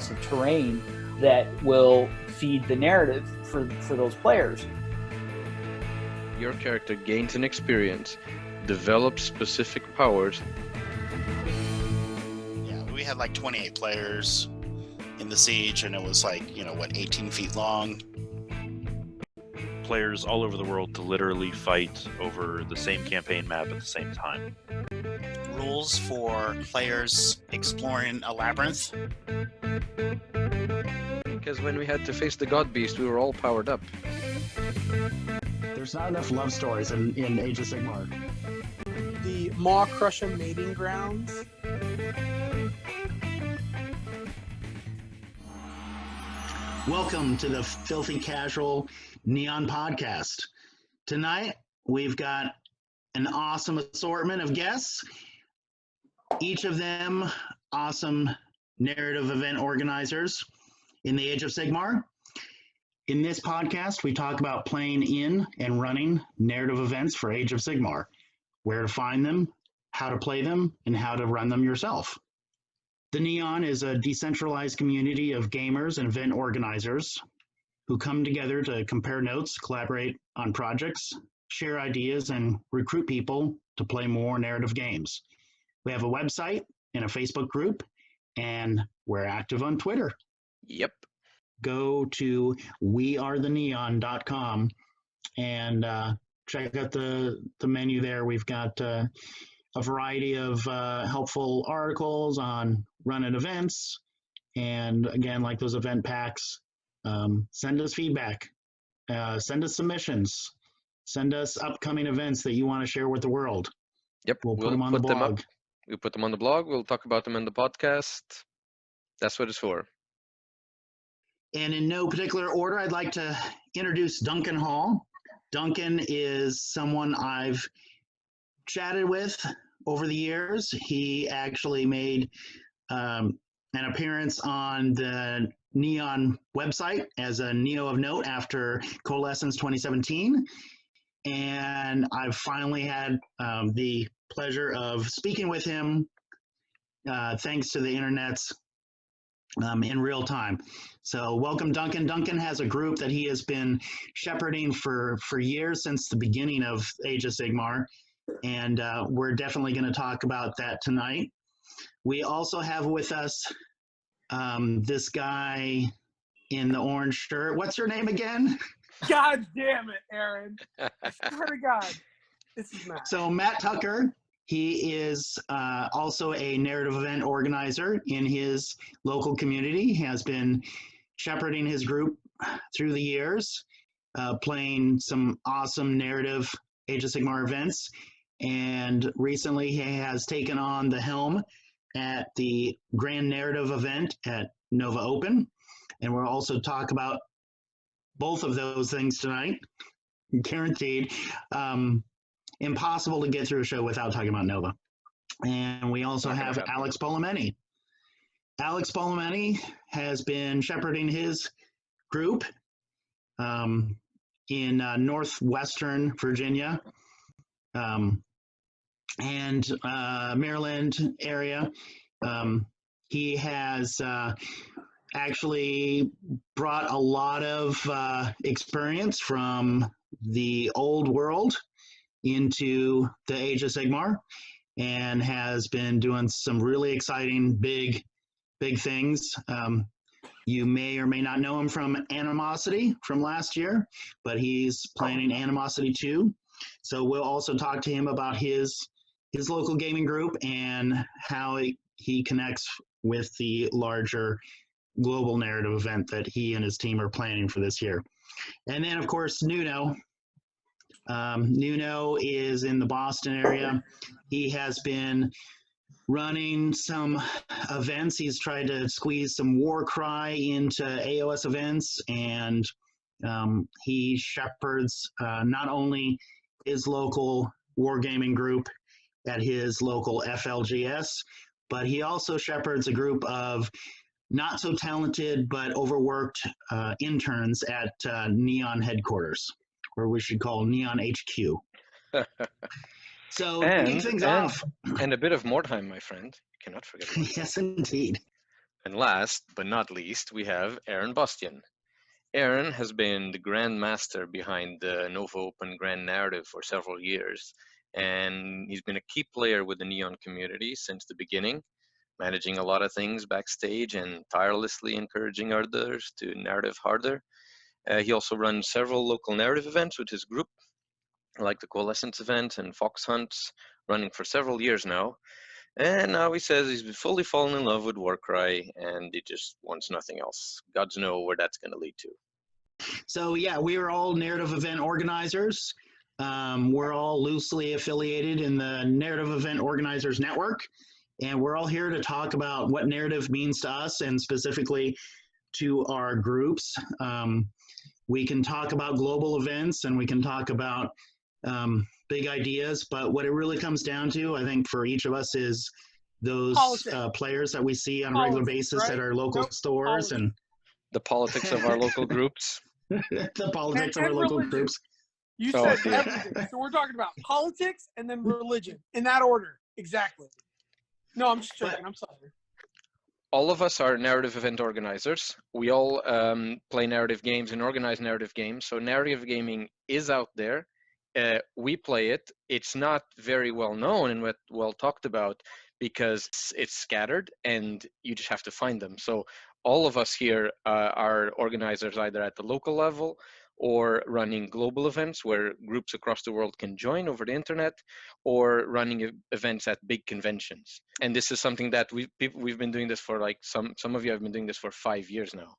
piece of terrain that will feed the narrative for those players. Your character gains an experience, develops specific powers. Yeah, we had like 28 players in the siege, and it was like, 18 feet long. Players all over the world to literally fight over the same campaign map at the same time. Rules for players exploring a labyrinth. Because when we had to face the God Beast, we were all powered up. There's not enough love stories in Age of Sigmar. The Maw Crusher mating grounds. Welcome to the Filthy Casual Neon Podcast. Tonight, we've got an awesome assortment of guests. Each of them awesome narrative event organizers in the Age of Sigmar. In this podcast, we talk about playing in and running narrative events for Age of Sigmar, where to find them, how to play them, and how to run them yourself. The Neon is a decentralized community of gamers and event organizers who come together to compare notes, collaborate on projects, share ideas, and recruit people to play more narrative games. We have a website and a Facebook group, and we're active on Twitter. Yep. Go to wearetheneon.com and check out the menu there. We've got a variety of helpful articles on running events. And again, like those event packs, send us feedback, send us submissions, send us upcoming events that you want to share with the world. Yep. We'll put them on the blog. We'll put them on the blog. We'll talk about them in the podcast. That's what it's for. And in no particular order, I'd like to introduce Duncan Hall. Duncan is someone I've chatted with over the years. He actually made an appearance on the Neon website as a Neo of note after Coalescence 2017. And I've finally had the pleasure of speaking with him thanks to the internet's in real time. So welcome, Duncan. Duncan has a group that he has been shepherding for years, since the beginning of Age of Sigmar, and we're definitely going to talk about that tonight. We also have with us this guy in the orange shirt. What's your name again? God damn it, Aaron. I swear to God. This is Matt. So Matt Tucker. He is also a narrative event organizer in his local community. He has been shepherding his group through the years, playing some awesome narrative Age of Sigmar events. And recently he has taken on the helm at the Grand Narrative event at Nova Open. And we'll also talk about both of those things tonight, guaranteed. Impossible to get through a show without talking about Nova. And we also have Alex Polomeni. Alex Polomeni has been shepherding his group in northwestern Virginia and Maryland area. He has actually brought a lot of experience from the old world into the Age of Sigmar, and has been doing some really exciting big things. You may or may not know him from Animosity from last year, but he's planning Animosity 2. So we'll also talk to him about his local gaming group and how he connects with the larger global narrative event that he and his team are planning for this year. And then, of course, Nuno. Nuno is in the Boston area. He has been running some events. He's tried to squeeze some Warcry into AoS events, and he shepherds not only his local wargaming group at his local FLGS, but he also shepherds a group of not so talented but overworked interns at Neon headquarters, or we should call Neon HQ. So to kick things off. And a bit of Mordheim, my friend. You cannot forget about Yes, indeed. And last but not least, we have Aaron Bostian. Aaron has been the grand master behind the Nova Open Grand Narrative for several years, and he's been a key player with the Neon community since the beginning, managing a lot of things backstage and tirelessly encouraging others to narrative harder. He also runs several local narrative events with his group, like the Coalescence event and Fox Hunts, running for several years now. And now he says he's fully fallen in love with Warcry and he just wants nothing else. Gods know where that's going to lead to. So yeah, we are all narrative event organizers. We're all loosely affiliated in the Narrative Event Organizers Network, and we're all here to talk about what narrative means to us and specifically to our groups. We can talk about global events and we can talk about big ideas, but what it really comes down to, I think, for each of us is those players that we see on a regular basis at our local stores and the politics of our local groups. The politics of our local groups. You said everything. So we're talking about politics and then religion in that order. Exactly. No, I'm just joking. I'm sorry. All of us are narrative event organizers. We all play narrative games and organize narrative games. So narrative gaming is out there. We play it. It's not very well known and well talked about because it's scattered and you just have to find them. So all of us here are organizers either at the local level or running global events where groups across the world can join over the internet, or running events at big conventions. And this is something that we've been doing this for, like, some of you have been doing this for 5 years now,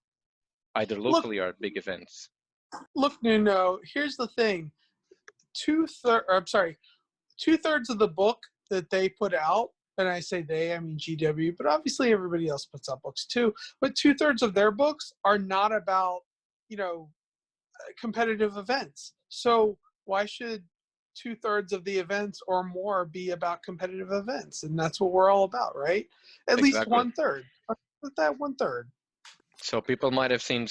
either locally or at big events. Look, Nuno, here's the thing. Two-thirds of the book that they put out, and I say they, I mean GW, but obviously everybody else puts out books too, but 2/3 of their books are not about, competitive events. So why should 2/3 of the events or more be about competitive events? And that's what we're all about, right? At least 1/3. With that 1/3. So people might have seen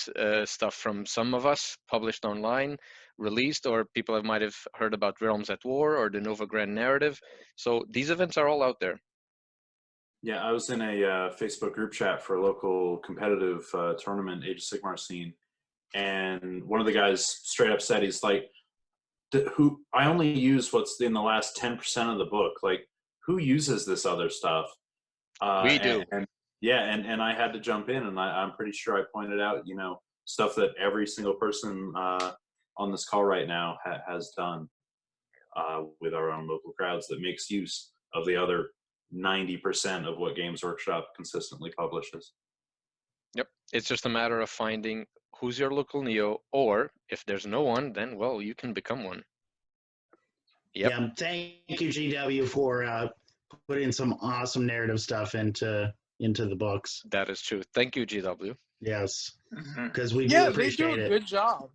stuff from some of us published online, released, or people might have heard about Realms at War or the Nova Grand Narrative. So these events are all out there. Yeah, I was in a Facebook group chat for a local competitive tournament, Age of Sigmar scene, and one of the guys straight up said, he's like, I only use what's in the last 10% of the book. Like, who uses this other stuff? We do. And I had to jump in, and I'm pretty sure I pointed out, stuff that every single person on this call right now has done with our own local crowds that makes use of the other 90% of what Games Workshop consistently publishes. Yep. It's just a matter of finding who's your local Neo, or if there's no one, then, well, you can become one. Yep. Yeah, thank you, GW, for putting some awesome narrative stuff into the books. That is true. Thank you, GW. Yes, because we do appreciate they do a it. good job.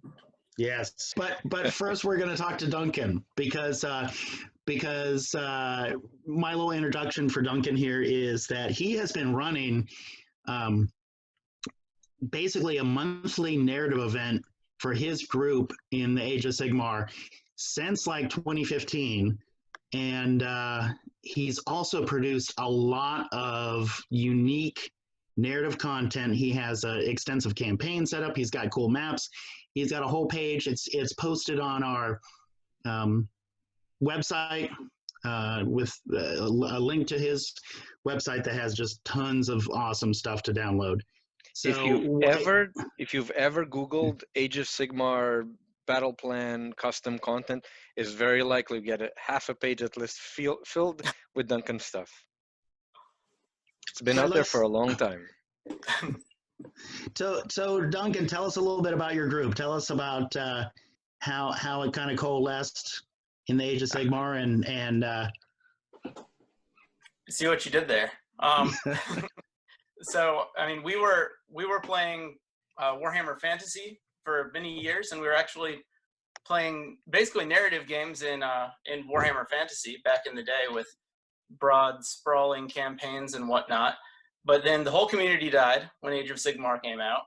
Yes, but first we're going to talk to Duncan because my little introduction for Duncan here is that he has been running basically a monthly narrative event for his group in the Age of Sigmar since like 2015, and he's also produced a lot of unique narrative content. He has an extensive campaign set up. He's got cool maps. He's got a whole page. It's posted on our website with a link to his website that has just tons of awesome stuff to download. So if you've ever Googled Age of Sigmar battle plan custom content, it's very likely you get half a page at least filled with Duncan stuff. It's been out there for a long time. So Duncan, tell us a little bit about your group. Tell us about how it kind of coalesced in the Age of Sigmar and see what you did there. So I mean, we were playing Warhammer Fantasy for many years, and we were actually playing basically narrative games in Warhammer Fantasy back in the day with broad, sprawling campaigns and whatnot. But then the whole community died when Age of Sigmar came out,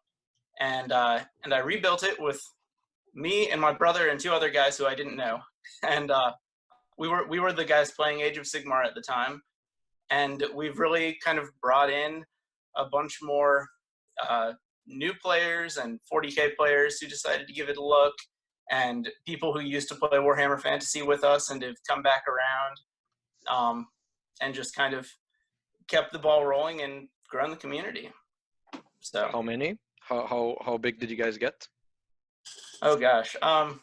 and I rebuilt it with me and my brother and 2 other guys who I didn't know, and we were the guys playing Age of Sigmar at the time, and we've really kind of brought in a bunch more new players and 40K players who decided to give it a look, and people who used to play Warhammer Fantasy with us and have come back around, and just kind of kept the ball rolling and grown the community. So how many? How big did you guys get? Oh gosh, I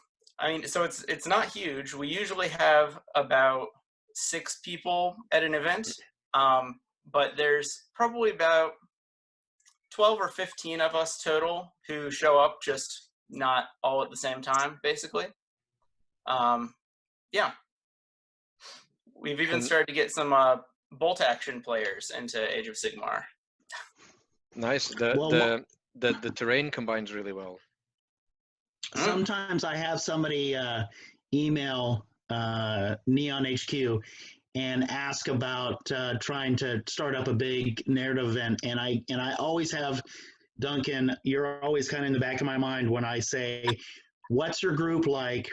mean, so it's not huge. We usually have about 6 people at an event, but there's probably about 12 or 15 of us total who show up, just not all at the same time, basically. Yeah. We've even started to get some bolt action players into Age of Sigmar. Nice. The terrain combines really well. Sometimes I have somebody email Neon HQ and ask about trying to start up a big narrative event, and I always have Duncan. You're always kind of in the back of my mind when I say, "What's your group like?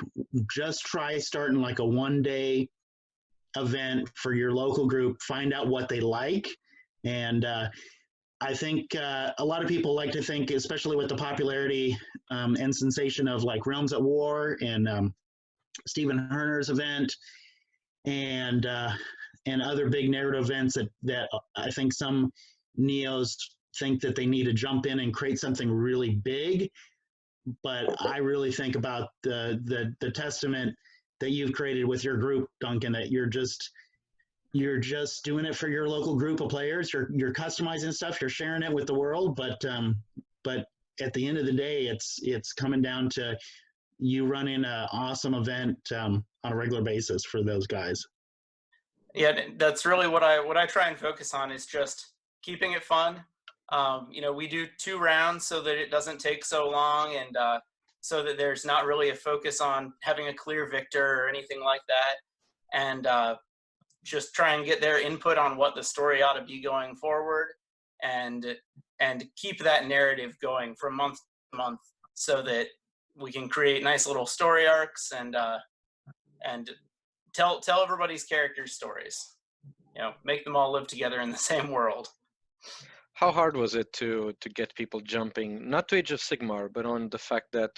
Just try starting like a 1-day event for your local group. Find out what they like." And I think a lot of people like to think, especially with the popularity and sensation of like Realms at War and Stephen Herner's event and other big narrative events that I think some Neos think that they need to jump in and create something really big. But I really think about the testament that you've created with your group, Duncan, that you're just doing it for your local group of players. You're customizing stuff, you're sharing it with the world, but at the end of the day, it's coming down to you running an awesome event on a regular basis for those guys. Yeah, that's really what I try and focus on, is just keeping it fun. We do 2 rounds so that it doesn't take so long, and so that there's not really a focus on having a clear victor or anything like that. And just try and get their input on what the story ought to be going forward, and keep that narrative going from month to month, so that we can create nice little story arcs and tell everybody's characters' stories. Make them all live together in the same world. How hard was it to get people jumping, not to Age of Sigmar, but on the fact that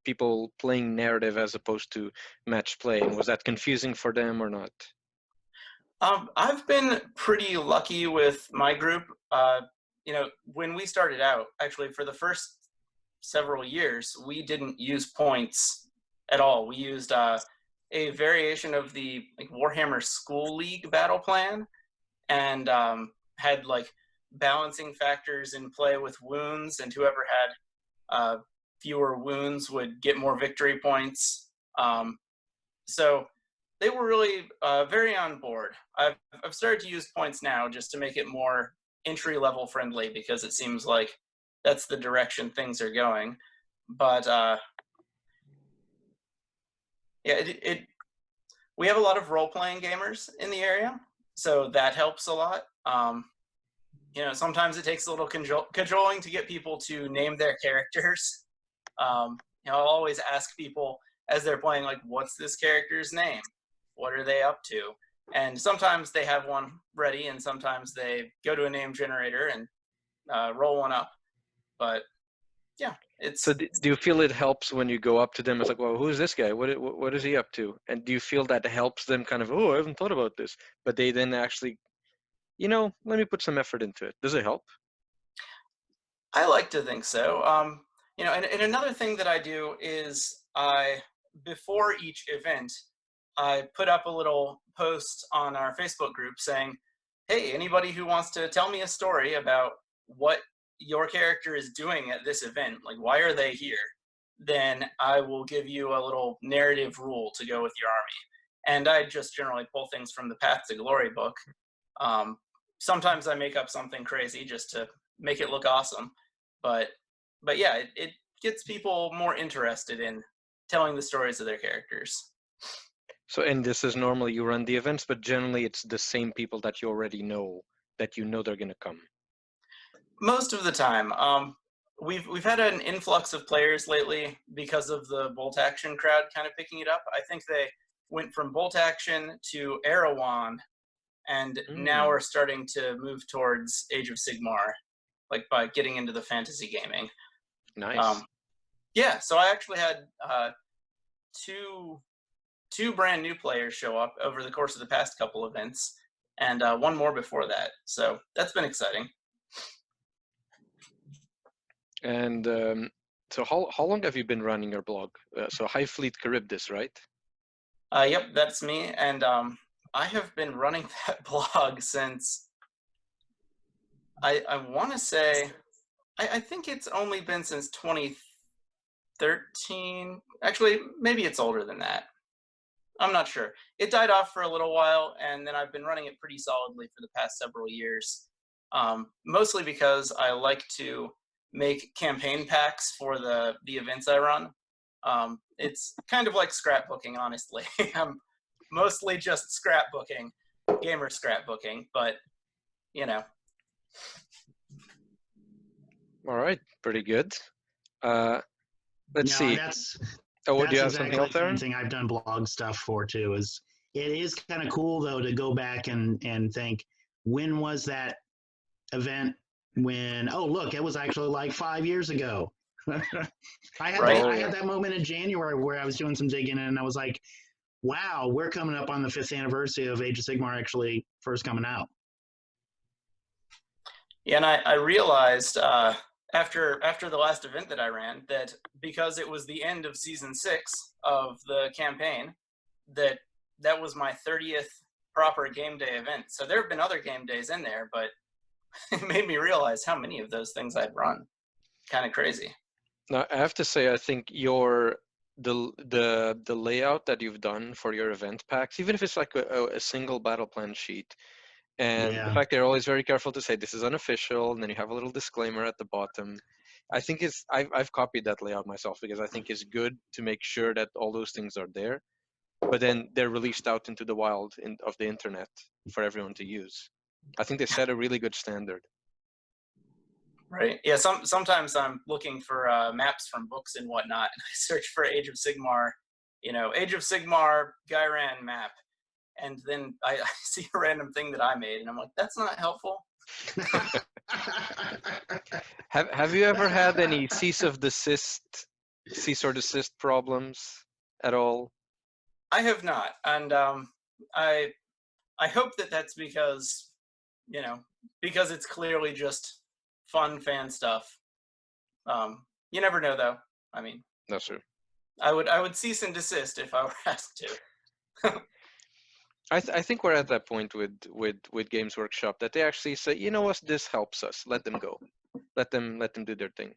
people playing narrative as opposed to match play? And was that confusing for them or not? I've been pretty lucky with my group. When we started out, actually for the first several years, we didn't use points at all. We used a variation of the Warhammer School League battle plan, and had balancing factors in play with wounds, and whoever had fewer wounds would get more victory points. So they were really very on board. I've started to use points now just to make it more entry-level friendly, because it seems like that's the direction things are going. But we have a lot of role-playing gamers in the area, so that helps a lot. Sometimes it takes a little cajoling to get people to name their characters. I'll always ask people as they're playing, what's this character's name? What are they up to? And sometimes they have one ready, and sometimes they go to a name generator and roll one up. But yeah, it's. So do you feel it helps when you go up to them? It's well, who is this guy? What is he up to? And do you feel that helps them kind of, I haven't thought about this, but they then actually, let me put some effort into it. Does it help? I like to think so. And another thing that I do is before each event, I put up a little post on our Facebook group saying, hey, anybody who wants to tell me a story about what your character is doing at this event, why are they here, then I will give you a little narrative rule to go with your army. And I just generally pull things from the Path to Glory book. Sometimes I make up something crazy just to make it look awesome. But yeah, it gets people more interested in telling the stories of their characters. So, and this is normally you run the events, but generally it's the same people that you already know, that they're going to come. Most of the time. We've had an influx of players lately because of the bolt action crowd kind of picking it up. I think they went from bolt action to Erewhon and now we're starting to move towards Age of Sigmar, like by getting into the fantasy gaming. Nice. Yeah, so I actually had two brand new players show up over the course of the past couple events, and one more before that. So that's been exciting. And so how long have you been running your blog? So High Fleet Charybdis, right? Yep, that's me. And I have been running that blog since, I want to say, I think it's only been since 2013. Actually, maybe it's older than that. I'm not sure. It died off for a little while, and then I've been running it pretty solidly for the past several years. Mostly because I like to make campaign packs for the events I run. It's kind of like scrapbooking, honestly. I'm mostly just scrapbooking, gamer scrapbooking, but you know. All right, pretty good. Let's see. Do you have something else there? Something I've done blog stuff for too. It is kind of cool though to go back and think, when was that event? When, oh look, it was actually like 5 years ago. I had that moment in January where I was doing some digging and I was like, wow, we're coming up on the 5th anniversary of Age of Sigmar actually first coming out. Yeah, and I realized after the last event that I ran that because it was the end of season 6 of the campaign, that was my 30th proper game day event. So there have been other game days in there, but it made me realize how many of those things I'd run. Kind of crazy. Now, I have to say, I think the layout that you've done for your event packs, even if it's like a single battle plan sheet, and the fact they're always very careful to say this is unofficial, and then you have a little disclaimer at the bottom. I think I've copied that layout myself because I think it's good to make sure that all those things are there, but then they're released out into the wild of the internet for everyone to use. I think they set a really good standard. Right. Yeah. Sometimes I'm looking for maps from books and whatnot, and I search for Age of Sigmar, Age of Sigmar Gyran map, and then I see a random thing that I made, and I'm like, that's not helpful. Have you ever had any cease or desist problems at all? I have not, and I hope that that's because because it's clearly just fun fan stuff. You never know, though. I mean, that's true. I would cease and desist if I were asked to. I think we're at that point with Games Workshop that they actually say, you know what, this helps us. Let them go. Let them do their thing.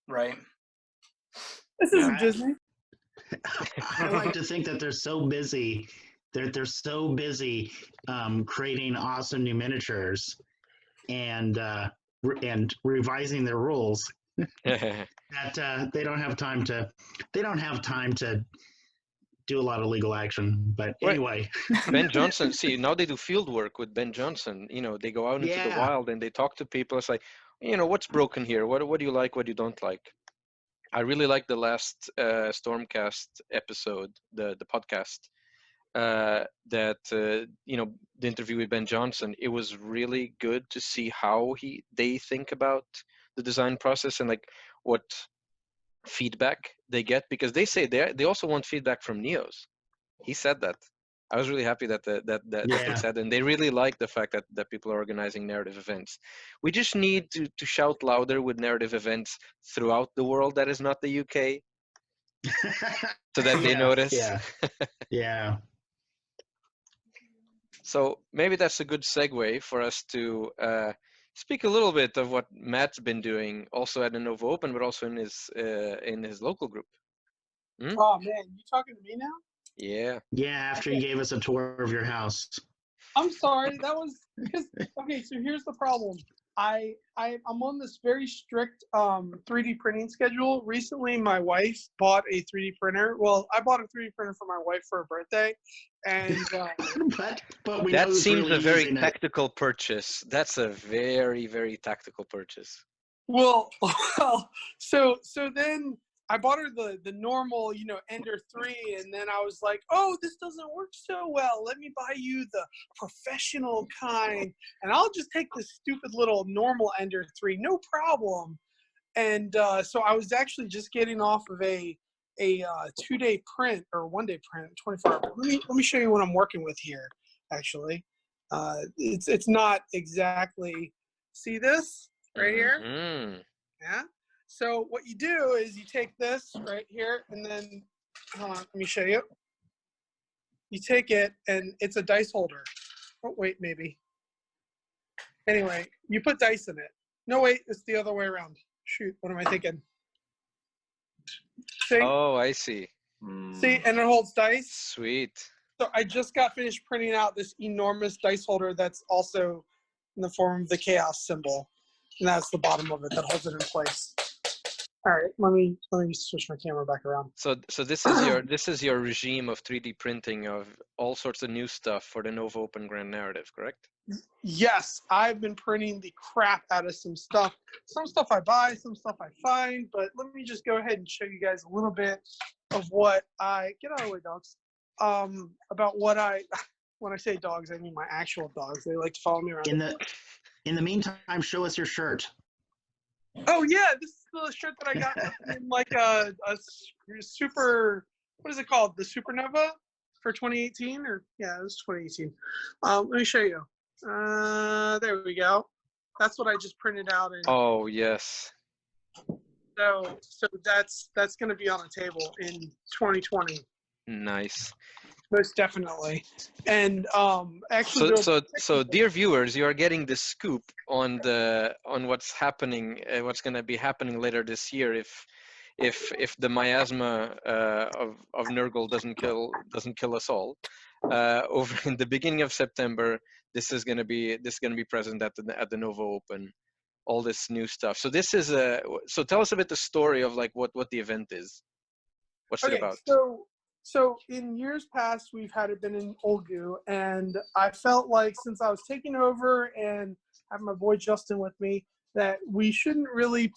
Right. This isn't Disney. I like to think that they're so busy. They're so busy creating awesome new miniatures and revising their rules that they don't have time to do a lot of legal action. But anyway, Ben Johnson. See, now they do field work with Ben Johnson. They go out into the wild and they talk to people. It's like, what's broken here? What do you like? What you don't like? I really like the last Stormcast episode, the podcast. The interview with Ben Johnson, it was really good to see how they think about the design process and like what feedback they get, because they say they also want feedback from Neos. He said that. I was really happy that they said, and they really like the fact that people are organizing narrative events. We just need to shout louder with narrative events throughout the world that is not the UK, so that they notice. Yeah. So maybe that's a good segue for us to speak a little bit of what Matt's been doing, also at the Novo Open, but also in his local group. Oh man, you talking to me now? Yeah. Yeah, after you gave us a tour of your house. I'm sorry. That was because okay. So here's the problem. I'm on this very strict 3D printing schedule. Recently, my wife bought a 3D printer. Well, I bought a 3D printer for my wife for her birthday, and but we that know seems really a very using tactical purchase. That's a very, very tactical purchase. Well, so then I bought her the normal, Ender 3, and then I was like, oh, this doesn't work so well. Let me buy you the professional kind, and I'll just take this stupid little normal Ender 3, no problem. And so I was actually just getting off of a 2-day print or 1-day print, 24 hour. Let me show you what I'm working with here. Actually, it's not exactly. See this right here? Mm. Yeah. So what you do is you take this right here, and then hold on, let me show you. You take it, and it's a dice holder. Oh wait, maybe. Anyway, you put dice in it. No, wait, it's the other way around. Shoot, what am I thinking? See? Oh, I see. See, and it holds dice. Sweet. So I just got finished printing out this enormous dice holder that's also in the form of the chaos symbol, and that's the bottom of it that holds it in place. All right, let me switch my camera back around. So this is your regime of 3D printing of all sorts of new stuff for the Nova Open Grand Narrative, correct? Yes, I've been printing the crap out of some stuff. Some stuff I buy, some stuff I find, but let me just go ahead and show you guys a little bit of what I get out of the way, dogs. About what when I say dogs, I mean my actual dogs. They like to follow me around. In the meantime, show us your shirt. Oh yeah, this is the shirt that I got in like a super, what is it called? The Supernova for 2018, or yeah, it was 2018. Let me show you. There we go. That's what I just printed out. Oh yes. So that's going to be on a table in 2020. Nice. Most definitely. And actually, so dear viewers, you are getting the scoop on what's happening, what's going to be happening later this year if the miasma of Nurgle doesn't kill us all. Over in the beginning of September, this is going to be present at the Nova Open. All this new stuff. So this is so tell us a bit the story of like what the event is. What's it about? So in years past, we've had it been in Olgu, and I felt like since I was taking over and having my boy Justin with me, that we shouldn't really,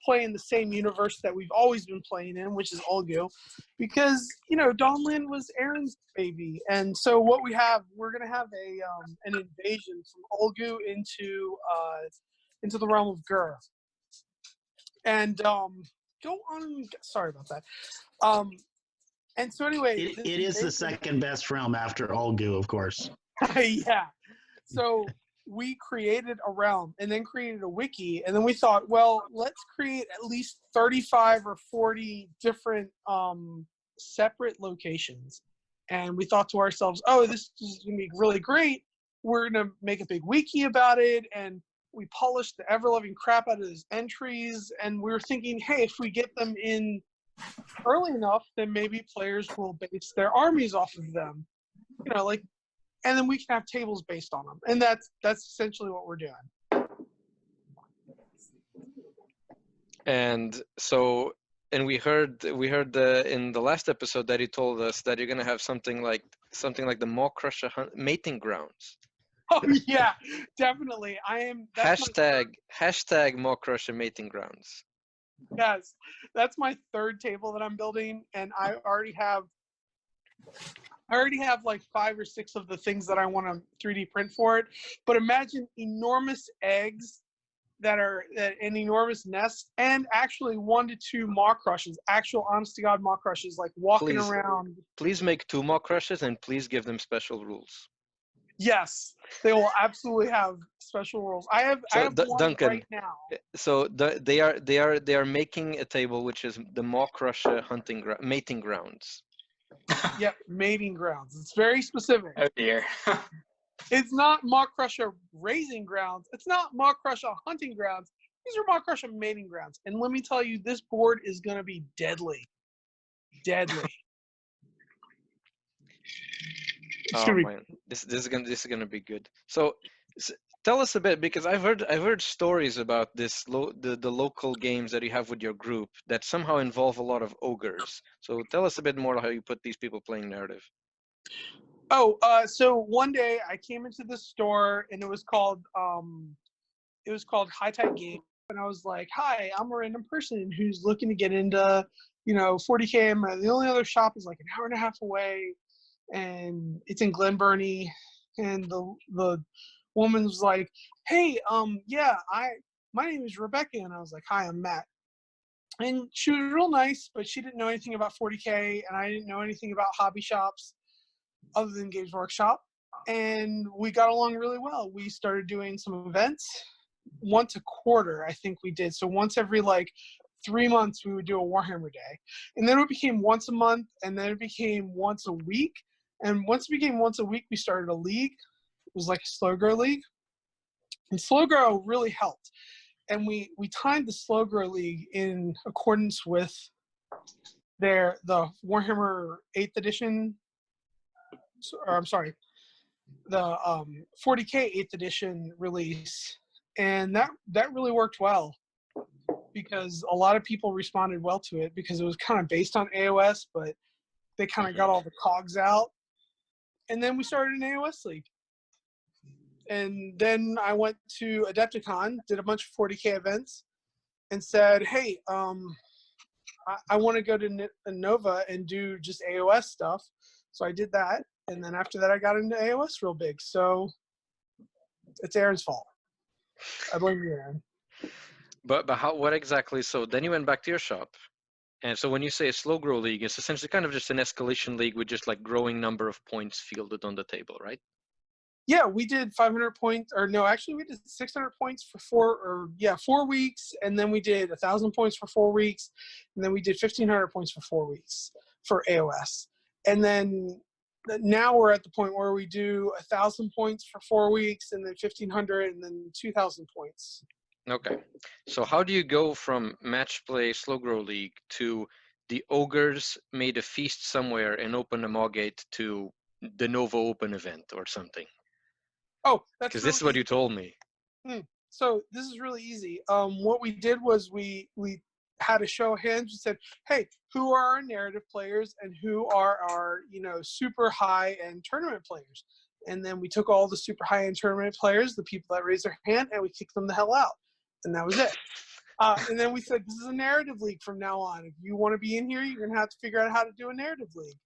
play in the same universe that we've always been playing in, which is Olgu, because Dawnland was Aaron's baby, and so what we're gonna have an invasion from Olgu into the realm of Gur, and go on. Sorry about that. And so anyway, it is the second best realm after Olgu, of course. Yeah. So we created a realm and then created a wiki, and then we thought, well, let's create at least 35 or 40 different separate locations. And we thought to ourselves, oh, this is going to be really great. We're going to make a big wiki about it, and we polished the ever-loving crap out of his entries, and we were thinking, hey, if we get them in early enough, then maybe players will base their armies off of them, and then we can have tables based on them, and that's essentially what we're doing. And so, and we heard in the last episode that he told us that you're gonna have something like the Maw Crusher mating grounds. Oh yeah, definitely. Hashtag Maw Crusher mating grounds. Yes, that's my third table that I'm building, and I already have like 5 or 6 of the things that I want to 3D print for it. But imagine enormous eggs that are an enormous nest, and actually 1 to 2 maw crushes, actual honest to God maw crushes, like walking around. Please make 2 maw crushes, and please give them special rules. Yes, they will absolutely have special rules. I have one Duncan, right now. So they are making a table which is the Maw Crusher mating grounds. Yep, mating grounds. It's very specific. Oh dear. It's not Maw Crusher raising grounds. It's not Maw Crusher hunting grounds. These are Maw Crusher mating grounds. And let me tell you, this board is going to be deadly. Deadly. Man, this is gonna be good. So tell us a bit, because I've heard stories about this the local games that you have with your group that somehow involve a lot of ogres. So tell us a bit more how you put these people playing narrative. Oh, so one day I came into the store, and it was called High Tide Games, and I was like, "Hi, I'm a random person who's looking to get into, 40K. The only other shop is like an hour and a half away, and it's in Glen Burnie." And the woman was like, "Hey, yeah, my name is Rebecca," and I was like, "Hi, I'm Matt." And she was real nice, but she didn't know anything about 40K, and I didn't know anything about hobby shops other than Games Workshop. And we got along really well. We started doing some events once a quarter, I think we did. So once every 3 months, we would do a Warhammer day. And then it became once a month, and then it became once a week. And once it became once a week, we started a league. It was like a slow grow league. And slow grow really helped. And we timed the slow grow league in accordance with the Warhammer 8th edition, or I'm sorry, the 40K 8th edition release. And that really worked well because a lot of people responded well to it because it was kind of based on AoS, but they kind of got all the cogs out. And then we started an AoS league. And then I went to Adepticon, did a bunch of 40K events, and said, "Hey, I want to go to Nova and do just AoS stuff." So I did that, and then after that, I got into AoS real big. So it's Aaron's fault. I blame you, Aaron. But what exactly? So then you went back to your shop, and so when you say a slow grow league, it's essentially kind of just an escalation league with just growing number of points fielded on the table, right? Yeah, we did 500 points, or no, actually we did 600 points for 4 weeks, and then we did 1,000 points for 4 weeks, and then we did 1,500 points for 4 weeks for AoS. And then now we're at the point where we do 1,000 points for 4 weeks, and then 1,500, and then 2,000 points. Okay, so how do you go from match play slow grow league to the ogres made a feast somewhere and opened a Maugate to the Nova Open event or something? Oh, that's Because really this is what easy. you told me. So this is really easy. What we did was we had a show of hands. We said, "Hey, who are our narrative players and who are our super high end tournament players?" And then we took all the super high end tournament players, the people that raised their hand, and we kicked them the hell out. And that was it. And then we said, "This is a narrative league from now on. If you want to be in here, you're gonna have to figure out how to do a narrative league."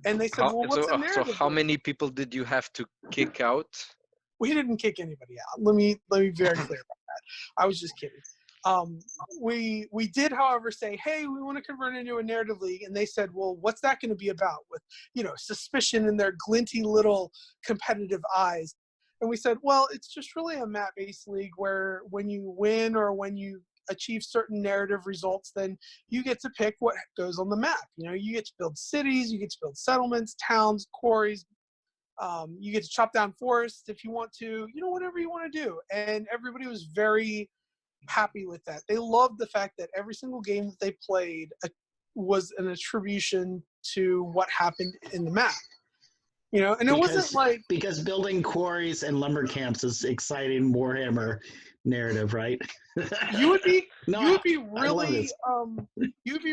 And they said, "Well, what's a narrative So how league?" many people did you have to kick out? We didn't kick anybody out. Let me be very clear about that. I was just kidding. We did, however, say, "Hey, we want to convert into a narrative league," and they said, "Well, what's that going to be about?" With suspicion in their glinty little competitive eyes. And we said, "Well, it's just really a map-based league where when you win or when you achieve certain narrative results, then you get to pick what goes on the map. You get to build cities, you get to build settlements, towns, quarries." You get to chop down forests if you want to, whatever you want to do. And everybody was very happy with that. They loved the fact that every single game that they played was an attribution to what happened in the map. And it wasn't like... Because building quarries and lumber camps is exciting Warhammer narrative, right? You would be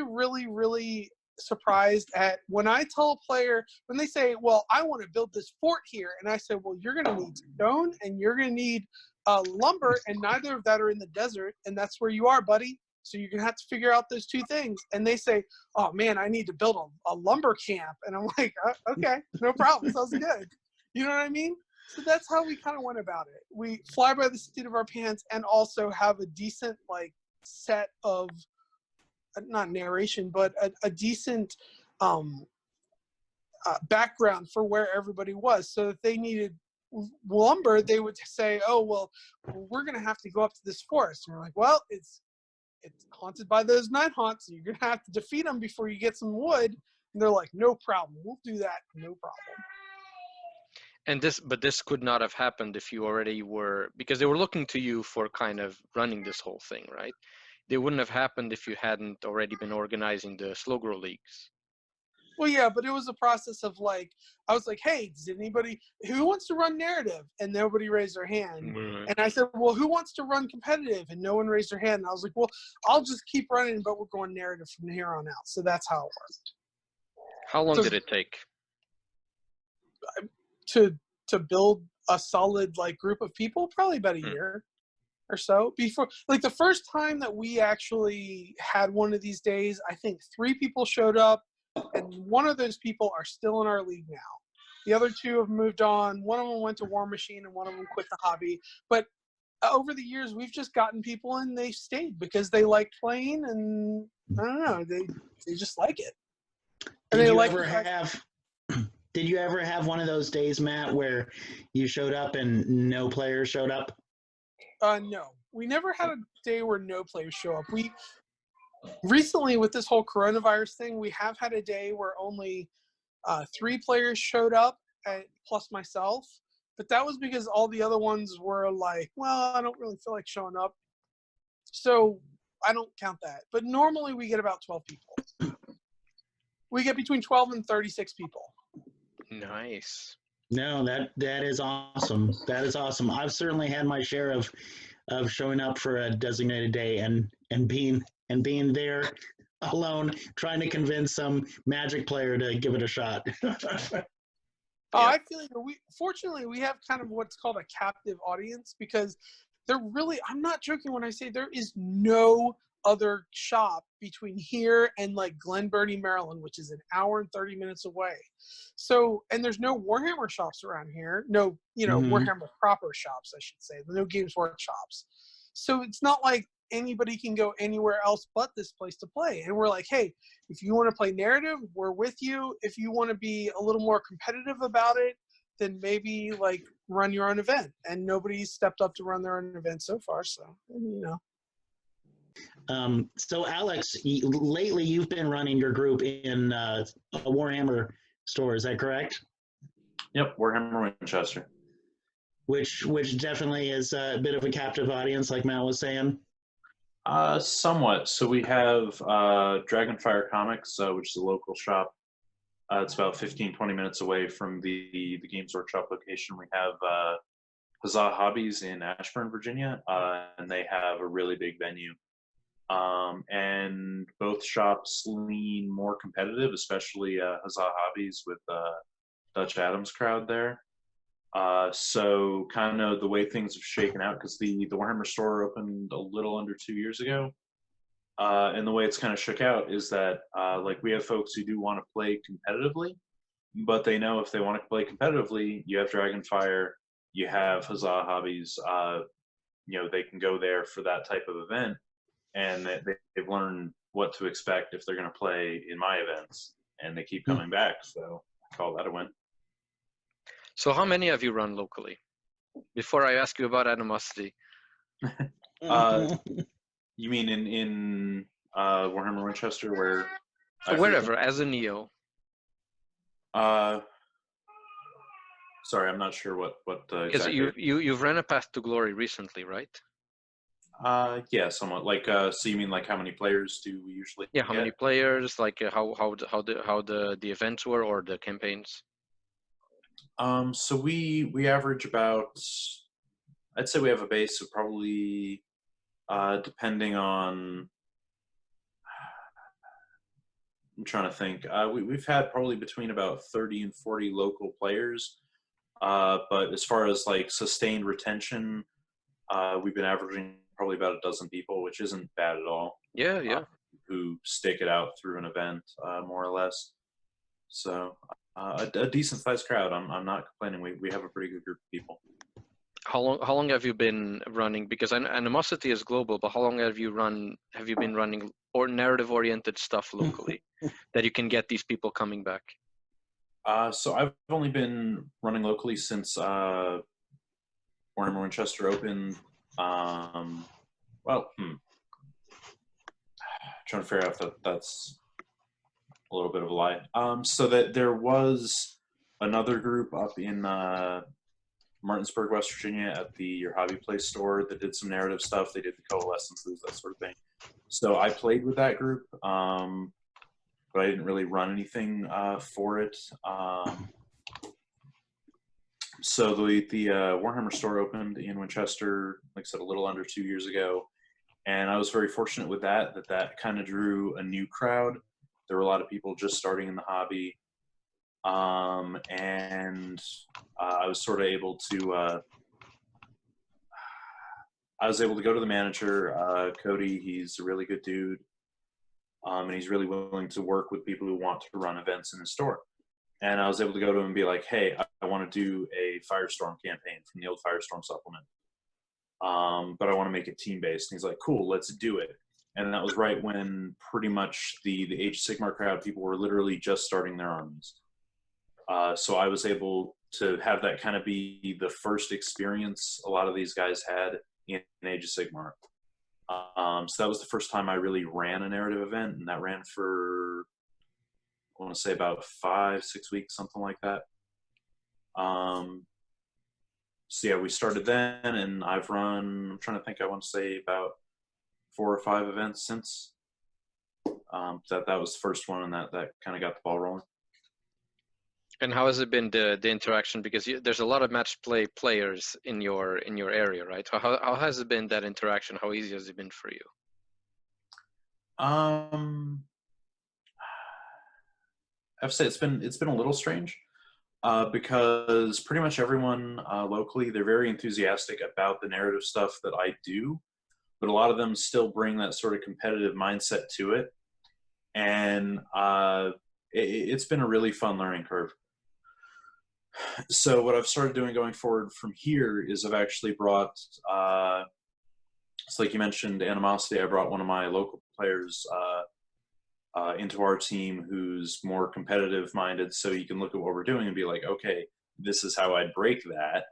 really surprised at when I tell a player, when they say, "Well, I want to build this fort here," and I say, "Well, you're going to need stone and you're going to need lumber, and neither of that are in the desert, and that's where you are, buddy. So you're going to have to figure out those two things." And they say, "Oh man, I need to build a lumber camp," and I'm like, "Okay, no problem, sounds good." You know what I mean? So that's how we kind of went about it. We fly by the seat of our pants and also have a decent set of not narration, but a decent background for where everybody was. So if they needed lumber, they would say, "Oh, well, we're going to have to go up to this forest." And we're like, "Well, it's haunted by those night haunts. So you're going to have to defeat them before you get some wood." And they're like, "No problem. We'll do that. No problem." And this could not have happened if you already were, because they were looking to you for kind of running this whole thing, right? They wouldn't have happened if you hadn't already been organizing the slow grow leagues. Well, yeah, but it was a process of I was like, "Hey, does anybody who wants to run narrative?" And nobody raised their hand. Right. And I said, "Well, who wants to run competitive?" And no one raised their hand. And I was like, "Well, I'll just keep running, but we're going narrative from here on out." So that's how it worked. How long did it take? To build a solid group of people? Probably about a year. or so. Before, like the first time that we actually had one of these days, I think 3 people showed up, and one of those people are still in our league now. The other 2 have moved on. One of them went to War Machine, and one of them quit the hobby. But over the years, we've just gotten people in. They stayed because they like playing, and I don't know, they just like it. And Did they you like ever the fact- have? Did you ever have one of those days, Matt, where you showed up and no players showed up? No, we never had a day where no players show up. We recently, with this whole coronavirus thing, we have had a day where only 3 players showed up, plus myself. But that was because all the other ones were like, well, I don't really feel like showing up. So I don't count that. But normally we get about 12 people. We get between 12 and 36 people. Nice. No, that is awesome. That is awesome. I've certainly had my share of showing up for a designated day and being there alone, trying to convince some Magic player to give it a shot. I feel like fortunately we have kind of what's called a captive audience, because there really, I'm not joking when I say there is no other shop between here and like Glen Burnie, Maryland, which is an hour and 30 minutes away. So, and there's no Warhammer shops around here. No, Warhammer proper shops, I should say. No Games Workshops. So it's not like anybody can go anywhere else but this place to play. And we're like, hey, if you want to play narrative, we're with you. If you want to be a little more competitive about it, then maybe like run your own event. And nobody's stepped up to run their own event so far. So, So Alex, lately you've been running your group in a Warhammer store, is that correct? Yep, Warhammer Winchester. Which definitely is a bit of a captive audience, like Matt was saying. Somewhat. So we have Dragonfire Comics, which is a local shop. It's about 15-20 minutes away from the Games Workshop location. We have Huzzah Hobbies in Ashburn, Virginia, and they have a really big venue. And both shops lean more competitive, especially Huzzah Hobbies with Dutch Adams crowd there. So kind of the way things have shaken out, because the Warhammer store opened a little under 2 years ago. And the way it's kind of shook out is that like we have folks who do want to play competitively, but they know if they want to play competitively, you have Dragonfire, you have Huzzah Hobbies, they can go there for that type of event, and they've learned what to expect if they're going to play in my events, and they keep coming back. So I call that a win. So how many have you run locally? Before I ask you about Animosity. You mean in Warhammer Winchester, where? Wherever, as a Neo. Sorry, I'm not sure what Because exactly. you've ran a Path to Glory recently, right? Yeah, somewhat. Like, so you mean like how many players do we usually? Yeah, how many players? Like how the events were, or the campaigns? So we average about, I'd say we have a base of probably, depending on, I'm trying to think. We've had probably between about 30 and 40 local players. But as far as like sustained retention, we've been averaging probably about a dozen people, which isn't bad at all. Yeah. Who stick it out through an event, more or less. So a decent sized crowd. I'm not complaining. We have a pretty good group of people. How long have you been running? Because Animosity is global, but how long have you been running or narrative oriented stuff locally that you can get these people coming back? So I've only been running locally since Warhammer Winchester opened. Trying to figure out if that's a little bit of a lie. So that there was another group up in Martinsburg, West Virginia, at the Your Hobby Place store that did some narrative stuff. They did the coalescences, that sort of thing. So I played with that group, but I didn't really run anything for it. So the Warhammer store opened in Winchester, like I said, a little under 2 years ago. And I was very fortunate with that kind of drew a new crowd. There were a lot of people just starting in the hobby. And I was sort of able to, I was able to go to the manager, Cody. He's a really good dude, and he's really willing to work with people who want to run events in his store. And I was able to go to him and be like, hey, I want to do a Firestorm campaign from the old Firestorm supplement, but I want to make it team-based. And he's like, cool, let's do it. And that was right when pretty much the Age of Sigmar crowd, people were literally just starting their armies. So I was able to have that kind of be the first experience a lot of these guys had in Age of Sigmar. So that was the first time I really ran a narrative event, and that ran for, I want to say, about 5-6 weeks, something like that. So yeah, we started then, and I've run, I'm trying to think, I want to say about 4 or 5 events since. That was the first one, and that kind of got the ball rolling. And how has it been, the interaction? Because there's a lot of match play players in your area, right? So how has it been, that interaction? How easy has it been for you? I have to say it's been a little strange, because pretty much everyone locally, they're very enthusiastic about the narrative stuff that I do, but a lot of them still bring that sort of competitive mindset to it, and it's been a really fun learning curve. So what I've started doing going forward from here is I've actually brought, it's like you mentioned, Animosity. I brought one of my local players into our team who's more competitive minded, so you can look at what we're doing and be like, okay, this is how I'd break that.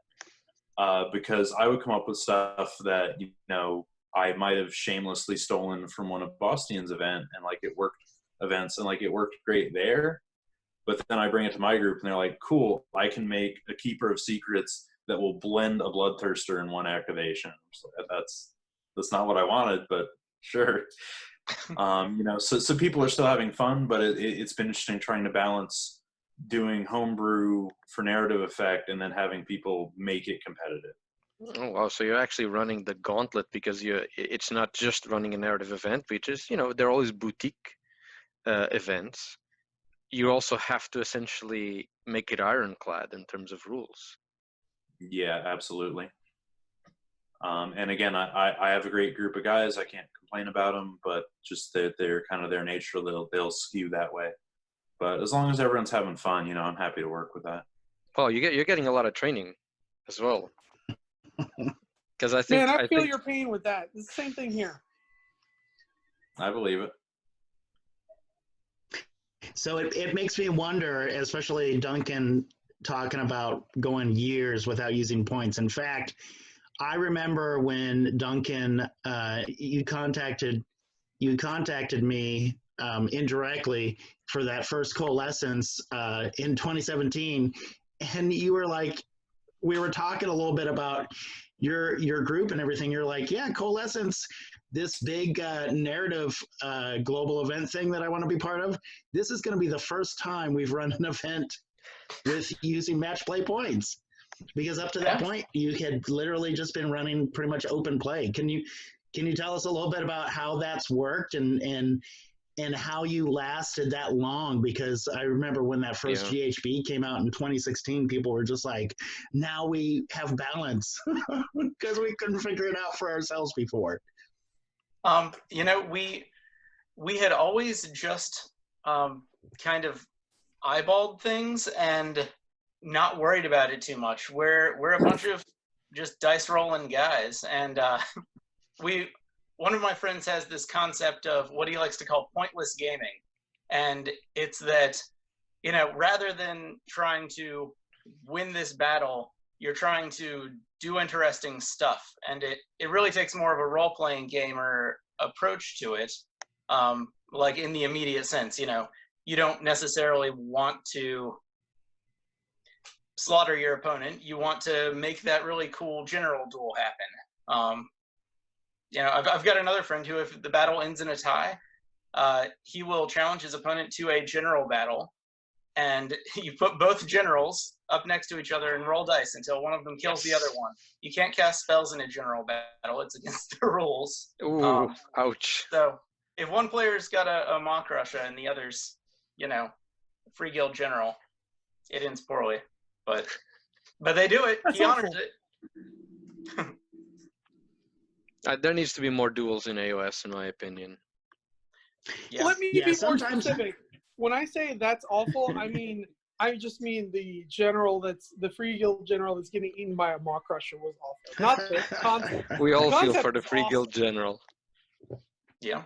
Because I would come up with stuff that, you know, I might have shamelessly stolen from one of Bostian's events, and like it worked great there. But then I bring it to my group, and they're like, cool, I can make a Keeper of Secrets that will blend a Bloodthirster in one activation. So that's not what I wanted, but sure. You know, so people are still having fun, but it's been interesting trying to balance doing homebrew for narrative effect and then having people make it competitive. Oh wow! So you're actually running the gauntlet, because it's not just running a narrative event, which is, you know, they're always boutique events. You also have to essentially make it ironclad in terms of rules. Yeah, absolutely. And again, I have a great group of guys. I can't complain about them, but just they're kind of their nature. They'll skew that way. But as long as everyone's having fun, you know, I'm happy to work with that. Well, you're getting a lot of training as well. Because I think, Man, I feel your pain with that. It's the same thing here. I believe it. So it makes me wonder, especially Duncan talking about going years without using points. In fact, I remember when Duncan, you contacted me indirectly for that first coalescence in 2017, and you were like, we were talking a little bit about your group and everything. You're like, yeah, coalescence, this big narrative global event thing that I want to be part of. This is going to be the first time we've run an event with using match play points, because up to that point you had literally just been running pretty much open play. Can you tell us a little bit about how that's worked and how you lasted that long? Because I remember when that first GHB came out in 2016, people were just like, now we have balance, because we couldn't figure it out for ourselves before. You know, we had always just kind of eyeballed things and not worried about it too much. We're a bunch of just dice rolling guys, and one of my friends has this concept of what he likes to call pointless gaming, and it's that, you know, rather than trying to win this battle, you're trying to do interesting stuff, and it really takes more of a role-playing gamer approach to it, like in the immediate sense. You know, you don't necessarily want to slaughter your opponent. You want to make that really cool general duel happen. You know, I've got another friend who, if the battle ends in a tie, he will challenge his opponent to a general battle, and you put both generals up next to each other and roll dice until one of them kills the other one. You can't cast spells in a general battle. It's against the rules. Ooh, ouch. So if one player's got a Mock Russia and the other's, you know, free guild general, it ends poorly. But they do it. That's he honors awful. it. There needs to be more duels in AoS, in my opinion. Yeah. Let me Yeah, be more sometimes- specific. When I say that's awful, I just mean the general the free guild general that's getting eaten by a maw crusher was awful. Not the concept. We all feel concept for the is free awesome. guild general. Yeah.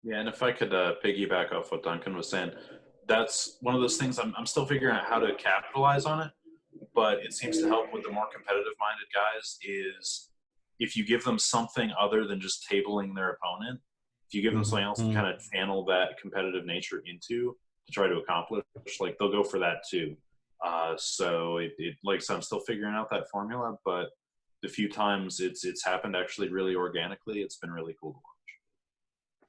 Yeah, and if I could piggyback off what Duncan was saying, that's one of those things I'm still figuring out how to capitalize on it, but it seems to help with the more competitive-minded guys is if you give them something other than just tabling their opponent, if you give them something else to kind of channel that competitive nature into to try to accomplish, like they'll go for that too. So it like I said, I'm still figuring out that formula, but the few times it's happened actually really organically, it's been really cool to watch.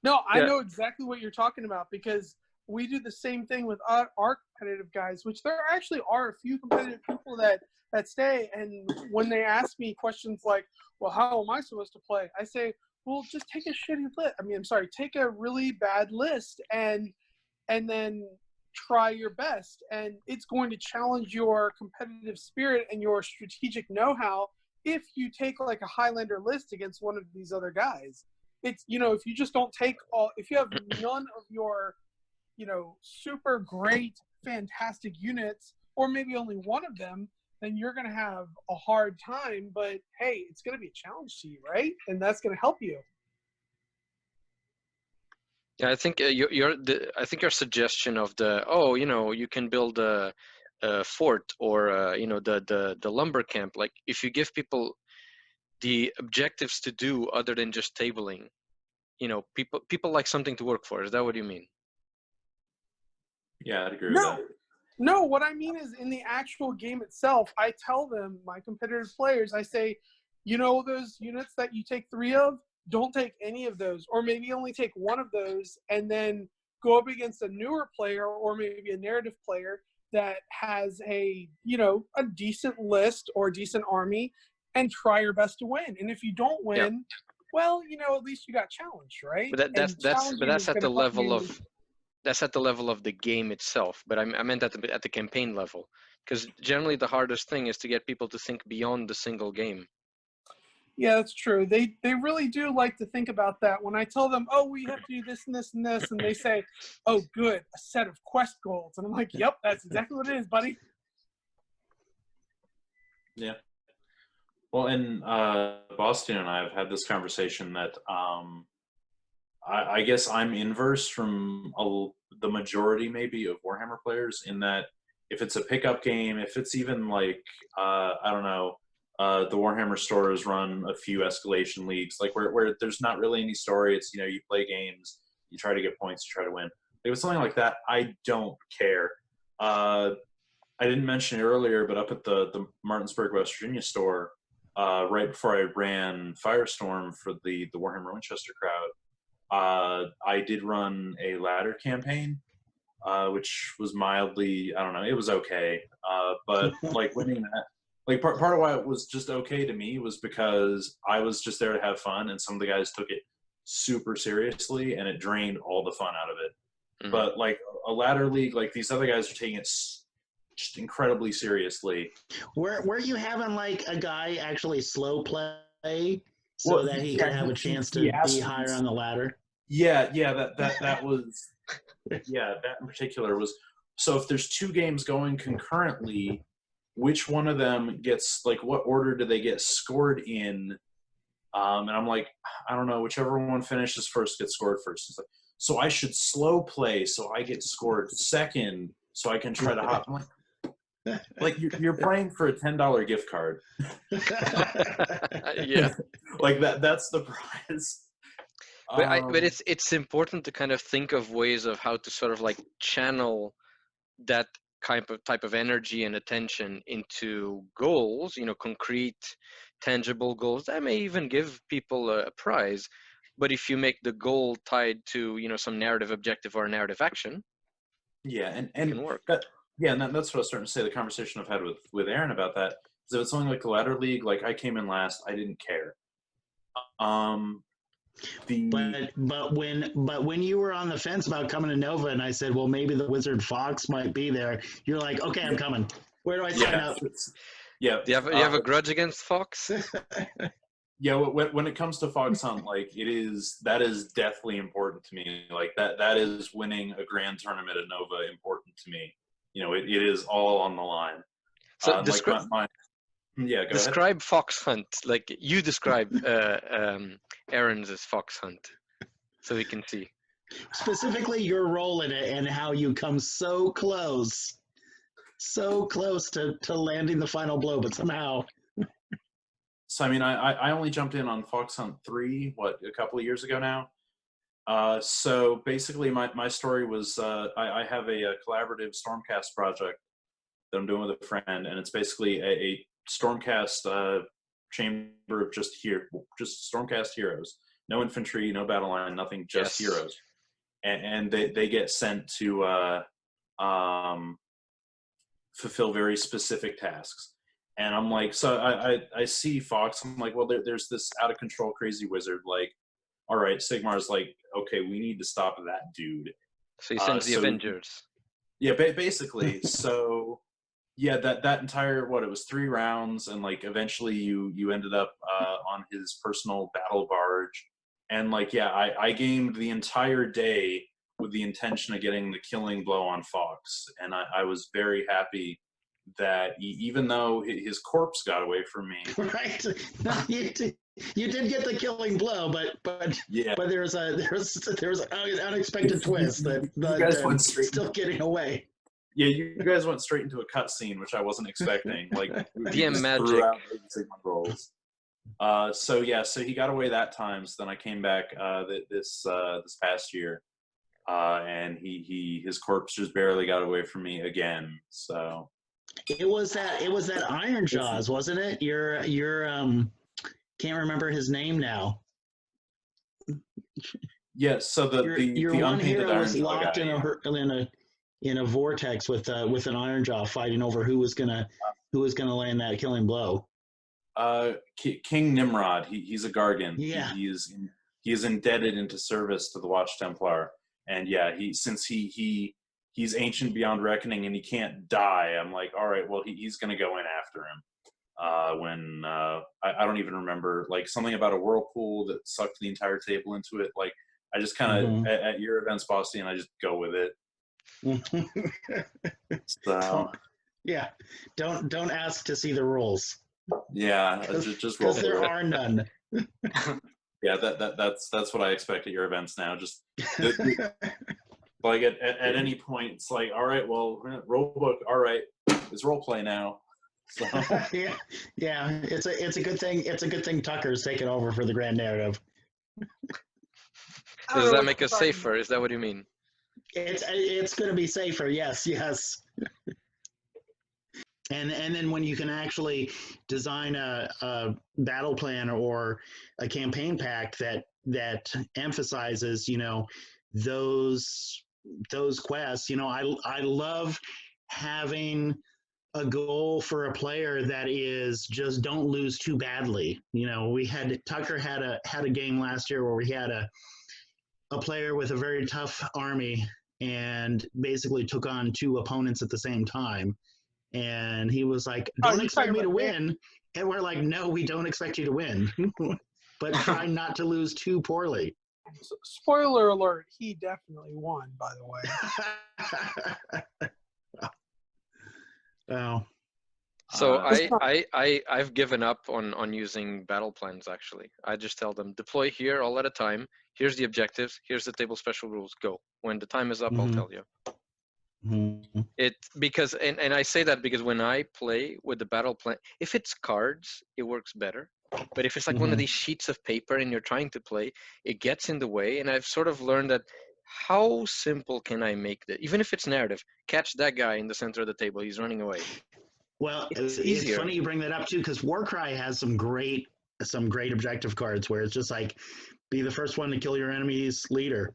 No, I Yeah. know exactly what you're talking about because we do the same thing with our competitive guys, which there actually are a few competitive people that stay. And when they ask me questions like, well, how am I supposed to play? I say, well, just take a shitty list. Take a really bad list and then try your best. And it's going to challenge your competitive spirit and your strategic know-how if you take like a Highlander list against one of these other guys. It's, if you just don't take if you have none of your, super great, fantastic units, or maybe only one of them, then you're going to have a hard time. But hey, it's going to be a challenge to you, right? And that's going to help you. Yeah, I think I think your suggestion of you can build a fort or the lumber camp. Like if you give people the objectives to do other than just tabling, people like something to work for. Is that what you mean? Yeah, I'd agree with that. No, what I mean is in the actual game itself, I tell them, my competitive players, I say, those units that you take 3 of, don't take any of those, or maybe only take 1 of those, and then go up against a newer player or maybe a narrative player that has a decent list or a decent army, and try your best to win. And if you don't win, well, at least you got challenged, right? But that's at the level of that's at the level of the game itself. But I meant at the campaign level, because generally the hardest thing is to get people to think beyond the single game. Yeah, that's true. They really do like to think about that. When I tell them, oh, we have to do this and this and this, and they say, oh, good, a set of quest goals. And I'm like, yep, that's exactly what it is, buddy. Yeah. Well, and Bostian and I have had this conversation that I guess I'm inverse from the majority maybe of Warhammer players in that if it's a pickup game, if it's even like, I don't know, the Warhammer stores run a few escalation leagues, like where there's not really any story. It's, you play games, you try to get points, you try to win. If it's something like that, I don't care. I didn't mention it earlier, but up at the Martinsburg, West Virginia store, right before I ran Firestorm for the Warhammer Winchester crowd, I did run a ladder campaign, which was mildly, I don't know, it was okay. But like winning that, like part of why it was just okay to me was because I was just there to have fun, and some of the guys took it super seriously, and it drained all the fun out of it. Mm-hmm. But like a ladder league, like these other guys are taking it just incredibly seriously. Were you having like a guy actually slow play so that he could have a chance to be higher on the ladder? Yeah, that was that in particular was. So if there's 2 games going concurrently, which one of them gets, like, what order do they get scored in? And I'm like, I don't know, whichever one finishes first gets scored first. It's like, so I should slow play so I get scored second so I can try to hop. I'm like you're playing for a $10 gift card. Yeah. Like that's the prize. But it's important to kind of think of ways of how to sort of like channel that type of energy and attention into goals, concrete, tangible goals that may even give people a prize. But if you make the goal tied to, some narrative objective or a narrative action, and it can work. And that's what I was starting to say. The conversation I've had with Aaron about that is if it's something like the ladder league, like I came in last, I didn't care. But when you were on the fence about coming to Nova, and I said, well, maybe the Wizard Fox might be there, you're like, okay, I'm coming. Where do I sign up? Yeah. Do you have a grudge against Fox? Yeah, when it comes to Fox Hunt, like that is deathly important to me. Like that is winning a grand tournament at Nova important to me. You know, it is all on the line. So Like yeah, go describe Fox Hunt. Like you describe Aaron's as Fox Hunt, so we can see. Specifically your role in it and how you come so close to landing the final blow, but somehow. So I mean, I only jumped in on Fox Hunt 3, a couple of years ago now. So basically, my story was I have a collaborative Stormcast project that I'm doing with a friend, and it's basically a Stormcast chamber of just Stormcast heroes, no infantry, no battle line, nothing, just heroes, and they get sent to fulfill very specific tasks. And I'm like, so I see Fox. I'm like, well, there's this out of control crazy wizard. Like, all right, Sigmar's like, okay, we need to stop that dude. So he sends the Avengers. Yeah, basically. So yeah, that entire it was 3 rounds, and like eventually you ended up on his personal battle barge, and like I gamed the entire day with the intention of getting the killing blow on Fox, and I was very happy that even though his corpse got away from me, right? No, you did get the killing blow, but there was an unexpected twist that you guys went straight still getting away. Yeah, you guys went straight into a cutscene, which I wasn't expecting. Like DM magic. Rolls. So he got away that time. So then I came back this past year, and his corpse just barely got away from me again. So. It was that Iron Jaws, wasn't it? Your can't remember his name now. Yes, so the one hero Iron was Jaw locked guy, in a vortex with an Iron Jaw fighting over who was gonna land that killing blow. King Nimrod. He's a Gargan. Yeah. He is indebted into service to the Watch Templar, and he's ancient beyond reckoning, and he can't die. I'm like, all right, well, he's going to go in after him. I don't even remember, like something about a whirlpool that sucked the entire table into it. Like I just kind of at your events, Bostian, I just go with it. So yeah, don't ask to see the rules. Yeah, just roll because there are none. Yeah, that's what I expect at your events now. Just. Like at any point, it's like, all right, well, role book, all right, it's role play now. So. yeah, it's a good thing. It's a good thing Tucker's taking over for the grand narrative. Does that make us safer? Is that what you mean? It's going to be safer. Yes. And then when you can actually design a battle plan or a campaign pack that emphasizes, those quests, I love having a goal for a player that is just don't lose too badly. Tucker had a game last year where we had a player with a very tough army and basically took on 2 opponents at the same time, and he was like, don't expect me to win, and we're like, no, we don't expect you to win, but try not to lose too poorly. Spoiler alert, he definitely won, by the way. Oh. So I've given up on using battle plans, actually. I just tell them, deploy here all at a time. Here's the objectives. Here's the table special rules. Go. When the time is up, I'll tell you. Because I say that because when I play with the battle plan, if it's cards, it works better. But if it's like one of these sheets of paper and you're trying to play, it gets in the way. And I've sort of learned that how simple can I make that? Even if it's narrative, catch that guy in the center of the table. He's running away. Well, it's funny you bring that up too, because Warcry has some great objective cards where it's just like, be the first one to kill your enemy's leader,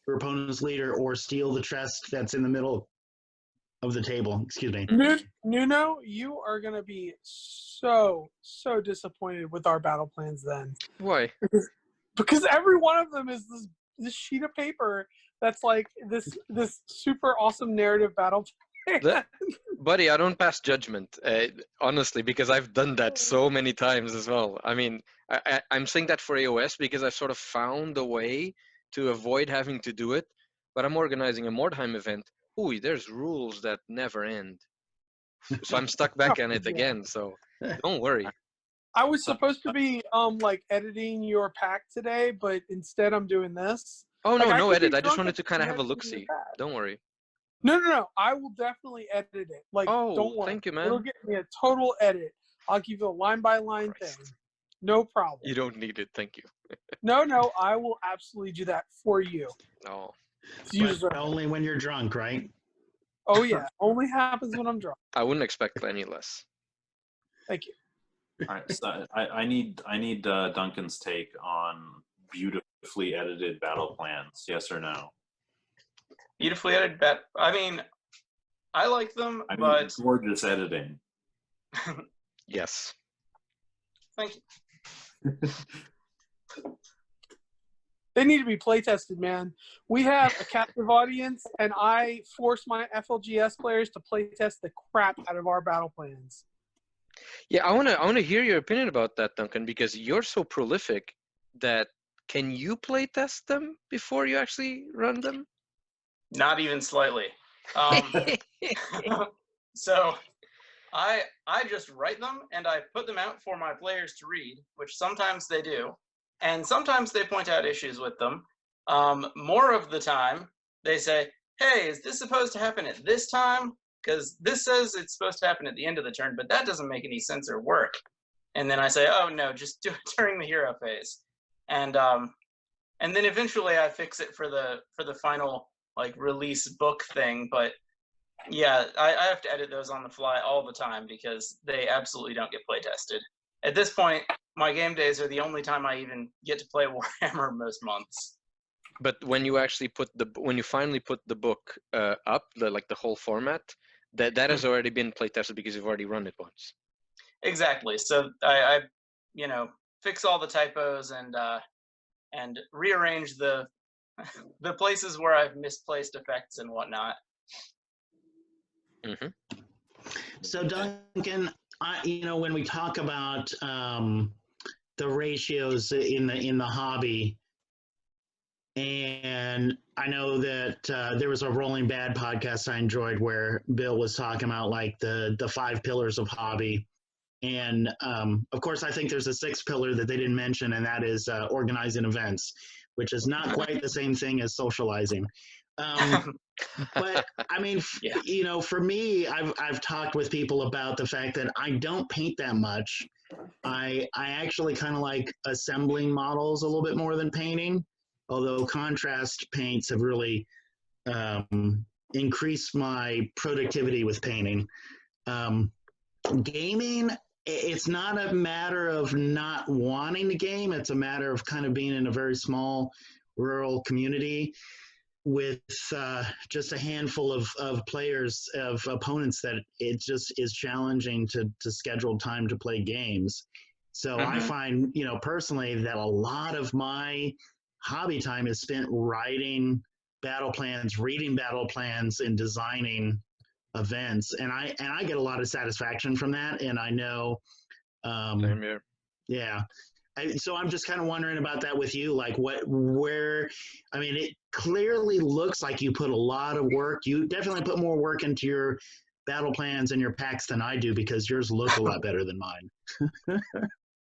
your opponent's leader, or steal the chest that's in the middle of the table. Excuse me. Nuno, you are going to be so disappointed with our battle plans then. Why? Because every one of them is this sheet of paper that's like this super awesome narrative battle Buddy, I don't pass judgment, honestly, because I've done that so many times as well. I mean, I'm saying that for AoS because I've sort of found a way to avoid having to do it, but I'm organizing a Mordheim event. Ooh, there's rules that never end. So I'm stuck back on it again, so don't worry. I was supposed to be like editing your pack today, but instead I'm doing this. Oh, Like, no, I no could be edit. I just drunk wanted to kind of and have a editing your look-see. pack. Don't worry. No. I will definitely edit it. Like, Oh, don't worry. thank you, man. It'll get me a total edit. I'll give you a line-by-line Christ. thing. No problem. You don't need it, thank you. No, I will absolutely do that for you. Oh, But only when you're drunk, right? Oh, yeah. Only happens when I'm drunk. I wouldn't expect any less. Thank you. All right, so I need Duncan's take on beautifully edited battle plans. Yes or no? Beautifully edited. I mean, I like them, I mean, but gorgeous editing. thank Yes. you. They need to be play tested, man. We have a captive audience, and I force my FLGS players to play test the crap out of our battle plans. Yeah, I wanna hear your opinion about that, Duncan, because you're so prolific that can you play test them before you actually run them? Not even slightly. So I just write them and I put them out for my players to read, which sometimes they do, and sometimes they point out issues with them. More of the time, they say, "Hey, is this supposed to happen at this time? Because this says it's supposed to happen at the end of the turn, but that doesn't make any sense or work." And then I say, "Oh no, just do it during the hero phase," and then eventually I fix it for the final like release book thing. But yeah, I have to edit those on the fly all the time because they absolutely don't get play tested. At this point, my game days are the only time I even get to play Warhammer most months. But when you actually when you finally put the book up, the whole format, that has already been play tested because you've already run it once. Exactly. So I fix all the typos and rearrange the places where I've misplaced effects and whatnot. Mm-hmm. So Duncan, when we talk about the ratios in the hobby, and I know that there was a Rolling Bad podcast I enjoyed where Bill was talking about like the 5 pillars of hobby. And of course, I think there's a 6th pillar that they didn't mention, and that is organizing events, which is not quite the same thing as socializing. But I mean, Yeah. for me, I've talked with people about the fact that I don't paint that much. I actually kind of like assembling models a little bit more than painting, although contrast paints have really increased my productivity with painting. Gaming, it's not a matter of not wanting to game. It's a matter of kind of being in a very small rural community with just a handful of players, of opponents, that it just is challenging to schedule time to play games. So I find, personally, that a lot of my hobby time is spent writing battle plans, reading battle plans, and designing events. And I get a lot of satisfaction from that. And I know, Same here. yeah. So I'm just kind of wondering about that with you, like it clearly looks like you put a lot of work. You definitely put more work into your battle plans and your packs than I do, because yours look a lot better than mine.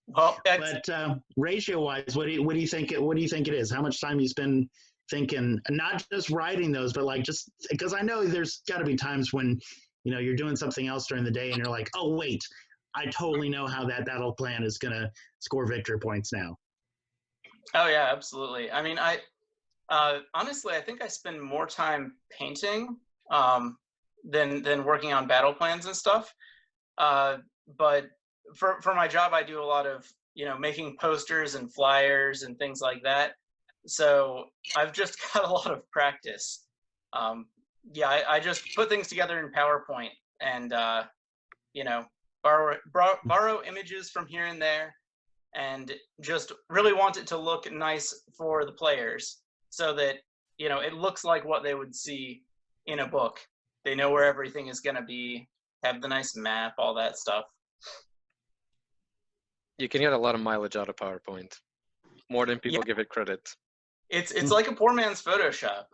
Well, but ratio-wise, what do you think? What do you think it is? How much time you spend thinking, not just writing those, but like just because I know there's got to be times when you're doing something else during the day and you're like, oh wait, I totally know how that battle plan is going to score victory points now. Oh yeah, absolutely. I mean, honestly, I think I spend more time painting than working on battle plans and stuff. But for my job, I do a lot of making posters and flyers and things like that. So I've just got a lot of practice. I just put things together in PowerPoint and borrow images from here and there, and just really want it to look nice for the players, so that it looks like what they would see in a book. They know where everything is going to be, have the nice map, all that stuff. You can get a lot of mileage out of PowerPoint, more than people give it credit. It's like a poor man's Photoshop.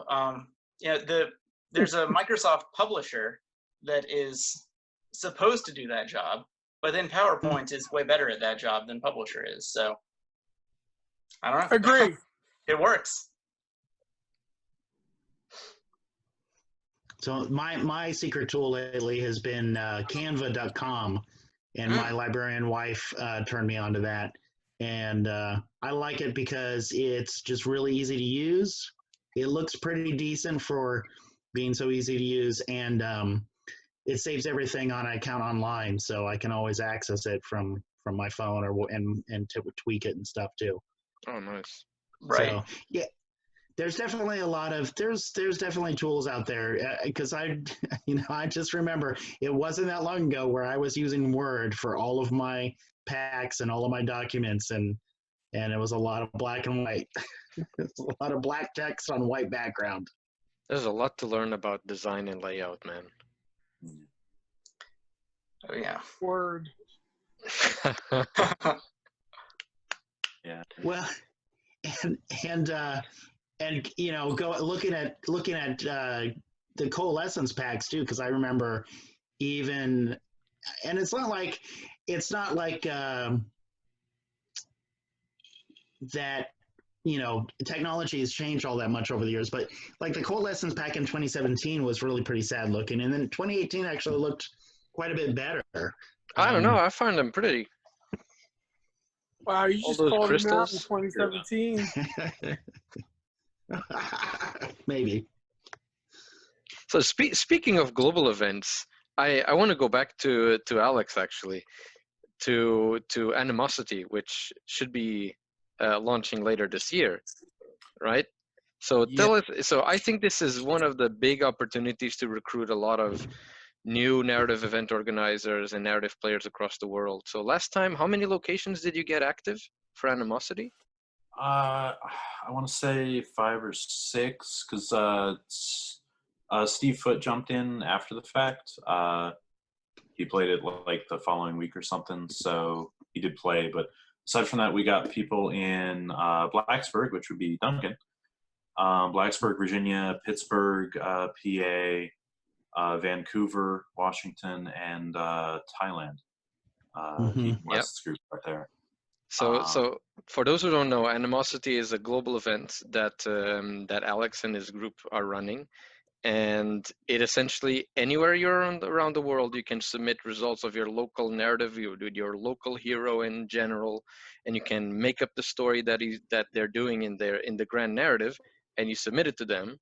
There's a Microsoft publisher that is supposed to do that job, but then PowerPoint is way better at that job than publisher is. So I don't know. Agree. It works. So my secret tool lately has been Canva.com, and my librarian wife turned me onto that. And I like it because it's just really easy to use. It looks pretty decent for being so easy to use, and it saves everything on account online, so I can always access it from my phone and tweak it and stuff too. Oh, nice. Right. So, yeah, there's definitely there's definitely tools out there, because I just remember it wasn't that long ago where I was using Word for all of my packs and all of my documents, and it was a lot of black and white. It's a lot of black text on white background. There's a lot to learn about design and layout, man. Oh yeah. Word. Yeah. Well, and looking at the coalescence packs too, because I remember even, and it's not like that, technology has changed all that much over the years, but like the coalescence pack in 2017 was really pretty sad looking, and then 2018 actually looked quite a bit better. I don't know. I find them pretty. Wow, you All just those called him out in crystals? 2017. Maybe. So speaking of global events, I want to go back to Alex actually, to Animosity, which should be launching later this year, right? So tell us. So I think this is one of the big opportunities to recruit a lot of new narrative event organizers and narrative players across the world. So last time, how many locations did you get active for Animosity? I want to say 5 or 6, because Steve Foote jumped in after the fact. He played it like the following week or something, so he did play. But aside from that, we got people in Blacksburg, which would be Duncan, Blacksburg, Virginia, Pittsburgh, PA, Vancouver, Washington, and Thailand. West's group right there. So for those who don't know, Animosity is a global event that Alex and his group are running, and it essentially anywhere you're around the world, you can submit results of your local narrative, your local hero in general, and you can make up the story that they're doing in the grand narrative, and you submit it to them,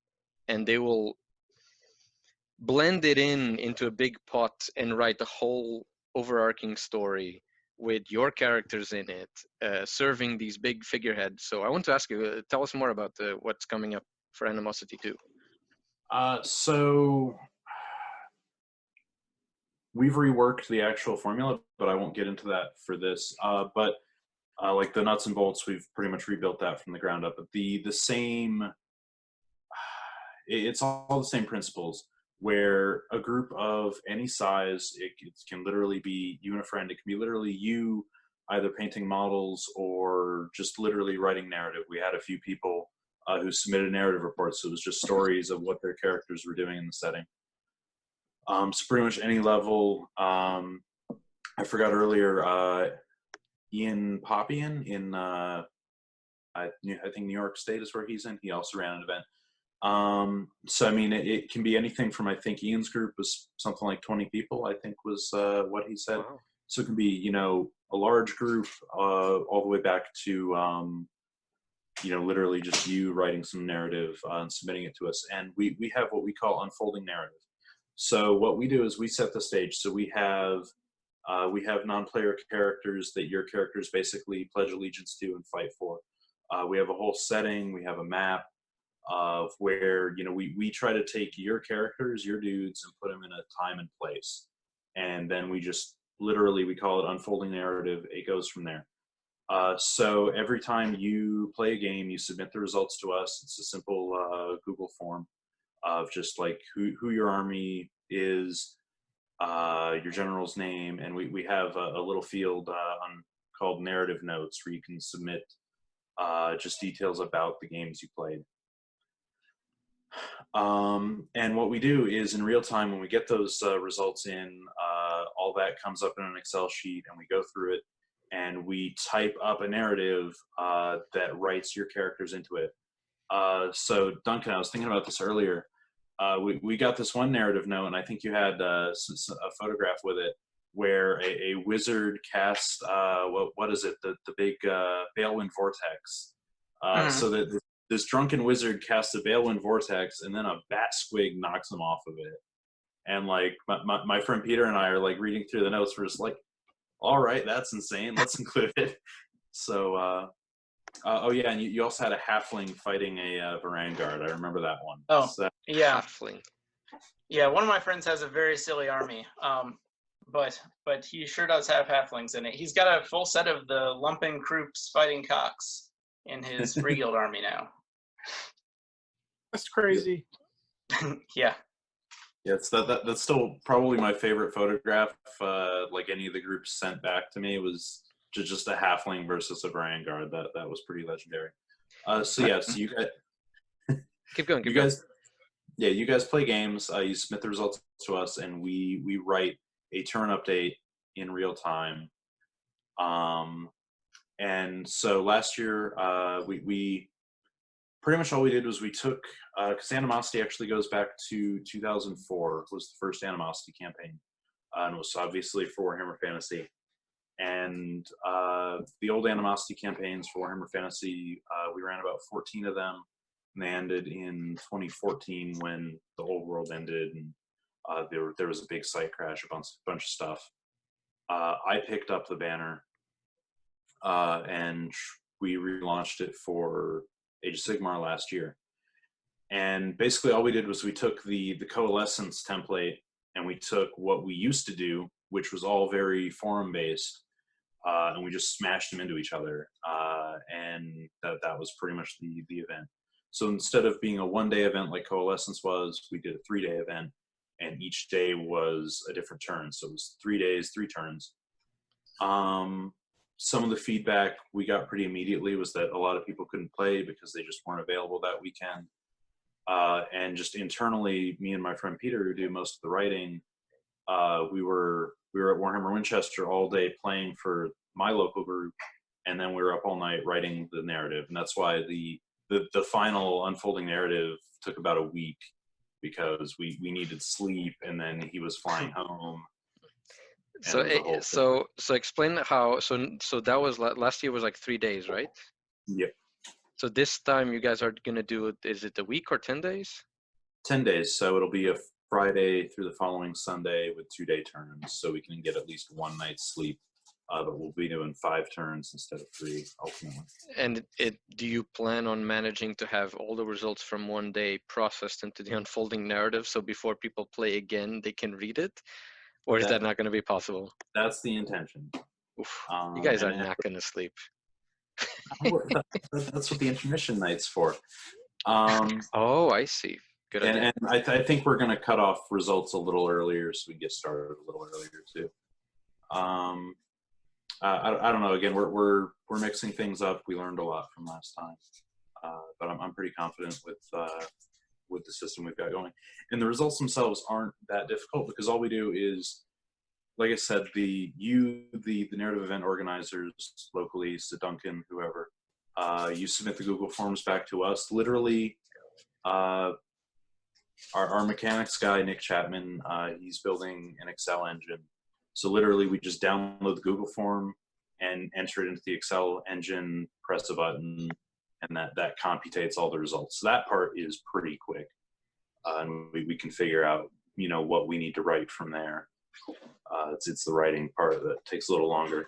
and they will blend it into a big pot and write a whole overarching story with your characters in it, serving these big figureheads. So I want to ask you, tell us more about what's coming up for Animosity 2. So we've reworked the actual formula, but I won't get into that for this. But like the nuts and bolts, we've pretty much rebuilt that from the ground up. But the same, it's all the same principles, where a group of any size, it can literally be you and a friend. It can be literally you either painting models or just literally writing narrative. We had a few people who submitted narrative reports, so it was just stories of what their characters were doing in the setting. So pretty much any level. I forgot earlier, Ian Popian in, I think New York State is where he's in. He also ran an event. So I mean, it can be anything from, I think Ian's group was something like 20 people, I think was what he said. Wow. So it can be, a large group all the way back to, literally just you writing some narrative and submitting it to us. And we have what we call unfolding narrative. So what we do is we set the stage. So we have non-player characters that your characters basically pledge allegiance to and fight for. We have a whole setting. We have a map of where, we try to take your characters, your dudes, and put them in a time and place. And then we just literally, we call it unfolding narrative. It goes from there. So every time you play a game, you submit the results to us. It's a simple Google form of just like who your army is your general's name, and we have a little field called narrative notes where you can submit just details about the games you played. And what we do is in real time, when we get those results in, all that comes up in an Excel sheet, and we go through it, and we type up a narrative that writes your characters into it. So Duncan, I was thinking about this earlier. We got this one narrative note, and I think you had a photograph with it, where a wizard cast what is it, the big Balewind Vortex. So that this drunken wizard casts a Balewind Vortex, and then a bat squig knocks him off of it. And like my friend Peter and I are like reading through the notes. We're just like, all right, that's insane. Let's include it. So, oh yeah, and you also had a halfling fighting a Varangard. I remember that one. Oh, so, yeah. Halfling. Yeah, one of my friends has a very silly army, but he sure does have halflings in it. He's got a full set of the Lumpen Kroops fighting cocks in his free guild army now. That's crazy. Yeah. Yeah, that's still probably my favorite photograph. Like any of the groups sent back to me was just a halfling versus a Varangard. That was pretty legendary. So yeah, so you guys Keep going. you guys, yeah, you guys play games. You submit the results to us, and we write a turn update in real time. And so last year, we pretty much all we did was we took, because Animosity actually goes back to 2004, was the first Animosity campaign, and it was obviously for Warhammer Fantasy. And the old Animosity campaigns for Warhammer Fantasy, we ran about 14 of them, and they ended in 2014 when the old world ended, and there was a big site crash, a bunch of stuff. I picked up the banner, and we relaunched it for Age of Sigmar last year. And basically all we did was we took the coalescence template, and we took what we used to do, which was all very forum based, and we just smashed them into each other. And that was pretty much the event. So instead of being a 1-day event like Coalescence was, we did a 3-day event, and each day was a different turn. So it was 3 days, 3 turns. Some of the feedback we got pretty immediately was that a lot of people couldn't play because they just weren't available that weekend. And just internally, me and my friend Peter, who do most of the writing, we were at Warhammer Winchester all day playing for my local group, and then we were up all night writing the narrative. And that's why the final unfolding narrative took about a week, because we needed sleep, and then he was flying home. So explain how. So that was last year was like 3 days, right? Yep. So this time you guys are gonna do it. Is it a week or 10 days? 10 days. So it'll be a Friday through the following Sunday with 2-day turns, so we can get at least one night's sleep. But we'll be doing 5 turns instead of 3 ultimately. And do you plan on managing to have all the results from 1 day processed into the unfolding narrative, so before people play again they can read it, or is that not going to be possible? That's the intention. Oof, you guys are not going to sleep. That's what the intermission night's for. Oh, I see. Good idea. And I think we're going to cut off results a little earlier, so we get started a little earlier too. I don't know. Again, we're mixing things up. We learned a lot from last time, but I'm pretty confident with the system we've got going. And the results themselves aren't that difficult, because all we do is, like I said, the narrative event organizers locally, so Duncan, whoever, you submit the Google Forms back to us. Literally, our mechanics guy, Nick Chapman, he's building an Excel engine. So literally, we just download the Google form and enter it into the Excel engine, press a button, and that computates all the results. So that part is pretty quick, and we can figure out, what we need to write from there. It's the writing part that takes a little longer.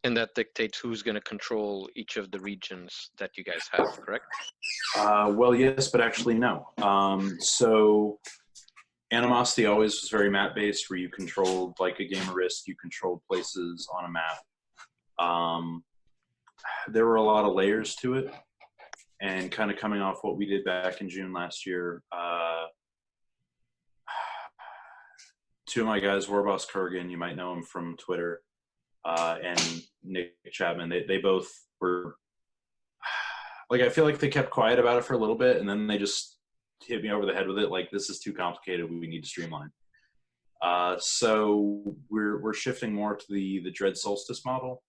And that dictates who's going to control each of the regions that you guys have, correct? Well, yes, but actually no. So Animosity always was very map-based, where you controlled, like a game of Risk, you controlled places on a map. There were a lot of layers to it, and kind of coming off what we did back in June last year, two of my guys, Warboss Kurgan, you might know him from Twitter, and Nick Chapman. They both were like, I feel like they kept quiet about it for a little bit, and then they just hit me over the head with it. Like, this is too complicated. We need to streamline. So we're shifting more to the Dread Solstice model.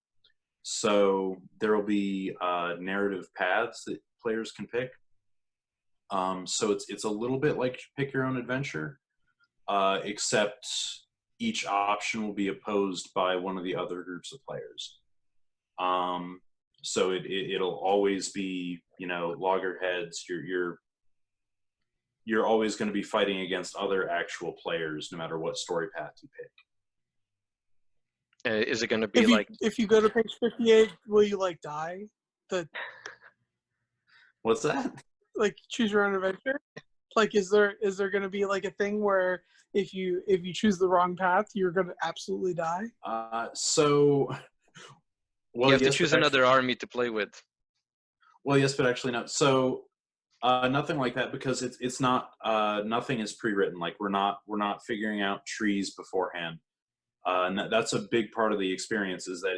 So there will be narrative paths that players can pick. So it's a little bit like pick your own adventure, except each option will be opposed by one of the other groups of players. So it'll always be, loggerheads. You're always going to be fighting against other actual players, no matter what story path you pick. Is it going to be if you go to page 58, will you die? What's that? Choose your own adventure. Is there going to be a thing where if you choose the wrong path, you're going to absolutely die? You have to choose another army to play with. Well, yes, but actually not. So nothing like that, because it's not nothing is pre-written. We're not figuring out trees beforehand. And that's a big part of the experience, is that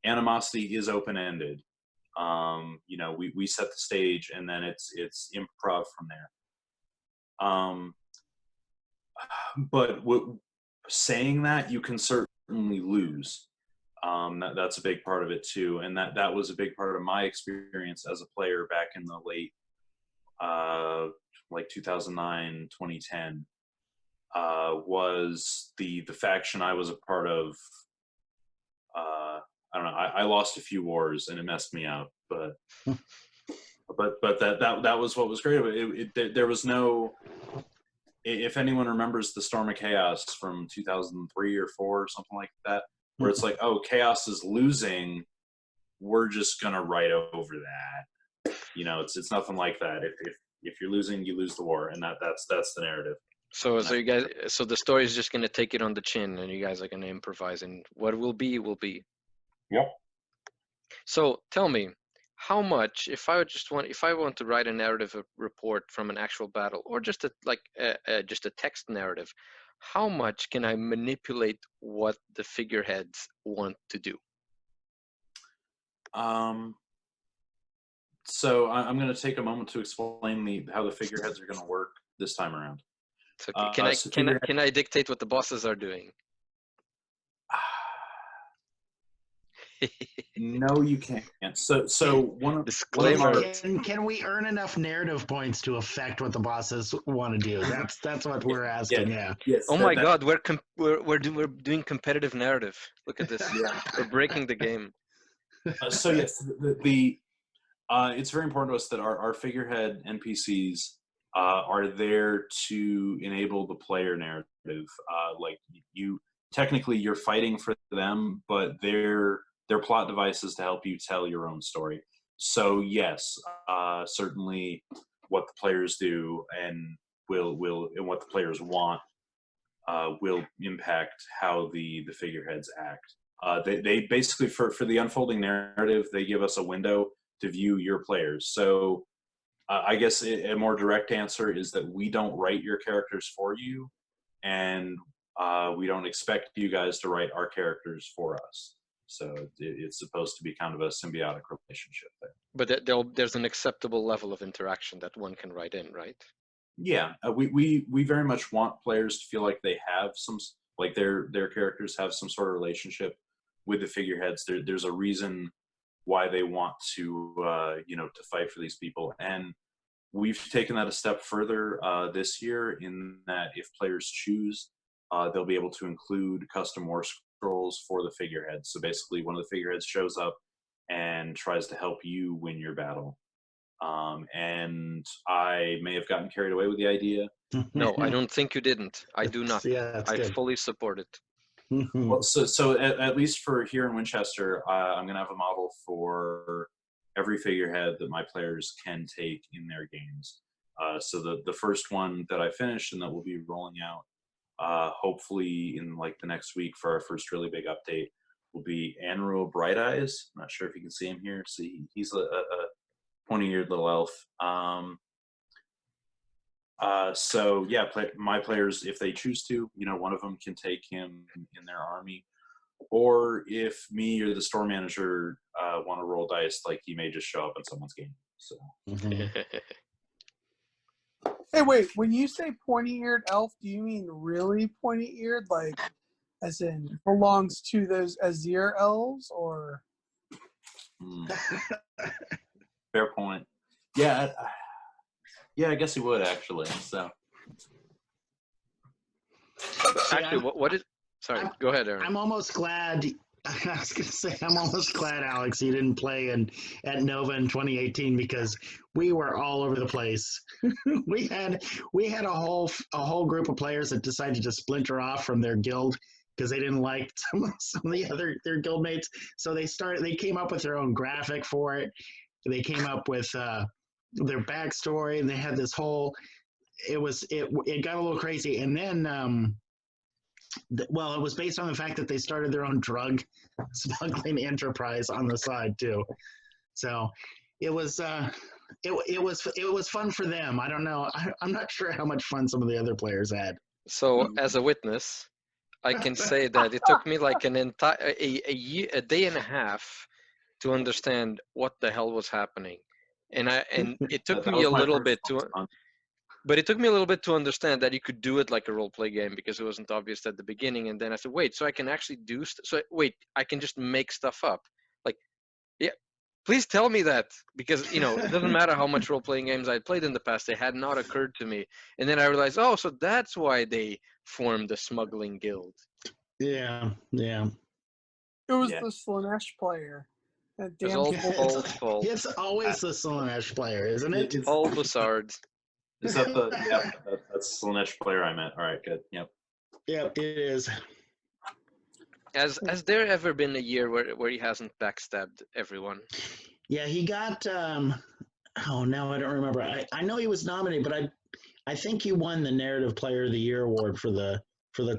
Animosity is open-ended. We set the stage, and then it's improv from there. But saying that, you can certainly lose. That's a big part of it too, and that was a big part of my experience as a player back in the late 2009, 2010. Was the faction I was a part of. I don't know. I lost a few wars, and it messed me up. But that was what was great about it. There was no. If anyone remembers the Storm of Chaos from 2003 or 4 or something like that, where it's Chaos is losing, we're just gonna write over that. It's nothing like that. If you're losing, you lose the war, and that's the narrative. So the story is just gonna take it on the chin, and you guys are gonna improvise, and what will be will be. Yep. So tell me, how much, if I want to write a narrative report from an actual battle, or just a text narrative, how much can I manipulate what the figureheads want to do? So I'm going to take a moment to explain how the figureheads are going to work this time around. So can I dictate what the bosses are doing? No, you can't. So one of can we earn enough narrative points to affect what the bosses want to do? That's what we're asking. Yeah. Yes. Oh my God, we're doing competitive narrative. Look at this. We're breaking the game. So yes, it's very important to us that our figurehead NPCs are there to enable the player narrative. Technically you're fighting for them, but they're plot devices to help you tell your own story. So yes, certainly what the players do and and what the players want will impact how the figureheads act. They basically, for the unfolding narrative, they give us a window to view your players. So I guess a more direct answer is that we don't write your characters for you, and we don't expect you guys to write our characters for us. So it's supposed to be kind of a symbiotic relationship there. But there's an acceptable level of interaction that one can write in, right? Yeah, we very much want players to feel like they have their characters have some sort of relationship with the figureheads. There's a reason why they want to to fight for these people, and we've taken that a step further this year, in that if players choose, they'll be able to include custom war scrolls for the figureheads. So basically, one of the figureheads shows up and tries to help you win your battle. And I may have gotten carried away with the idea. No, I don't think you didn't. I do not. Yeah, I fully support it. Well, so at least for here in Winchester, I'm going to have a model for every figurehead that my players can take in their games. So the first one that I finished and that we'll be rolling out hopefully in the next week for our first really big update will be Anruil Bright Eyes. I'm not sure if you can see him here. See, he's a pointy-eared little elf. So yeah, my players, if they choose to, one of them can take him in their army, or if me or the store manager want to roll dice, like he may just show up in someone's game. So. Hey, wait. When you say pointy-eared elf, do you mean really pointy-eared, like, as in belongs to those Azir elves, or? Fair point. Yeah, I guess he would actually. So. Actually, what is? Sorry, go ahead, Aaron. I'm almost glad. I was going to say, I'm almost glad, Alex, you didn't play at Nova in 2018 because we were all over the place. we had a whole group of players that decided to splinter off from their guild because they didn't like some of the other their guildmates. So they came up with their own graphic for it. They came up with their backstory, and they had this whole. It got a little crazy, and then. Well, it was based on the fact that they started their own drug smuggling enterprise on the side too. So it was fun for them. I don't know. I'm not sure how much fun some of the other players had. So, as a witness, I can say that it took me like a day and a half to understand what the hell was happening, and it took me a little bit to. But it took me a little bit to understand that you could do it like a role-play game because it wasn't obvious at the beginning. And then I said, wait, so I can actually do I can just make stuff up. Like, yeah, please tell me that because, it doesn't matter how much role-playing games I played in the past. They had not occurred to me. And then I realized, oh, so that's why they formed the smuggling guild. Yeah. It was the Slanesh player. That damn fault. It's always the Slanesh player, isn't it? It's all Bussards. Is that that's Slanesh player I meant. All right, good. Yep. Yep, it is. Has there ever been a year where he hasn't backstabbed everyone? Yeah, he got now I don't remember. I know he was nominated, but I think he won the Narrative Player of the Year award for the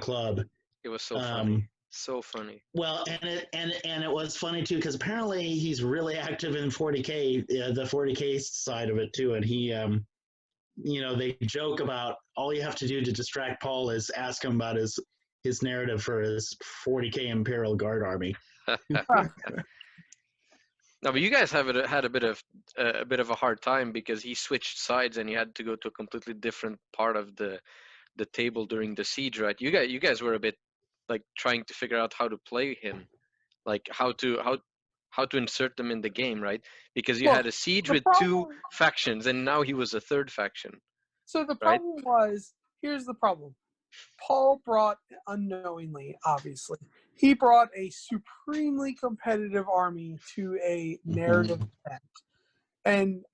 club. It was so funny. So funny. Well, and it was funny too because apparently he's really active in 40K, the 40K side of it too, and he they joke about all you have to do to distract Paul is ask him about his narrative for his 40K Imperial Guard army. No, but you guys have had a bit of a hard time because he switched sides and he had to go to a completely different part of the table during the siege, right? You guys were a bit like trying to figure out how to play him, like how to insert them in the game, right? Because you had a siege with two factions, and now he was a third faction. So the problem was, here's the problem. Paul brought, unknowingly, obviously, he brought a supremely competitive army to a narrative event. And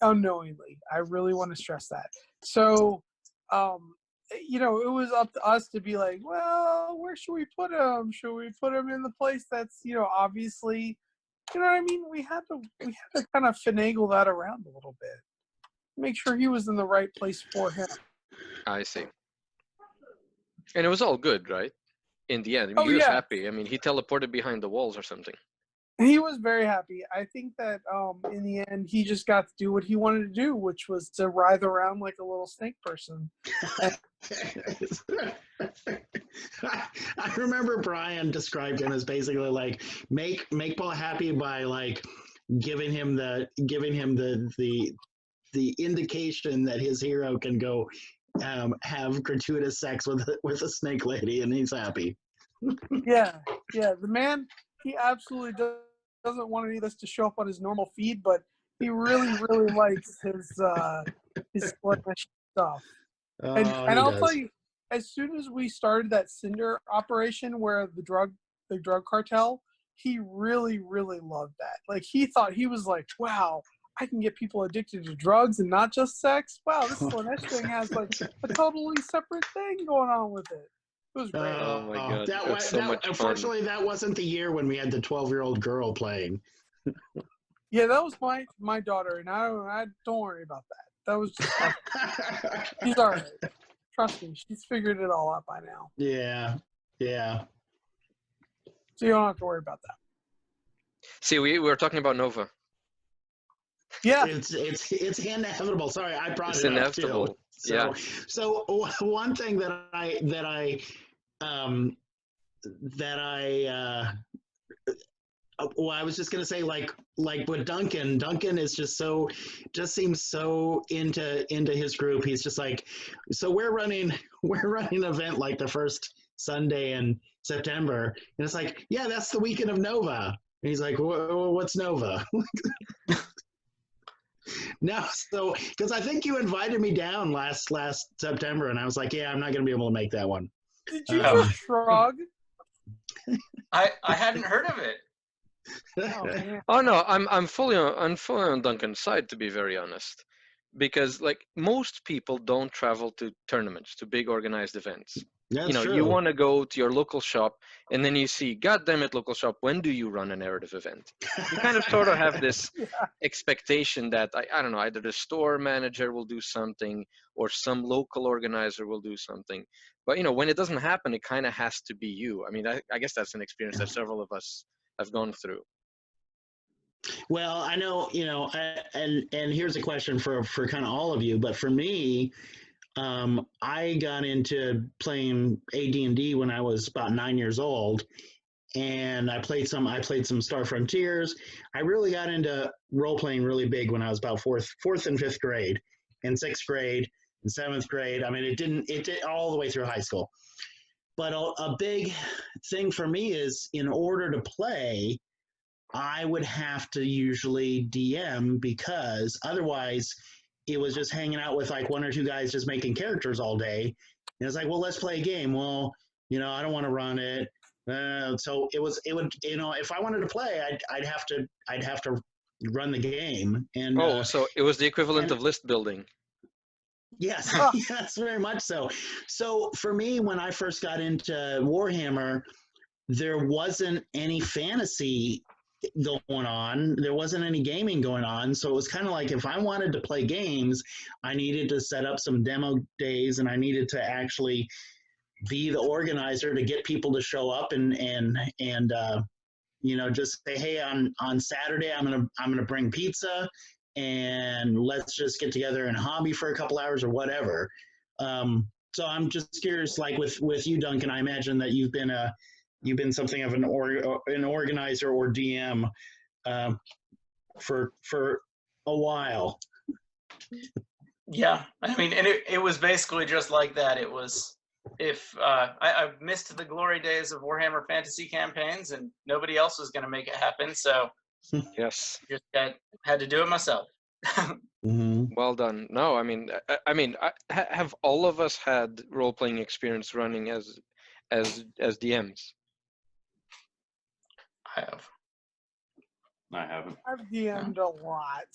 unknowingly, I really want to stress that. So, it was up to us to be like, well, where should we put him? Should we put him in the place that's, obviously, you know what I mean? We had to kind of finagle that around a little bit. Make sure he was in the right place for him. I see. And it was all good, right? In the end, he was happy. I mean, he teleported behind the walls or something. He was very happy. I think that in the end, he just got to do what he wanted to do, which was to writhe around like a little snake person. I remember Brian described him as basically like make Paul happy by like giving him the indication that his hero can go have gratuitous sex with a snake lady, and he's happy. Yeah. The man, he absolutely doesn't want any of this to show up on his normal feed, but he really, really likes his Slanesh stuff. And I'll tell you, as soon as we started that Cinder operation where the drug cartel, he really, really loved that. Like he was like, wow, I can get people addicted to drugs and not just sex. Wow, this Slanesh thing has like a totally separate thing going on with it. It was great. Oh my god, that was so much unfortunately, fun. that wasn't the year when we had the 12-year-old girl playing. Yeah, that was my daughter, and I don't worry about that. That was just she's all right. Trust me, she's figured it all out by now. Yeah. So you don't have to worry about that. See, we were talking about Nova. Yeah. It's inevitable. Sorry, I brought It's it up too. inevitable. So, so one thing that I was just gonna say, like with Duncan is just seems so into his group. He's just like, so we're running an event like the first Sunday in September, and it's like, yeah, that's the weekend of Nova. And he's like, what's Nova? No, so because I think you invited me down last September, and I was like, yeah, I'm not gonna be able to make that one. Did you just shrug? I hadn't heard of it. Oh, man. Oh no, I'm fully on Duncan's side, to be very honest, because like most people don't travel to tournaments, to big organized events. That's You know, true. you want to go to your local shop, and then you see, God damn it, local shop, when do you run a narrative event? You kind of sort of have this expectation that I don't know, either the store manager will do something or some local organizer will do something. But you know, when it doesn't happen, it kind of has to be you. I mean, I guess that's an experience that several of us have gone through. Well, I know, and here's a question for kind of all of you, but for me, I got into playing AD&D when I was about 9 years old, and I played some Star Frontiers. I really got into role playing really big when I was about fourth and fifth grade, and sixth grade and seventh grade. I mean, it did all the way through high school. But a big thing for me is, in order to play, I would have to usually DM, because otherwise it was just hanging out with like one or two guys just making characters all day. And it's like, well, let's play a game. Well, I don't want to run it. So it would, if I wanted to play, I'd have to run the game. And So it was the equivalent of list building. yes, yes, very much so. So for me, when I first got into Warhammer, there wasn't any fantasy going on. There wasn't any gaming going on. So it was kind of like, if I wanted to play games, I needed to set up some demo days, and I needed to actually be the organizer to get people to show up and just say, hey, on Saturday, I'm gonna bring pizza, and let's just get together and hobby for a couple hours or whatever. So I'm just curious, like with you, Duncan, I imagine that you've been something of an organizer or DM for a while. Yeah, I mean, and it was basically just like that. It was, if I missed the glory days of Warhammer Fantasy campaigns, and nobody else was going to make it happen, so Yes. just had to do it myself. Mm-hmm. Well done. No, I mean, have all of us had role-playing experience running as DMs? I have. I haven't. I've DM'd a lot.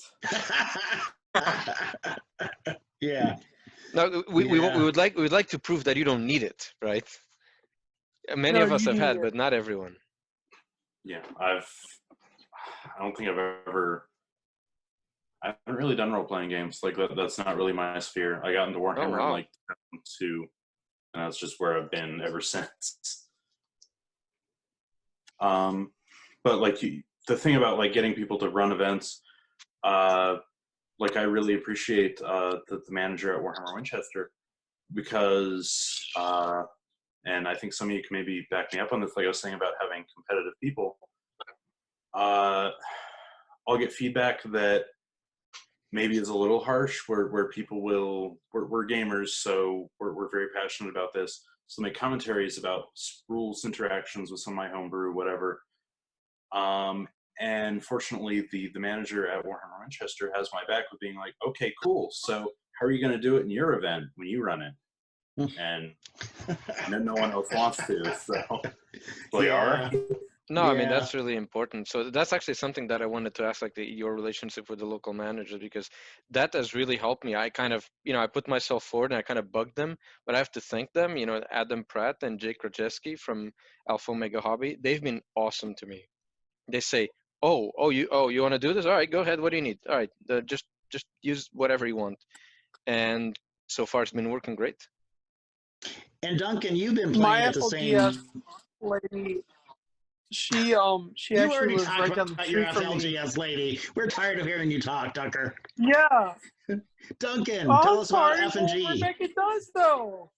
Yeah. No, we would like to prove that you don't need it, right? Many No, of us you have had, need but not everyone. Yeah, I don't think I haven't really done role-playing games. Like that's not really my sphere. I got into Warhammer in like 2002, and that's just where I've been ever since. But like the thing about like getting people to run events, like I really appreciate the manager at Warhammer Winchester, because and I think some of you can maybe back me up on this, like I was saying about having competitive people. I'll get feedback that maybe is a little harsh, where people we're gamers, so we're very passionate about this. So make commentaries about rules, interactions with some of my homebrew, whatever. And fortunately, the manager at Warhammer Winchester has my back with being like, okay, cool. So how are you going to do it in your event when you run it? And no one else wants to. So like, all right. No, I mean, that's really important. So that's actually something that I wanted to ask, like your relationship with the local manager, because that has really helped me. I kind of, I put myself forward and I kind of bugged them, but I have to thank them, Adam Pratt and Jake Krajewski from Alpha Omega Hobby. They've been awesome to me. They say, you want to do this? All right, go ahead. What do you need? All right, just use whatever you want. And so far it's been working great. And Duncan, you've been playing at the same. lady. She You actually already lives talked right down the about your street from me. FLGS lady. We're tired of hearing you talk, Tucker. Yeah. Duncan, Oh, tell I'm us about sorry. Well, F&G. Rebecca does though.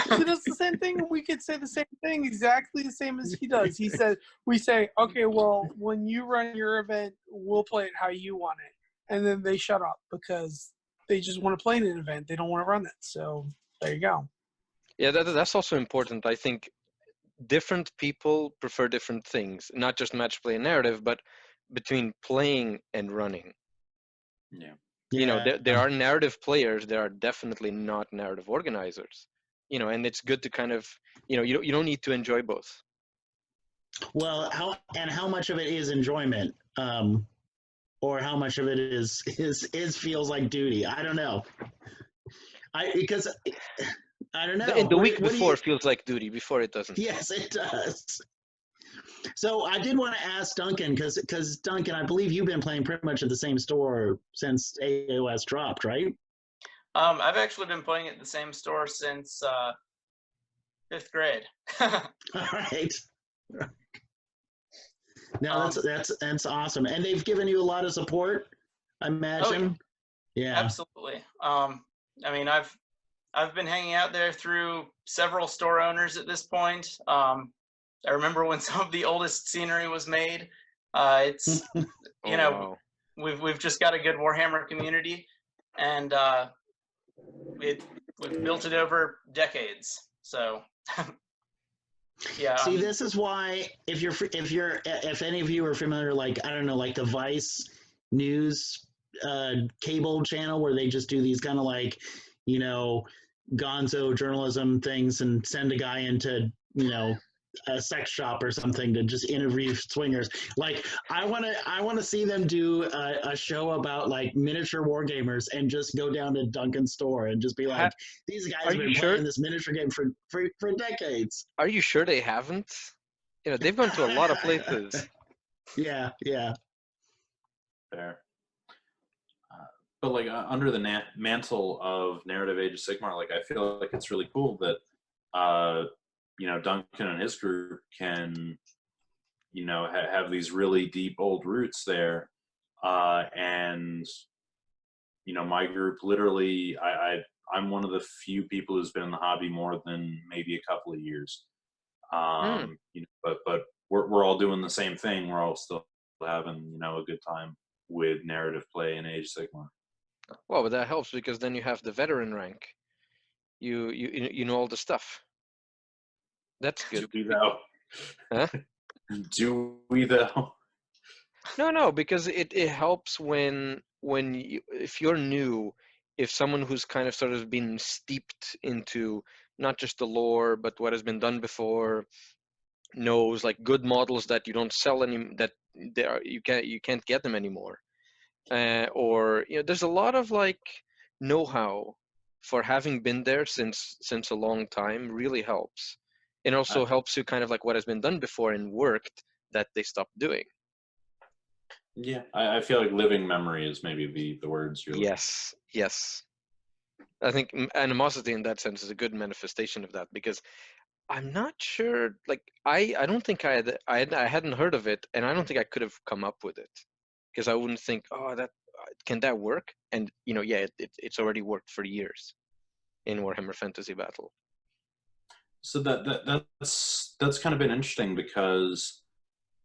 She does the same thing. We could say the same thing, exactly the same as he does. He said, we say, okay, well, when you run your event, we'll play it how you want it. And then they shut up because they just want to play in an event. They don't want to run it. So there you go. Yeah, that's also important. I think different people prefer different things, not just match play and narrative, but between playing and running. Yeah. You know, there are narrative players. There are definitely not narrative organizers. You know, and it's good to kind of, you know, you don't need to enjoy both. Well, how much of it is enjoyment, or how much of it is feels like duty? I don't know. Because I don't know. The week before feels like duty. Before it doesn't. Yes, it does. So I did want to ask Duncan, because Duncan, I believe you've been playing pretty much at the same store since AoS dropped, right? I've actually been playing at the same store since 5th grade. All right. No, that's awesome, and they've given you a lot of support, I imagine. Yeah. Absolutely. I mean, I've been hanging out there through several store owners at this point. I remember when some of the oldest scenery was made. It's you know, wow. we've just got a good Warhammer community, and we've built it over decades. So yeah. See, this is why if any of you are familiar, like, I don't know, like the Vice News cable channel where they just do these kind of like, you know, gonzo journalism things and send a guy into, you know, a sex shop or something to just interview swingers. Like, I want to see them do a show about like miniature war gamers and just go down to Duncan's store and just be like, these guys have been playing this miniature game for decades. Are you sure they haven't? You know, they've gone to a lot of places. Yeah. Fair. But like under the mantle of narrative Age of Sigmar, like I feel like it's really cool that you know, Duncan and his group can, you know, have these really deep old roots there, and you know, my group literally, I'm one of the few people who's been in the hobby more than maybe a couple of years. You know, but we're all doing the same thing. We're all still having, you know, a good time with narrative play in Age of Sigmar. Well, but that helps because then you have the veteran rank. You know all the stuff. That's good. Do we though? Huh? Do we though? No, because it helps when if you're new, if someone who's kind of sort of been steeped into not just the lore but what has been done before, knows like good models that you don't sell that you can't get them anymore, or you know, there's a lot of like know-how for having been there since a long time. Really helps. It also helps you kind of like what has been done before and worked that they stopped doing. Yeah, I feel like living memory is maybe the words you're Yes. I think Animosity in that sense is a good manifestation of that, because I'm not sure, like I don't think I hadn't heard of it, and I don't think I could have come up with it, because I wouldn't think, oh, that can that work? And you know, yeah, it's already worked for years in Warhammer Fantasy Battle. So that's kind of been interesting because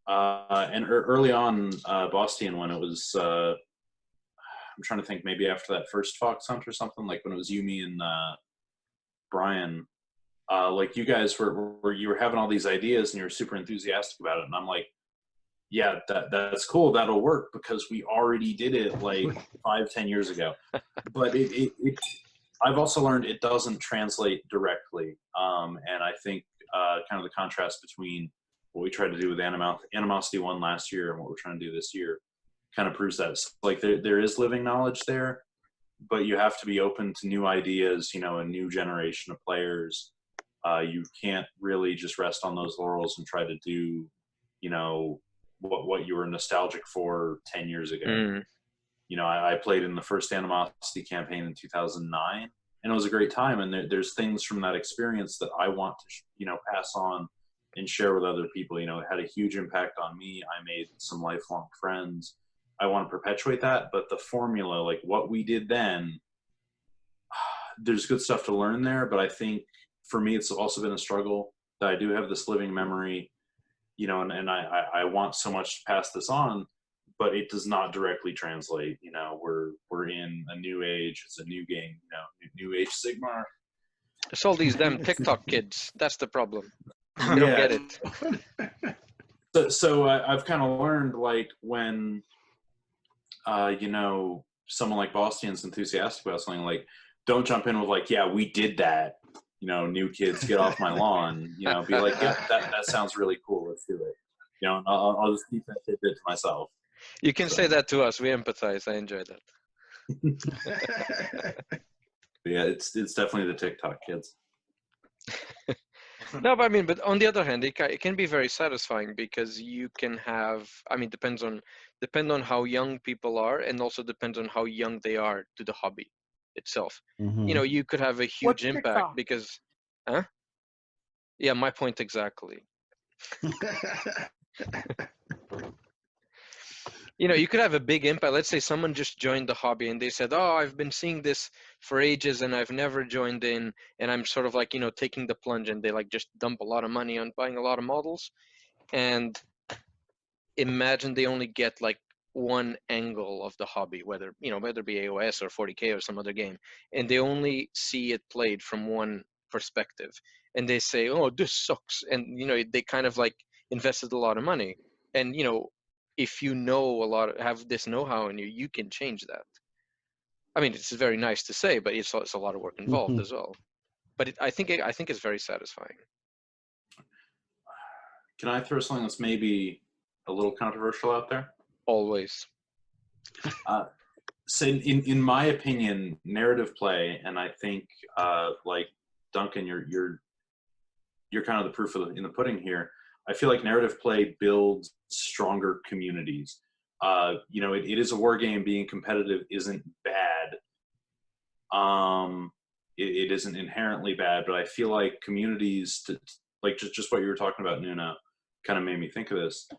and early on, Bostian, when it was I'm trying to think, maybe after that first Fox Hunt or something, like when it was you, me, and Brian, like you guys you were having all these ideas and you were super enthusiastic about it, and I'm like, yeah, that's cool, that'll work, because we already did it like 5-10 years ago. But it I've also learned it doesn't translate directly, and I think kind of the contrast between what we tried to do with Animosity 1 last year and what we're trying to do this year kind of proves that. So, like, there is living knowledge there, but you have to be open to new ideas, you know, a new generation of players. You can't really just rest on those laurels and try to do, you know, what you were nostalgic for 10 years ago. You know, I played in the first Animosity campaign in 2009, and it was a great time. And there's things from that experience that I want to, you know, pass on and share with other people. You know, it had a huge impact on me. I made some lifelong friends. I want to perpetuate that, but the formula, like what we did then, there's good stuff to learn there, but I think for me, it's also been a struggle that I do have this living memory, you know, and I want so much to pass this on, but it does not directly translate. You know, we're in a new age. It's a new game, you know, new Age Sigmar. It's all these damn TikTok kids. That's the problem. They don't get it. So I've kind of learned, like, when, you know, someone like Bostian's enthusiastic about something, like, don't jump in with like, yeah, we did that. You know, new kids, get off my lawn. You know, be like, yeah, that sounds really cool. Let's do it. You know, I'll just keep that tidbit to myself. You can say that to us. We empathize. I enjoy that. Yeah, it's definitely the TikTok kids. No, but I mean, but on the other hand, it can be very satisfying because you can have. I mean, depend on how young people are, and also depends on how young they are to the hobby itself. You know, you could have a huge impact TikTok? because, huh? Yeah, my point exactly. You know, you could have a big impact. Let's say someone just joined the hobby and they said, oh, I've been seeing this for ages and I've never joined in, and I'm sort of like, you know, taking the plunge, and they like just dump a lot of money on buying a lot of models, and imagine they only get like one angle of the hobby, whether it be AoS or 40K or some other game, and they only see it played from one perspective, and they say, oh, this sucks, and you know, they kind of like invested a lot of money, and you know, if you know have this know-how in you, you can change that. I mean, it's very nice to say, but it's a lot of work involved as well. But I think it's very satisfying. Can I throw something that's maybe a little controversial out there? Always. So in my opinion, narrative play, and I think like Duncan, you're kind of the proof in the pudding here. I feel like narrative play builds stronger communities. You know, it is a war game. Being competitive isn't bad. It isn't inherently bad, but I feel like communities, like just what you were talking about, Nuno, kind of made me think of this.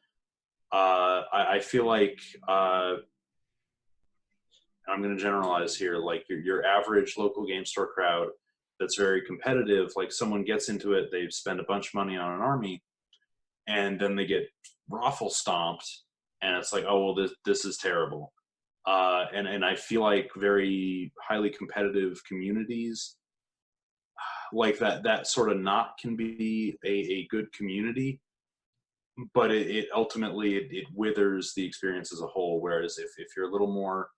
I feel like I'm going to generalize here, like your average local game store crowd that's very competitive, like someone gets into it, they spend a bunch of money on an army, and then they get raffle stomped, and it's like, oh, well, this is terrible. And I feel like very highly competitive communities like that sort of knot can be a good community, but it ultimately it withers the experience as a whole. Whereas if you're a little more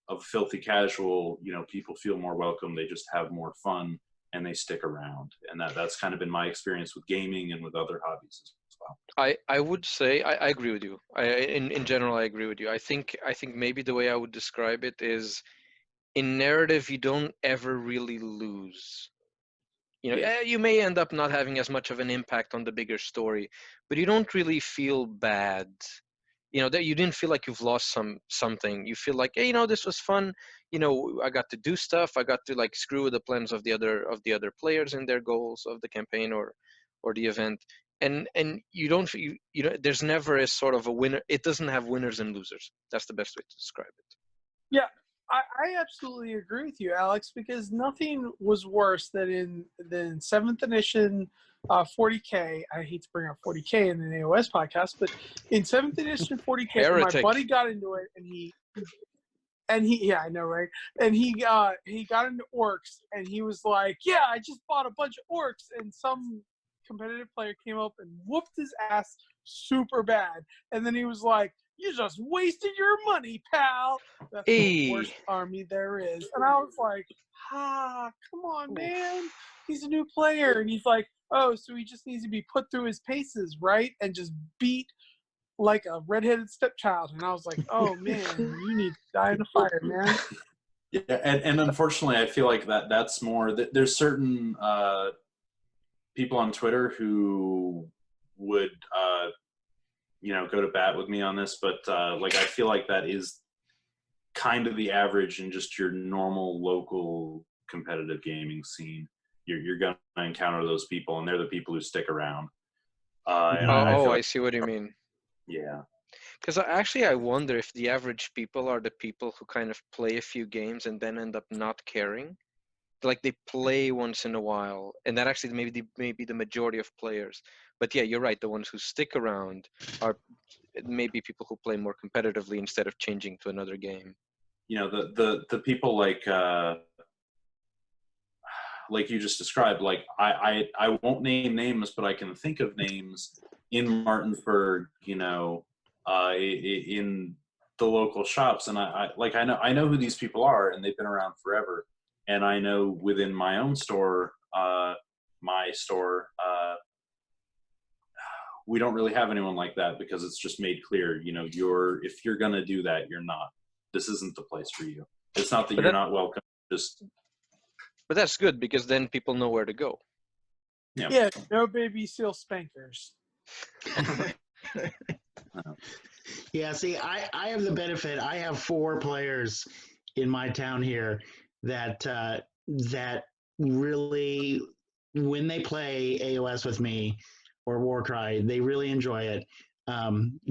of filthy casual, you know, people feel more welcome, they just have more fun, and they stick around. And that's kind of been my experience with gaming and with other hobbies as well. I would say I agree with you. In general, I agree with you. I think maybe the way I would describe it is, in narrative, you don't ever really lose. You know, you may end up not having as much of an impact on the bigger story, but you don't really feel bad. You know, that you didn't feel like you've lost something. You feel like, hey, you know, this was fun. You know, I got to do stuff. I got to like screw with the plans of the other players and their goals of the campaign or the event. And you don't there's never a sort of a winner. It doesn't have winners and losers. That's the best way to describe it. Yeah, I absolutely agree with you, Alex, because nothing was worse than in 7th edition 40K. I hate to bring up 40K in an AoS podcast, but in 7th edition 40K, my buddy got into it, and he yeah, I know, right? And he got into orcs, and he was like, yeah, I just bought a bunch of orcs, and some competitive player came up and whooped his ass super bad, and then he was like, you just wasted your money, pal. That's the worst army there is. And I was like, come on, man. He's a new player. And he's like, oh, so he just needs to be put through his paces, right? And just beat like a redheaded stepchild. And I was like, oh, man, you need to die in the fire, man. Yeah, and unfortunately, I feel like that's more, there's certain people on Twitter who would, you know, go to bat with me on this, but like I feel like that is kind of the average in just your normal local competitive gaming scene. You're gonna encounter those people, and they're the people who stick around. And I feel I like, see what you mean. yeah. Because I wonder if the average people are the people who kind of play a few games and then end up not caring. Like they play once in a while, and that actually maybe the majority of players. But yeah, you're right. The ones who stick around are maybe people who play more competitively instead of changing to another game. You know, the people like you just described. Like I won't name names, but I can think of names in Martinsburg. You know, in the local shops, and I know who these people are, and they've been around forever. And I know within my own store, we don't really have anyone like that because it's just made clear, you know, if you're gonna do that, you're not. This isn't the place for you. It's not that you're not welcome. But that's good because then people know where to go. Yeah, no baby seal spankers. Yeah, see, I have the benefit. I have 4 players in my town here that really, when they play AoS with me or Warcry, they really enjoy it.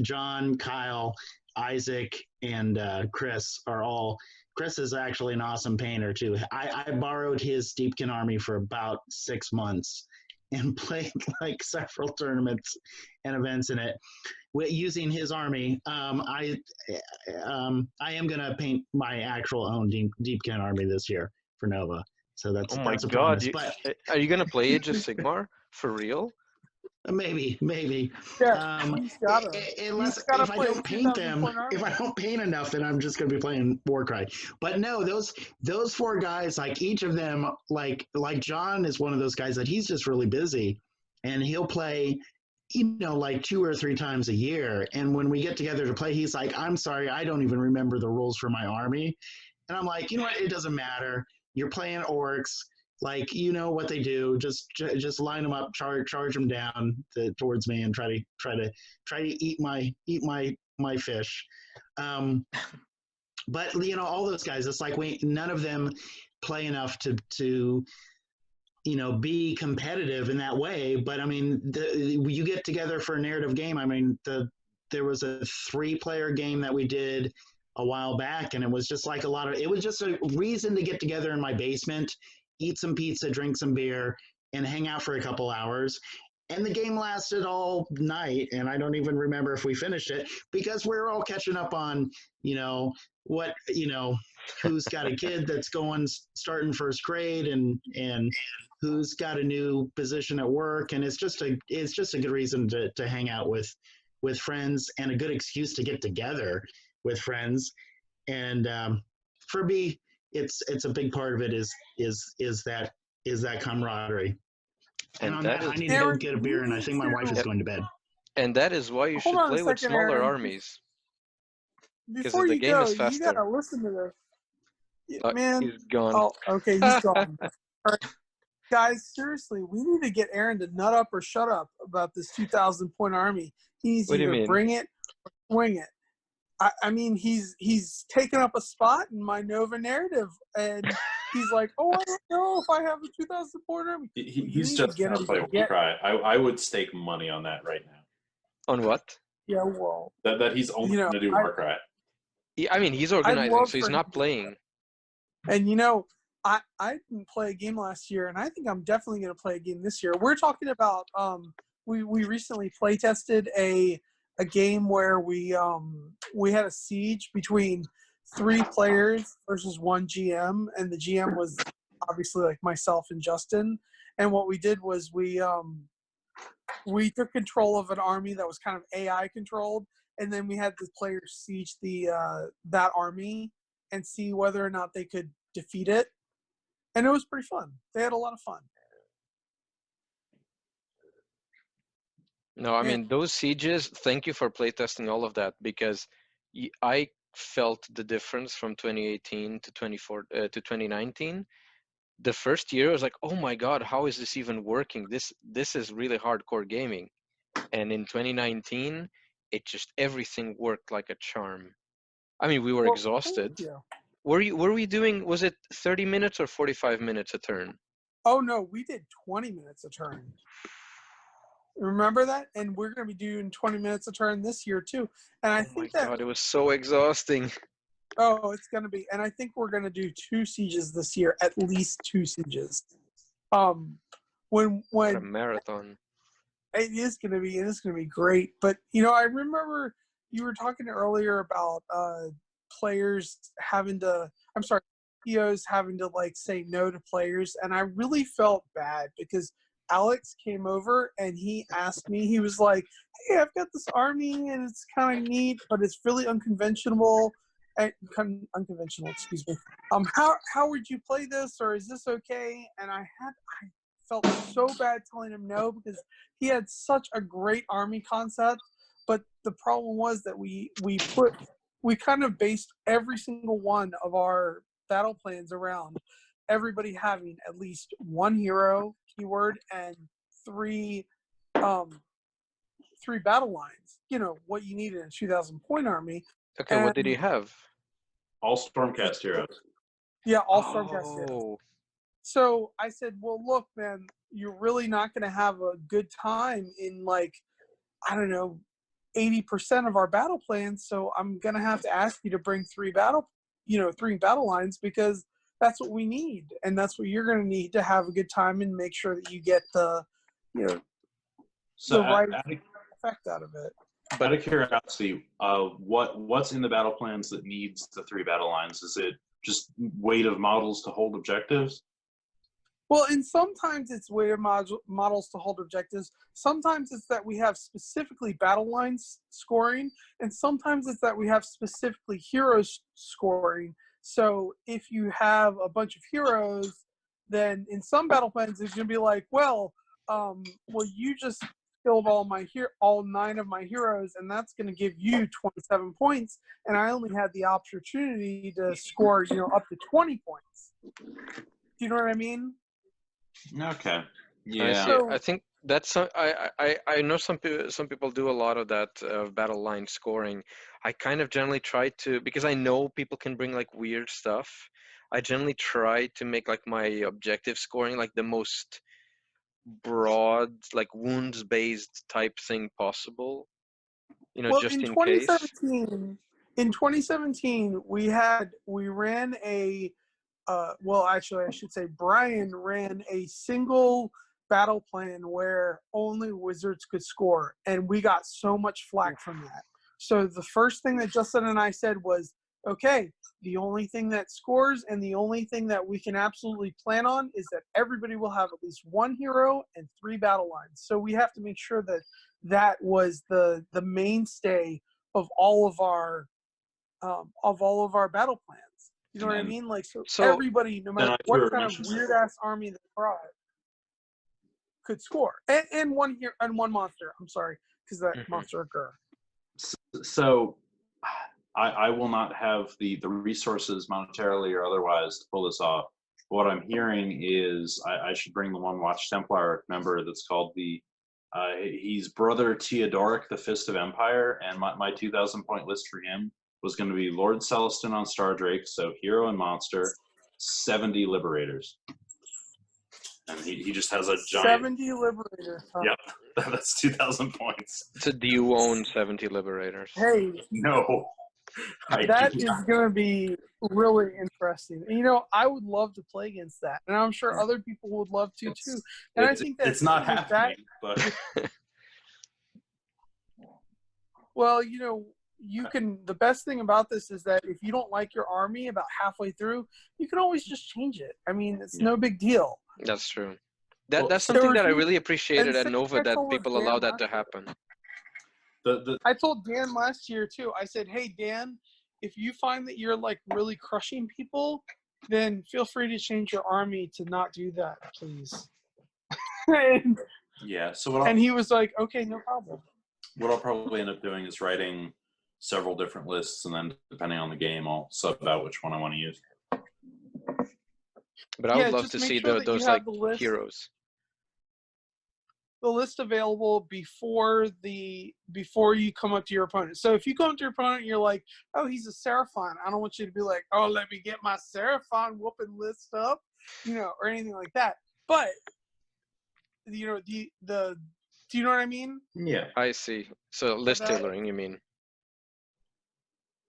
John, Kyle, Isaac, and Chris are all. Chris is actually an awesome painter too. I borrowed his Deepkin army for about 6 months and played like several tournaments and events in it using his army. I am gonna paint my actual own Deepkin army this year for Nova. So that's Oh my that's a god! promise. But Are you gonna play Age of Sigmar for real? maybe. Yeah, Unless if I don't paint them, if I don't paint enough, then I'm just gonna be playing Warcry. But no, those 4 guys, like each of them, like John is one of those guys that he's just really busy, and he'll play, you know, like 2 or 3 times a year. And when we get together to play, he's like, "I'm sorry, I don't even remember the rules for my army," and I'm like, "You know what? It doesn't matter. You're playing orcs. Like, you know what they do. Just line them up, charge them down towards me, and try to eat my fish." But you know, all those guys, it's like none of them play enough to you know, be competitive in that way. But I mean, you get together for a narrative game. I mean, there was a 3-player game that we did a while back, and it was just like it was just a reason to get together in my basement, eat some pizza, drink some beer, and hang out for a couple hours. And the game lasted all night, and I don't even remember if we finished it because we were all catching up on, you know, who's got a kid that's starting first grade, and who's got a new position at work, and it's just a good reason to hang out with friends, and a good excuse to get together with friends. And for me, it's a big part of it is that camaraderie. And on that, I need to go get a beer, and I think my wife is going to bed. And that is why you should play with smaller armies. Before you go, you gotta listen to this. Man, he's gone. Oh, okay, he's gone. All right. Guys, seriously, we need to get Aaron to nut up or shut up about this 2,000 point army. He needs to either bring it or swing it. I mean, he's taken up a spot in my Nova narrative, and he's like, "Oh, I don't know if I have a 2,000 point army." He's just gonna play Warcry. I would stake money on that right now. On what? Yeah, well, that he's only gonna do Warcry. I mean, he's organizing, so he's not playing. And you know, I didn't play a game last year, and I think I'm definitely going to play a game this year. We're talking about we recently play tested a game where we had a siege between 3 players versus 1 GM, and the GM was obviously like myself and Justin. And what we did was we took control of an army that was kind of AI controlled, and then we had the players siege that army and see whether or not they could defeat it. And it was pretty fun. They had a lot of fun. No, I mean, those sieges, thank you for playtesting all of that, because I felt the difference from 2018 to 2019. The first year I was like, oh my god, how is this even working? This is really hardcore gaming. And in 2019, it just, everything worked like a charm. I mean, we were exhausted. Were we doing, was it 30 minutes or 45 minutes a turn? Oh no, we did 20 minutes a turn. Remember that? And we're going to be doing 20 minutes a turn this year too. And I Oh my think that god, it was so exhausting. it's going to be. And I think we're going to do 2 sieges this year, at least 2 sieges. When What a marathon. it is going to be great. But you know, I remember you were talking earlier about players having to. I'm sorry, CEOs having to like say no to players, and I really felt bad because Alex came over and he asked me. He was like, "Hey, I've got this army and it's kind of neat, but it's really unconventional." Unconventional, excuse me. How would you play this, or is this okay? And I felt so bad telling him no because he had such a great army concept, but the problem was that we kind of based every single one of our battle plans around everybody having at least 1 hero keyword and 3 battle lines. You know what you need in a 2,000 point army. Okay, what did he have? All Stormcast heroes. Yeah, all Stormcast heroes. Oh, So I said, well, look, man, you're really not going to have a good time in, like, I don't know, 80% of our battle plans. So I'm going to have to ask you to bring 3 battle lines because that's what we need. And that's what you're going to need to have a good time and make sure that you get the right effect out of it. Out of curiosity, what's in the battle plans that needs the 3 battle lines? Is it just weight of models to hold objectives? Well, and sometimes it's weight of models to hold objectives. Sometimes it's that we have specifically battle lines scoring, and sometimes it's that we have specifically heroes scoring. So if you have a bunch of heroes, then in some battle plans it's going to be like, well, you just killed all 9 of my heroes, and that's going to give you 27 points, and I only had the opportunity to score, up to 20 points. Do you know what I mean? Okay. yeah. So- I think that's I know some people do a lot of that battle line scoring. I kind of generally try to, because I know people can bring like weird stuff. I generally try to make like my objective scoring like the most broad, like wounds based type thing possible. Just in case. In 2017, we ran a. Actually, I should say Brian ran a single battle plan where only wizards could score, and we got so much flack from that. So the first thing that Justin and I said was, okay, the only thing that scores and the only thing that we can absolutely plan on is that everybody will have at least 1 hero and 3 battle lines. So we have to make sure that was the mainstay of all of our battle plans. You know what I mean? Like, so everybody, no matter what kind of weird ass army they brought, could score. And one monster. I'm sorry, because that monster occur. So I will not have the resources monetarily or otherwise to pull this off. What I'm hearing is I should bring the One Watch Templar member that's called he's Brother Theodoric, the Fist of Empire, and my 2,000 point list for him was going to be Lord Celestin on Stardrake, so hero and monster, 70 Liberators. And he just has a giant... 70 Liberators. Huh? Yep, that's 2,000 points. So do you own 70 Liberators? Hey. No. That is going to be really interesting. And, I would love to play against that. And I'm sure other people would love to, too. And I think that... It's not happening, but... Well, the best thing about this is that if you don't like your army about halfway through, you can always just change it. I mean, it's no big deal. That's true. That's something that I really appreciated at Nova, that people allow that to happen. I told Dan last year too. I said, "Hey Dan, if you find that you're like really crushing people, then feel free to change your army to not do that, please." Yeah. So and he was like, "Okay, no problem." What I'll probably end up doing is writing several different lists, and then depending on the game, I'll sub out which one I want to use. But I would love to see those like heroes. The list available before you come up to your opponent. So if you come up to your opponent and you're like, oh, he's a Seraphon, I don't want you to be like, oh, let me get my Seraphon whooping list up, or anything like that. But the Do you know what I mean? Yeah. I see. So list that- tailoring, you mean?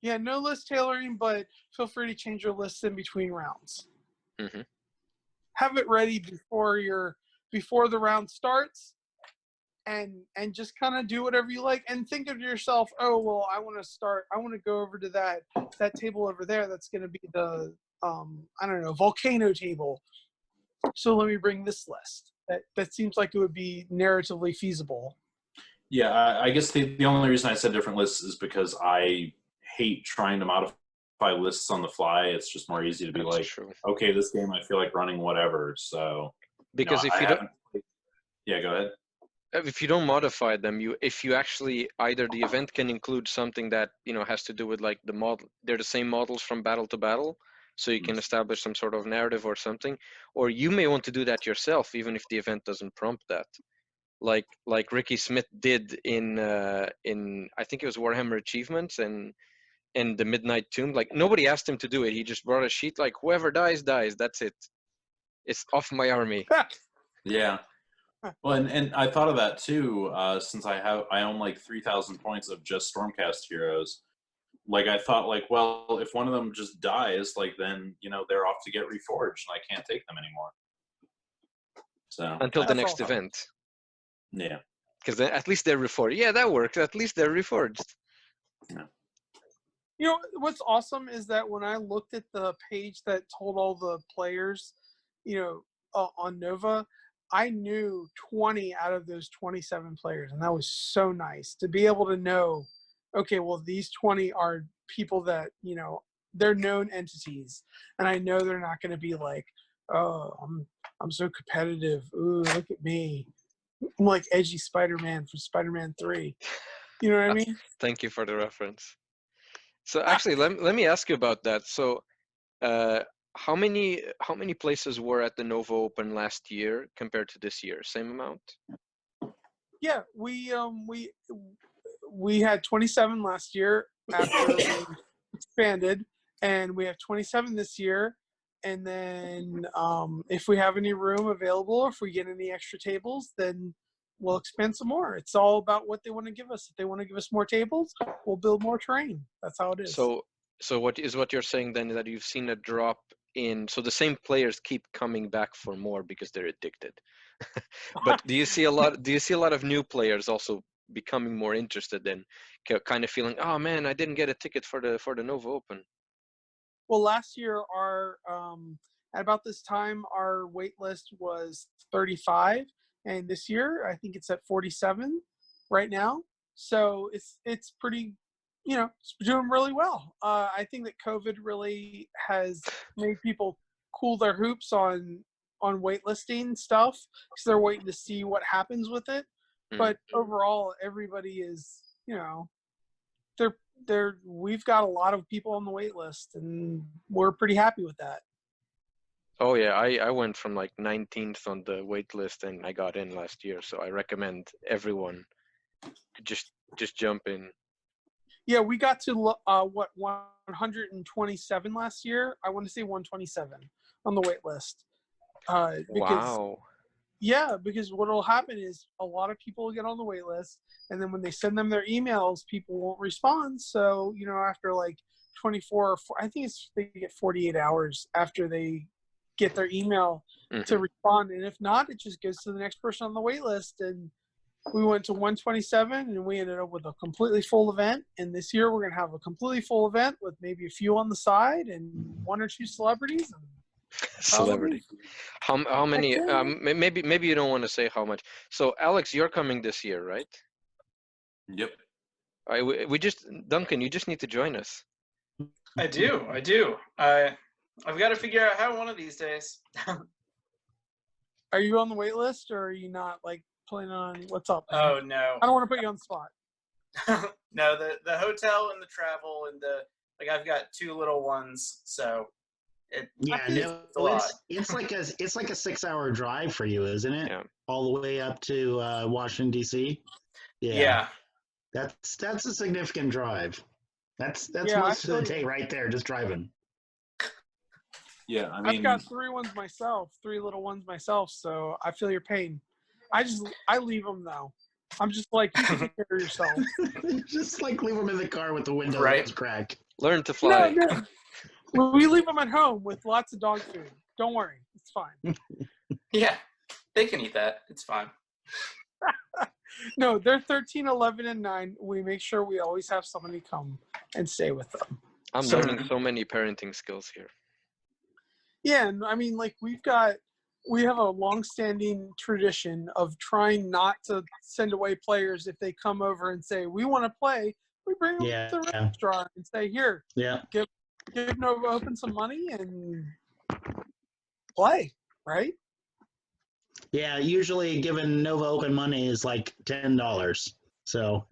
Yeah, no list tailoring, but feel free to change your list in between rounds. Mhm. Have it ready before the round starts, and just kind of do whatever you like. And think of yourself, oh well, I want to go over to that table over there. That's going to be the I don't know, volcano table. So let me bring this list. That seems like it would be narratively feasible. Yeah, I guess the only reason I said different lists is because I hate trying to modify lists on the fly. It's just more easy to be That's like, true. okay, this game I feel like running whatever. So Because I if you don't, haven't played- yeah, go ahead. if you don't modify them, if you actually either the event can include something that has to do with like the model, they're the same models from battle to battle, so you can establish some sort of narrative or something, or you may want to do that yourself, even if the event doesn't prompt that. Like Ricky Smith did in I think it was Warhammer Achievements and the Midnight Tomb. Like nobody asked him to do it. He just brought a sheet like whoever dies. That's it. It's off my army. Yeah. Well, and I thought of that too, since I own like 3,000 points of just Stormcast heroes. Like I thought, like, well, if one of them just dies, like then they're off to get reforged, and I can't take them anymore. So Until the That's next all. event, yeah, because then at least they're reforged. Yeah, that works. At least they're reforged. You know what's awesome is that when I looked at the page that told all the players, on Nova, I knew 20 out of those 27 players, and that was so nice to be able to know. Okay, well, these 20 are people that they're known entities, and I know they're not going to be like, oh, I'm so competitive. Ooh, look at me. I'm like edgy Spider-Man from Spider-Man 3. You know what I mean? Thank you for the reference. So actually, let me ask you about that. So, how many places were at the Nova Open last year compared to this year? Same amount? Yeah, we had 27 last year after we expanded, and we have 27 this year. And then if we have any room available, if we get any extra tables, then we'll expand some more. It's all about what they want to give us. If they want to give us more tables, we'll build more terrain. That's how it is. So what you're saying then is that you've seen a drop in, so the same players keep coming back for more because they're addicted. But do you see a lot of new players also becoming more interested in kind of feeling, oh man, I didn't get a ticket for the Nova Open? Well, last year at about this time our wait list was 35, and this year I think it's at 47 right now. So it's pretty, it's doing really well. I think that COVID really has made people cool their hoops on waitlisting stuff because they're waiting to see what happens with it. But overall, everybody is, we've got a lot of people on the wait list, and we're pretty happy with that. Oh yeah, I went from like 19th on the wait list and I got in last year, so I recommend everyone to just jump in. Yeah, we got to 127 last year. I want to say 127 on the wait list. Wow. Yeah, because what will happen is a lot of people will get on the wait list, and then when they send them their emails, people won't respond. So, after like 24 or I think they get 48 hours after they get their email to respond. And if not, it just goes to the next person on the wait list. And we went to 127 and we ended up with a completely full event. And this year we're going to have a completely full event with maybe a few on the side and one or two celebrities. Celebrity. How many? Maybe you don't want to say how much. So Alex, you're coming this year, right? Yep. All right, we just Duncan, you just need to join us. I do. I've got to figure out how one of these days. Are you on the wait list, or are you not planning on what's up? Man? Oh no. I don't want to put you on the spot. No, the hotel and the travel and I've got two little ones, so it's a lot. It's like a 6-hour drive for you, isn't it? Yeah. All the way up to Washington D.C. Yeah. That's a significant drive. That's Yeah, most of the day right there, just driving. Yeah, I've got three little ones myself, so I feel your pain. I leave them though. I'm just like, you can take care of yourself. Just like leave them in the car with the windows Right. cracked. Learn to fly. No. We leave them at home with lots of dog food. Don't worry, it's fine. Yeah, they can eat that. It's fine. No, they're 13, 11, and 9. We make sure we always have somebody come and stay with them. I'm learning so many parenting skills here. Yeah, and I mean, like, we have a long-standing tradition of trying not to send away players if they come over and say, we want to play. We bring them to the restaurant and say, here, give Nova Open some money and play, right? Yeah, usually giving Nova Open money is like $10. So.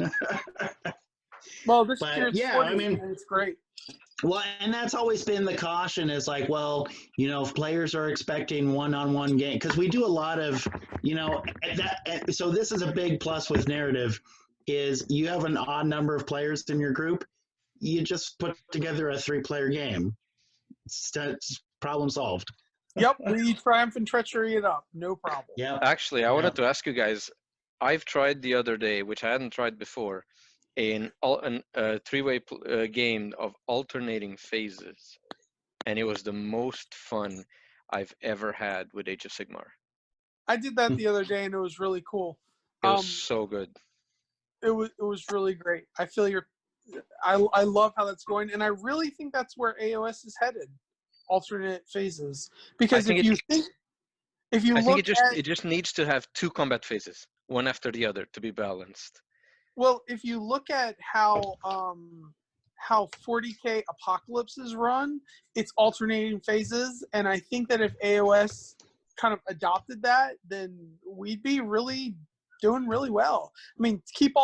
Well, this But, year it's yeah, 40, I mean- and it's great. Well, and that's always been the caution is like, well, you know, if players are expecting one-on-one game, because we do a lot of, you know, so this is a big plus with narrative is you have an odd number of players in your group, you just put together a 3-player game. It's problem solved. Yep, we triumph and treachery it up. No problem. Yeah. Actually, I wanted to ask you guys, I've tried the other day, which I hadn't tried before, a 3-way game of alternating phases. And it was the most fun I've ever had with Age of Sigmar. I did that the other day, and it was really cool. It was so good. It was really great. I feel I love how that's going, and I really think that's where AoS is headed, alternate phases. Because if you look it just needs to have 2 combat phases, one after the other, to be balanced. Well, if you look at how 40K Apocalypses run, it's alternating phases, and I think that if AoS kind of adopted that, then we'd be really doing really well. I mean, keep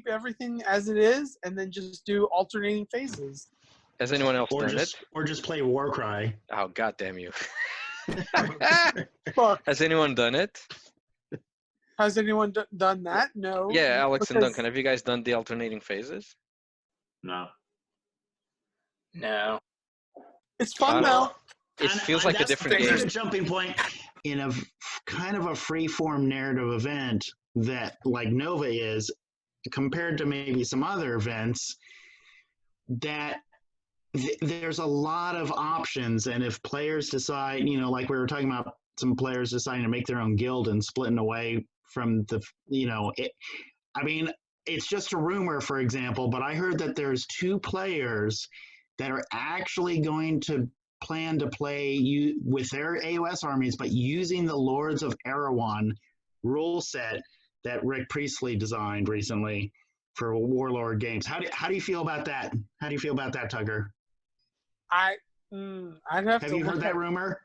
everything as it is, and then just do alternating phases. Has anyone else done it? Or just play Warcry. Oh, God damn you. Fuck. Has anyone done it? Has anyone done that? No. Yeah, Alex and Because- Duncan, have you guys done the alternating phases? No. No. It's fun though. It feels like a different That's game. a jumping point in a kind of a free-form narrative event that, like Nova is, compared to maybe some other events, that there's a lot of options. And if players decide, you know, like we were talking about some players deciding to make their own guild and splitting away from the, you know, I mean, it's just a rumor, for example, but I heard that there's 2 players that are actually going to plan to play with their AoS armies, but using the Lords of Erewhon rule set that Rick Priestley designed recently for Warlord games. How do you feel about that? How do you feel about that, Tucker? I'd have Have to you heard look that at- rumor?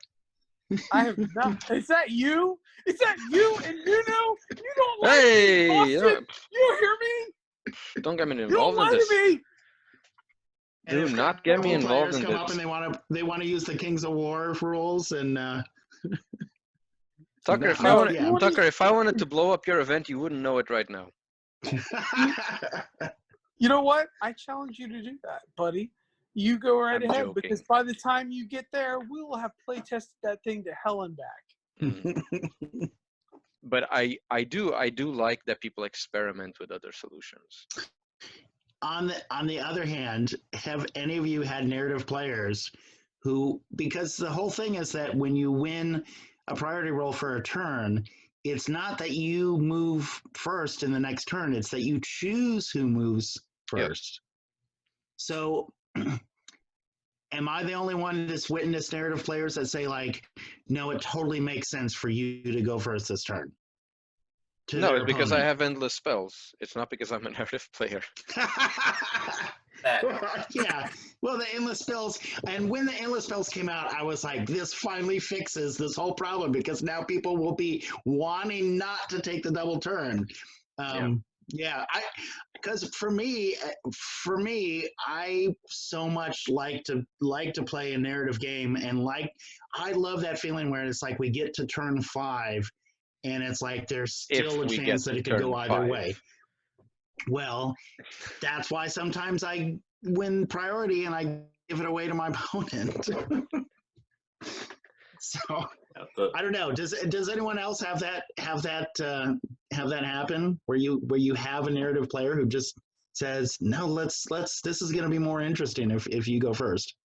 I have not. Is that you? Is that you and Nuno? You don't like Hey! me, Bostian? You hear me? Don't get me You don't involved in lie this. to me. And Do if not get me players involved in come up this. and they want to use the Kings of War rules and Tucker, if No, I wanted, yeah. Tucker, if I wanted to blow up your event, you wouldn't know it right now. You know what? I challenge you to do that, buddy. You go right I'm ahead, joking. because by the time you get there, we will have play tested that thing to hell and back. But I do like that people experiment with other solutions. On the other hand, have any of you had narrative players who, because the whole thing is that when you win a priority roll for a turn, it's not that you move first in the next turn, it's that you choose who moves first. So am I the only one that's witnessed narrative players that say, like, no, it totally makes sense for you to go first this turn? To No, their it's because I opponent? have endless spells. It's not because I'm a narrative player. That. Yeah, well, the endless spells, and when the endless spells came out, I was like, this finally fixes this whole problem, because now people will be wanting not to take the double turn. Yeah, because for me, I so much like to play a narrative game, and I love that feeling where it's like we get to turn 5, and it's like there's still a chance that it could go either way. Well, that's why sometimes I win priority and I give it away to my opponent. So I don't know. Does anyone else have that happen where you have a narrative player who just says, no, let's this is going to be more interesting if you go first.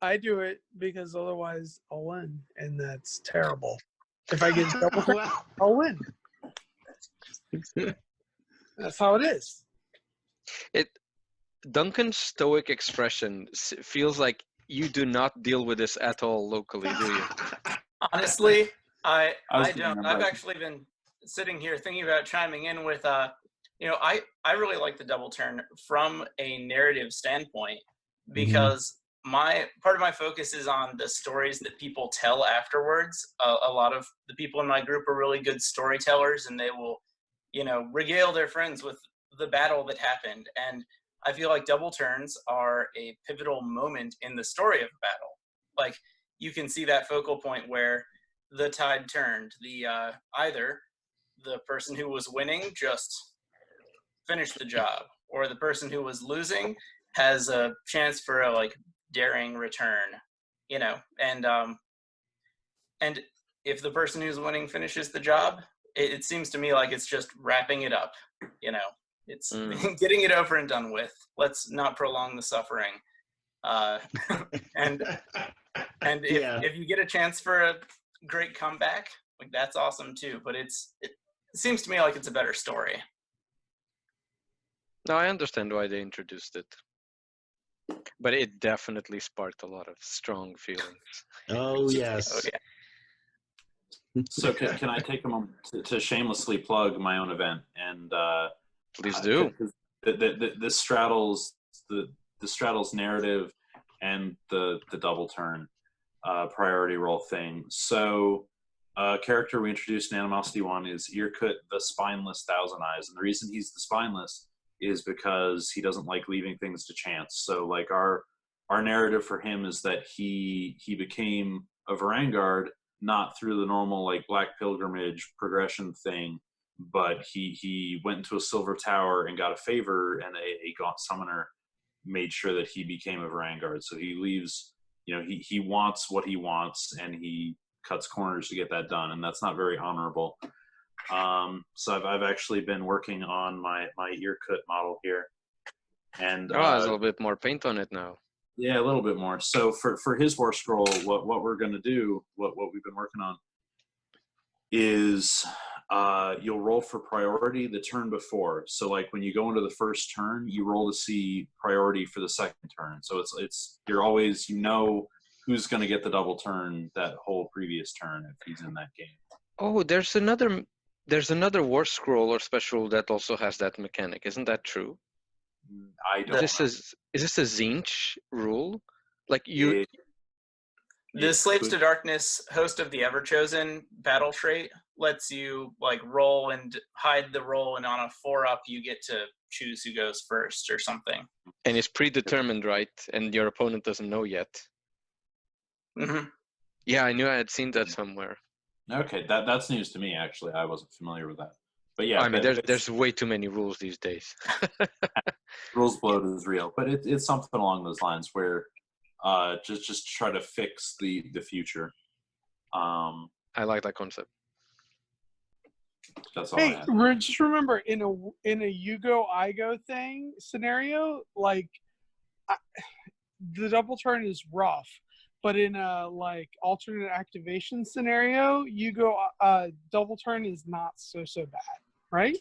I do it because otherwise I'll win, and that's terrible. If I get double turn, Well, I'll win. That's how it is. Duncan's stoic expression feels like you do not deal with this at all locally, do you? Honestly, I was don't. thinking I've about- actually been sitting here thinking about chiming in with you know, I really like the double turn from a narrative standpoint because part of my focus is on the stories that people tell afterwards. A lot of the people in my group are really good storytellers, and they will, you know, regale their friends with the battle that happened. And I feel like double turns are a pivotal moment in the story of a battle. Like, you can see that focal point where the tide turned. Either the person who was winning just finished the job, or the person who was losing has a chance for a daring return, you know. And if the person who's winning finishes the job, it seems to me like it's just wrapping it up, you know. It's getting it over and done with. Let's not prolong the suffering. And if you get a chance for a great comeback, like, that's awesome too. But it seems to me like it's a better story. No, I understand why they introduced it, but it definitely sparked a lot of strong feelings. Oh yes. Oh, yeah. So can I take a moment to shamelessly plug my own event? And Please do. This straddles the straddles narrative and the double turn priority roll thing. So a character we introduced in Animosity 1 is Irkut the Spineless Thousand Eyes, and the reason he's the spineless is because he doesn't like leaving things to chance. So like our narrative for him is that he became a Varangard not through the normal like Black Pilgrimage progression thing, but he went into a Silver Tower and got a favor, and a Gaunt Summoner made sure that he became a Varangard. So he leaves, you know, he wants what he wants, and he cuts corners to get that done, and that's not very honorable. So I've actually been working on my Irkut model here, and There's a little bit more paint on it now. yeah, a little bit more. So for his war scroll, what we're going to do, what we've been working on, is you'll roll for priority the turn before. So like when you go into the first turn, you roll to see priority for the second turn. So it's you're always, you know, who's going to get the double turn that whole previous turn if he's in that game. Oh, there's another war scroll or special that also has that mechanic. Isn't that true? I don't. Is this a Zinch rule? Like you? The Slaves to Darkness, Host of the Everchosen battle trait lets you like roll and hide the roll, and on a 4-up you get to choose who goes first or something. And it's predetermined, right? And your opponent doesn't know yet. Mm-hmm. Yeah, I knew I had seen that somewhere. Okay, that's news to me. Actually, I wasn't familiar with that. But yeah, I mean, there's way too many rules these days. rules bloat is real, but it's something along those lines where just try to fix the future. I like that concept. That's all I Hey, had. just remember, in a you go I go thing scenario, like the double turn is rough, but in a like alternate activation scenario, you go double turn is not so bad, right?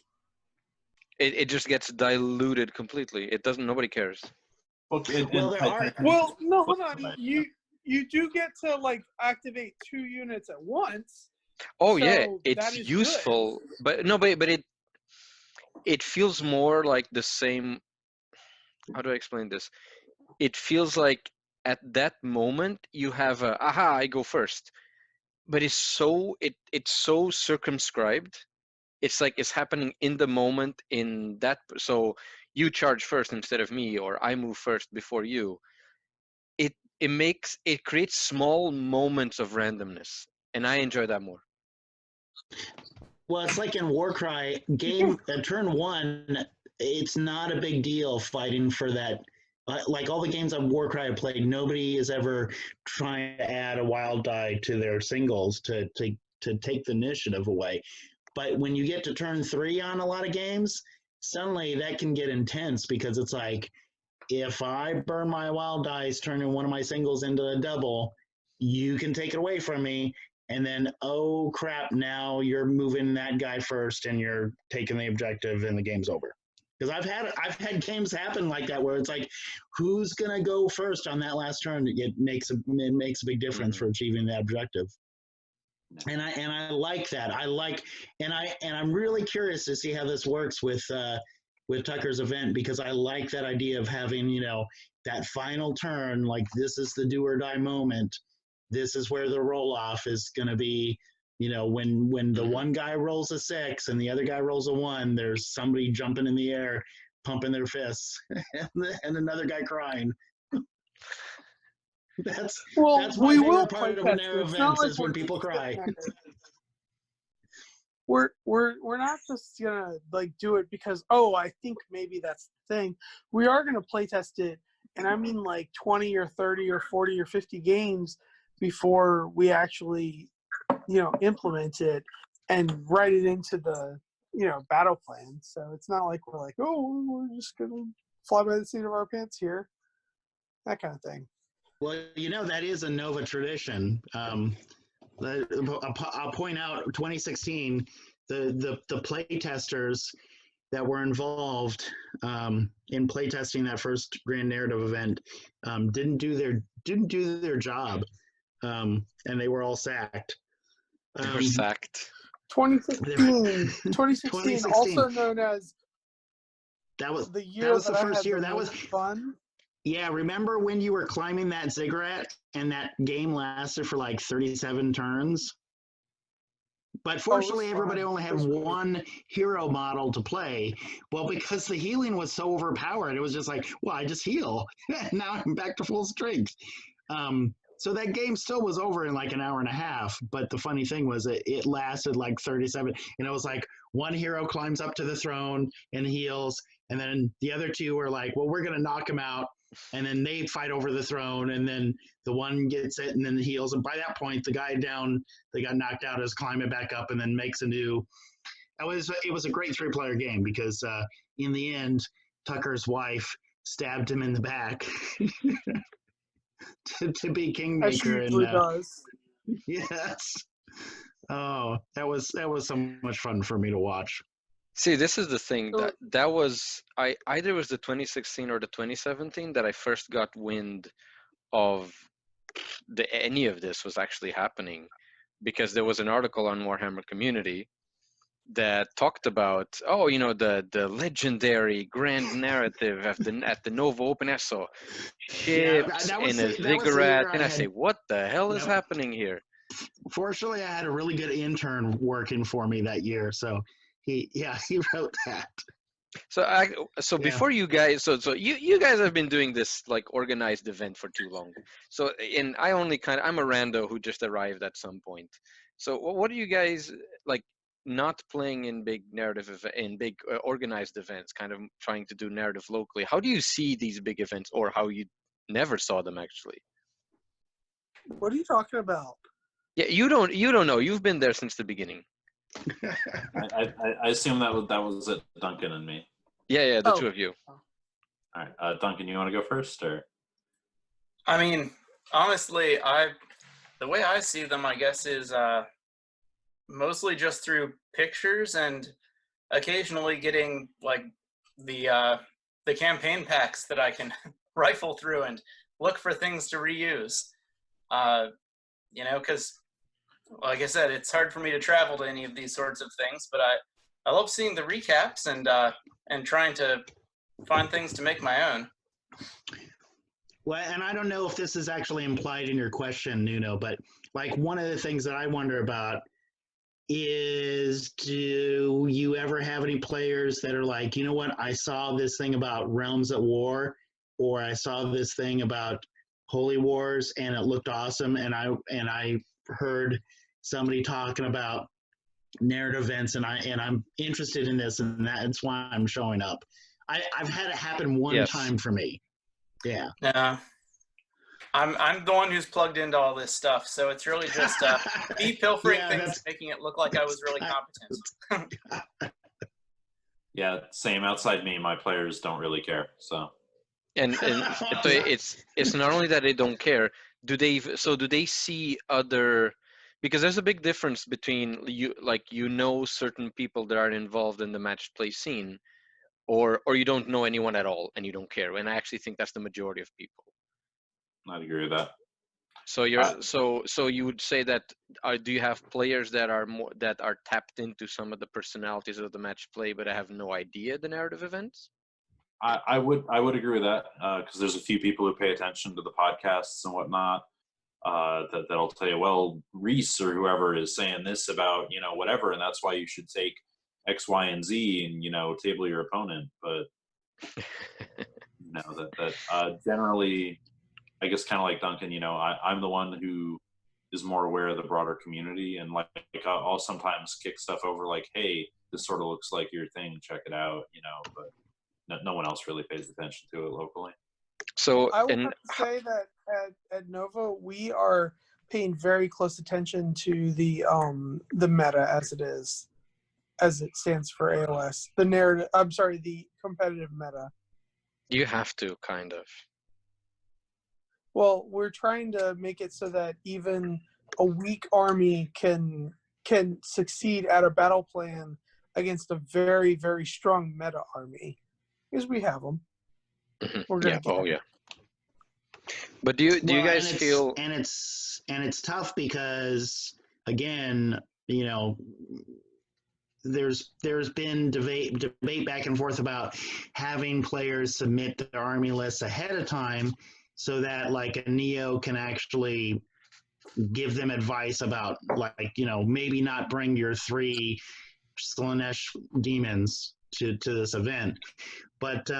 It just gets diluted completely. It doesn't. Nobody cares. Well, there are. Well, no, hold on. You do get to like activate 2 units at once. Oh So yeah, that it's is useful, but no, but it feels more like the same. How do I explain this? It feels like at that moment you have a aha, I go first, but it's so circumscribed. It's like it's happening in the moment in that. So you charge first instead of me, or I move first before you. It creates small moments of randomness, and I enjoy that more. Well, it's like in Warcry game at turn 1. It's not a big deal fighting for that like all the games of Warcry I've played, nobody is ever trying to add a wild die to their singles to take the initiative away. But when you get to turn 3 on a lot of games, suddenly that can get intense because it's like, if I burn my wild dice, turning one of my singles into a double, you can take it away from me. And then, oh crap, now you're moving that guy first and you're taking the objective and the game's over. Because I've had games happen like that where it's like, who's gonna go first on that last turn? It makes a big difference for achieving the objective. And I like that. I'm really curious to see how this works with Tucker's event, because I like that idea of having, you know, that final turn, like this is the do or die moment. This is where the roll off is gonna be. You know, when the one guy rolls a 6 and the other guy rolls a 1, there's somebody jumping in the air, pumping their fists, and another guy crying. That's my favorite part of an air event is when people cry. We're not just gonna like do it because, oh, I think maybe that's the thing. We are gonna play test it, and I mean like 20 or 30 or 40 or 50 games before we actually, you know, implement it and write it into the, you know, battle plan. So it's not like we're like, oh, we're just gonna fly by the seat of our pants here, that kind of thing. Well, you know, that is a Nova tradition. I'll point out 2016, the playtesters that were involved in playtesting that first Grand Narrative event didn't do their job, and they were all sacked. They were sacked. 2016, also known as the year that was the first year. That was fun. Yeah, remember when you were climbing that ziggurat and that game lasted for like 37 turns? But fortunately, everybody only had one hero model to play. Well, because the healing was so overpowered, it was just like, well, I just heal. Now I'm back to full strength. So that game still was over in like an hour and a half. But the funny thing was it lasted like 37. And it was like one hero climbs up to the throne and heals. And then the other two were like, well, we're going to knock him out. And then they fight over the throne, and then the one gets it and then heals. And by that point, the guy down that got knocked out is climbing back up and then makes a new. It was a great 3-player game because in the end, Tucker's wife stabbed him in the back to be Kingmaker. As she usually does. Yes. Oh, that was so much fun for me to watch. See, this is the thing that was either it was the 2016 or the 2017 that I first got wind of any of this was actually happening, because there was an article on Warhammer Community that talked about, oh, you know, the legendary grand narrative at the Nova Open ESO ships in a ziggurat, and I say, what the hell is happening here? Fortunately, I had a really good intern working for me that year, so. He wrote that. So before you guys, so you guys have been doing this like organized event for too long. So I'm a rando who just arrived at some point. So what are you guys like not playing in big organized events, kind of trying to do narrative locally? How do you see these big events, or how you never saw them actually? What are you talking about? Yeah, you don't know. You've been there since the beginning. I assume that was it, Duncan and me. Yeah, the two of you. All right, Duncan, you want to go first, or? I mean, honestly, the way I see them, I guess, is mostly just through pictures and occasionally getting like the campaign packs that I can rifle through and look for things to reuse. You know, because like I said, it's hard for me to travel to any of these sorts of things, but I love seeing the recaps and trying to find things to make my own. Well, and I don't know if this is actually implied in your question, Nuno, but like one of the things that I wonder about is, do you ever have any players that are like, you know what, I saw this thing about Realms at War, or I saw this thing about Holy Wars and it looked awesome, and I heard somebody talking about narrative events, and I'm interested in this, and that's why I'm showing up. I've had it happen one time for me. Yeah. No. I'm the one who's plugged into all this stuff, so it's really just me pilfering things and making it look like I was really competent. Yeah, same. Outside me, my players don't really care. So. And it's not only that they don't care. Do they see other? Because there's a big difference between certain people that are involved in the match play scene, or you don't know anyone at all and you don't care. And I actually think that's the majority of people. I'd agree with that. So you're so you would say that do you have players that are tapped into some of the personalities of the match play, but I have no idea the narrative events? I would agree with that because there's a few people who pay attention to the podcasts and whatnot that'll tell you, well, Reese or whoever is saying this about whatever, and that's why you should take X, Y, and Z and table your opponent. But that generally, I guess, kind of like Duncan, I'm the one who is more aware of the broader community, and like I'll sometimes kick stuff over like, hey, this sort of looks like your thing, check it out, but no one else really pays attention to it locally. So I would have to say that at Nova, we are paying very close attention to the meta as it stands for AoS. The competitive meta. You have to, kind of. Well, we're trying to make it so that even a weak army can succeed at a battle plan against a very, very strong meta army. Because we have them. We're gonna yeah. But do you guys feel? And it's tough because again, there's been debate back and forth about having players submit their army lists ahead of time, so that like a Neo can actually give them advice about maybe not bring your 3 Slanesh demons to this event. But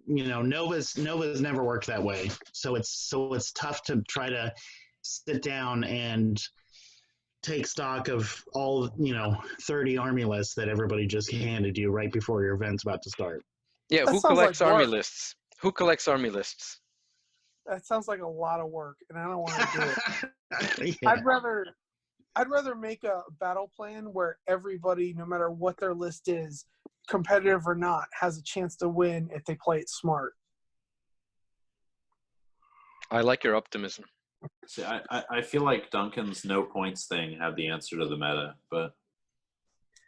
Nova's never worked that way. So it's tough to try to sit down and take stock of all 30 army lists that everybody just handed you right before your event's about to start. Yeah, who collects army lists? Who collects army lists? That sounds like a lot of work, and I don't want to do it. Yeah. I'd rather make a battle plan where everybody, no matter what their list is, competitive or not, has a chance to win if they play it smart. I like your optimism. See, I feel like Duncan's no points thing had the answer to the meta, but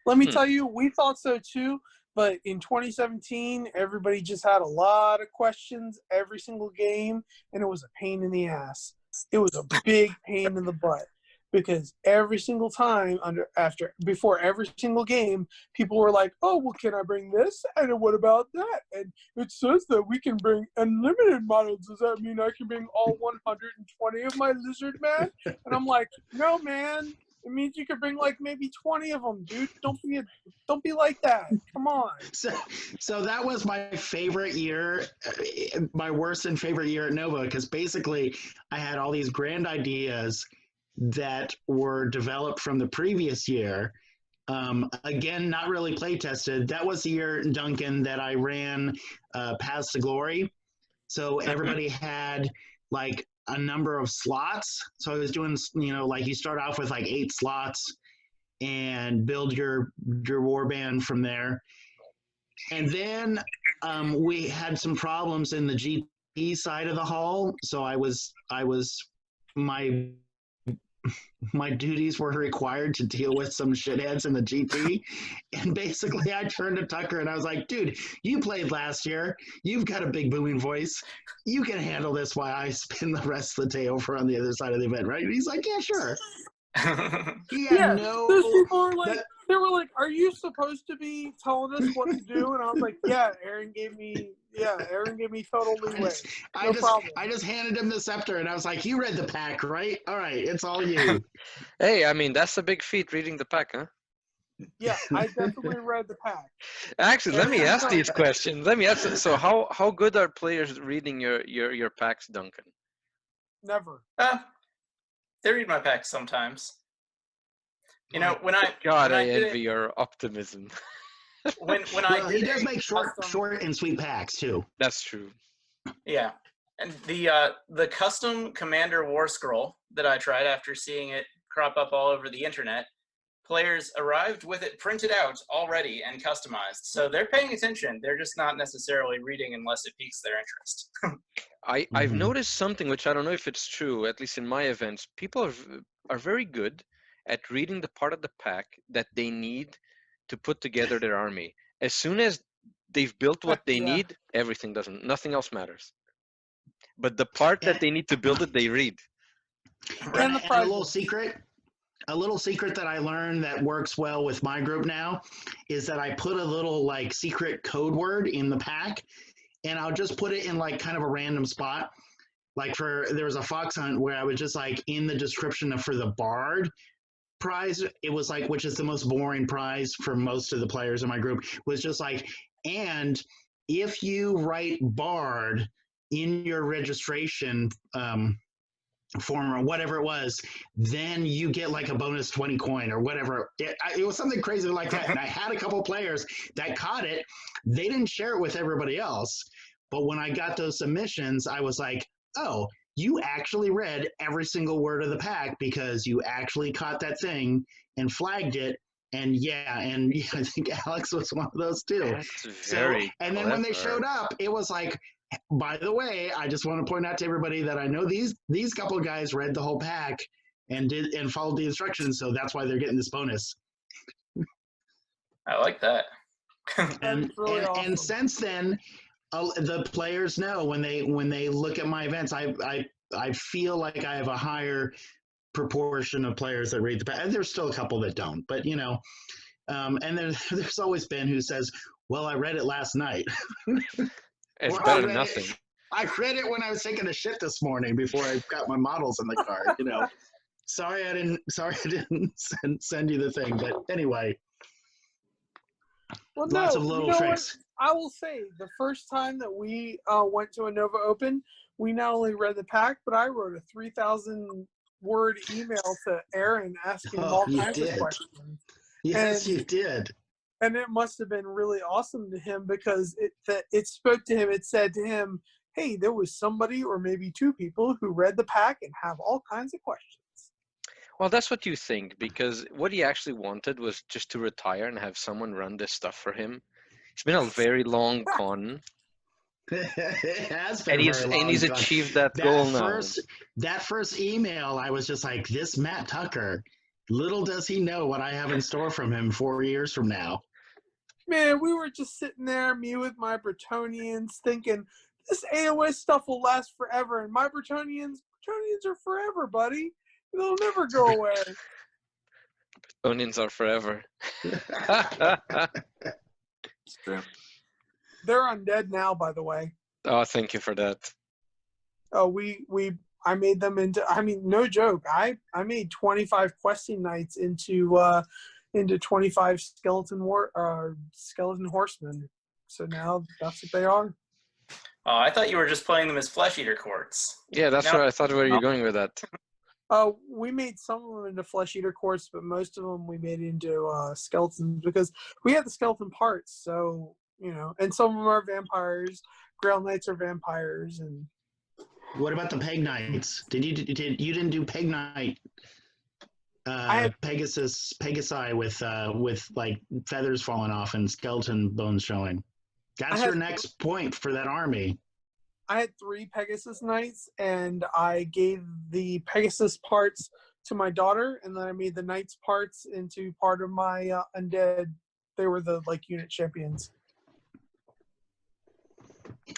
let me tell you, we thought so too. But in 2017, everybody just had a lot of questions every single game, and it was a pain in the ass. It was a big pain in the butt. Because every single time before every single game, people were like, "Oh, well, can I bring this? And what about that? And it says that we can bring unlimited models. Does that mean I can bring all 120 of my lizard man?" And I'm like, "No, man. It means you could bring like maybe 20 of them, dude. Don't be like that. Come on." So that was my favorite year, my worst and favorite year at Nova, because basically I had all these grand ideas that were developed from the previous year. Again, not really play tested. That was the year, Duncan, that I ran Paths to Glory. So everybody had like a number of slots. So I was doing, you start off with like 8 slots and build your warband from there. And then we had some problems in the GP side of the hall. So my duties were required to deal with some shitheads in the GP. And basically I turned to Tucker and I was like, "Dude, you played last year. You've got a big booming voice. You can handle this while I spend the rest of the day over on the other side of the event, right?" And he's like, "Yeah, sure." Those people were like, they were like, "Are you supposed to be telling us what to do?" And I was like, "Yeah, Aaron gave me total leeway. No problem." I just handed him the scepter and I was like, "You read the pack, right? All right, it's all you." Hey, I mean, that's a big feat, reading the pack, huh? Yeah, I definitely read the pack. Actually, let me ask these questions. Let me ask. So, how good are players reading your packs, Duncan? Never. They read my packs sometimes. When I envy your optimism. when Well, I he did does a make short custom- and sweet packs too. That's true. Yeah, and the custom Commander War Scroll that I tried after seeing it crop up all over the internet, players arrived with it printed out already and customized. So they're paying attention. They're just not necessarily reading unless it piques their interest. I've Mhm. noticed something which I don't know if it's true, at least in my events. People are very good at reading the part of the pack that they need to put together their army. As soon as they've built what they Yeah. need, nothing else matters. But the part that they need to build it, they read. And the a prize little list. secret that I learned that works well with my group now is that I put a little like secret code word in the pack, and I'll just put it in like kind of a random spot. Like there was a fox hunt where I was just like in the description for the bard prize, it was like, which is the most boring prize for most of the players in my group, was just like, and if you write bard in your registration form or whatever it was, then you get like a bonus 20 coin or whatever. It was something crazy like that. And I had a couple players that caught it. They didn't share it with everybody else. But when I got those submissions, I was like, oh, you actually read every single word of the pack because you actually caught that thing and flagged it. And I think Alex was one of those too. That's very and then when they clever. showed up, it was like, by the way, I just want to point out to everybody that I know these couple of guys read the whole pack and followed the instructions, so that's why they're getting this bonus. I like that. And really and awesome. since then, the players know when they look at my events, I feel like I have a higher proportion of players that read the pack. And there's still a couple that don't, but and there's always Ben who says, "Well, I read it last night." It's Or better than nothing. I read it when I was taking a shit this morning before I got my models in the car. Sorry I didn't send you the thing, but anyway, Well, lots no, of little you know tricks. what? I will say the first time that we went to a Nova Open, we not only read the pack, but I wrote a 3,000-word email to Aaron asking him Oh, all you kinds of did. questions. Yes, And- you did. And it must have been really awesome to him because it spoke to him. It said to him, hey, there was somebody or maybe two people who read the pack and have all kinds of questions. Well, that's what you think, because what he actually wanted was just to retire and have someone run this stuff for him. It's been a very long con, It has been and he's very long. achieved that goal now. That first email, I was just like, this Matt Tucker, little does he know what I have in store from him 4 years from now. Man, we were just sitting there, me with my Bretonians, thinking this AoS stuff will last forever. And my Bretonians are forever, buddy. They'll never go away. Onions are forever. It's true. They're undead now, by the way. Oh, thank you for that. Oh, I made them into. I mean, no joke. I made 25 questing knights into 25 skeleton horsemen. So now that's what they are. Oh, I thought you were just playing them as flesh eater courts. Yeah, that's No. where I thought where you're going with that. We made some of them into flesh eater courts, but most of them we made into skeletons because we had the skeleton parts. So and some of them are vampires. Grail knights are vampires, and What about the Peg Knights? You didn't do Peg Knight? Pegasi with like feathers falling off and skeleton bones showing. That's your next point for that army. I had 3 Pegasus Knights, and I gave the Pegasus parts to my daughter, and then I made the Knights parts into part of my undead. They were the unit champions.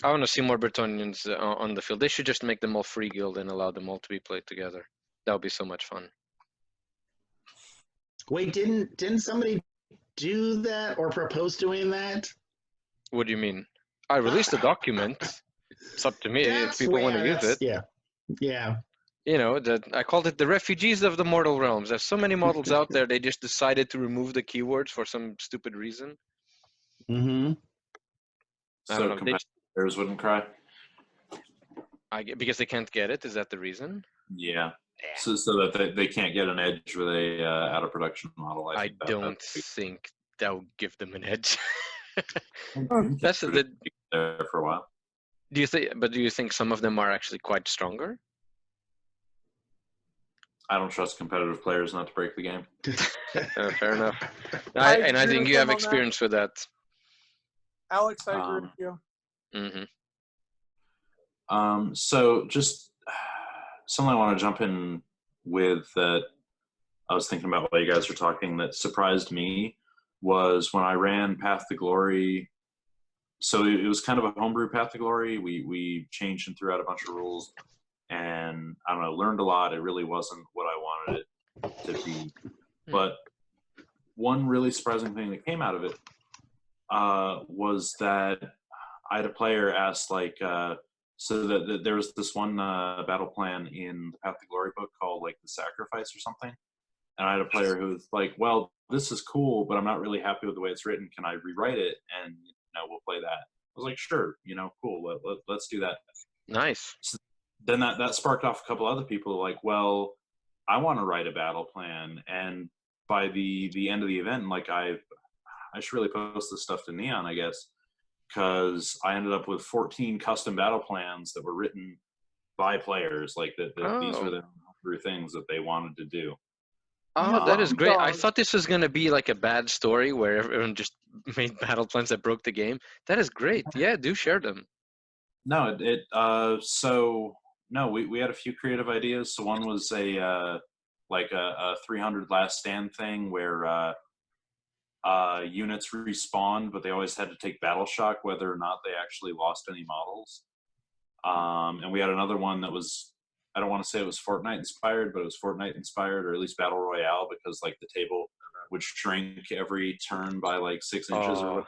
I want to see more Bretonians on the field. They should just make them all free guild and allow them all to be played together. That would be so much fun. Wait, didn't somebody do that or propose doing that? What do you mean? I released a document. It's up to me if people want to use it. Yeah. That I called it the refugees of the mortal realms. There's so many models out there. They just decided to remove the keywords for some stupid reason. Mm-hmm. I don't So know. competitors wouldn't cry. Because they can't get it. Is that the reason? Yeah. So that they can't get an edge with a out of production model. I don't think that would give them an edge. And That's the. there for a while. Do you think some of them are actually quite stronger? I don't trust competitive players not to break the game. Fair enough. I I agree think with you have them on that. experience with that. Alex, I agree with you. So just something I want to jump in with that I was thinking about while you guys were talking that surprised me was when I ran Path to Glory. So it was kind of a homebrew Path to Glory. We changed and threw out a bunch of rules, and I don't know, learned a lot. It really wasn't what I wanted it to be. But one really surprising thing that came out of it was that I had a player ask, like, so that there was this one battle plan in the Path to Glory book called, like, the Sacrifice or something. And I had a player who was like, well, this is cool, but I'm not really happy with the way it's written. Can I rewrite it? And, we'll play that. I was like, sure, cool. Let's do that. Nice. So then that sparked off a couple other people like, well, I want to write a battle plan. And by the end of the event, like, I should really post this stuff to Neon, I guess, because I ended up with 14 custom battle plans that were written by players. Like these were the things that they wanted to do. Oh, that is great. I Dog. thought this was going to be like a bad story where everyone just made battle plans that broke the game. That is great. Yeah, do share them. No, we had a few creative ideas. So one was a 300 last stand thing where units respawned, but they always had to take battle shock whether or not they actually lost any models. And we had another one that was, I don't want to say it was Fortnite inspired, but it was Fortnite inspired, or at least Battle Royale, because like the table would shrink every turn by like 6 inches or whatever.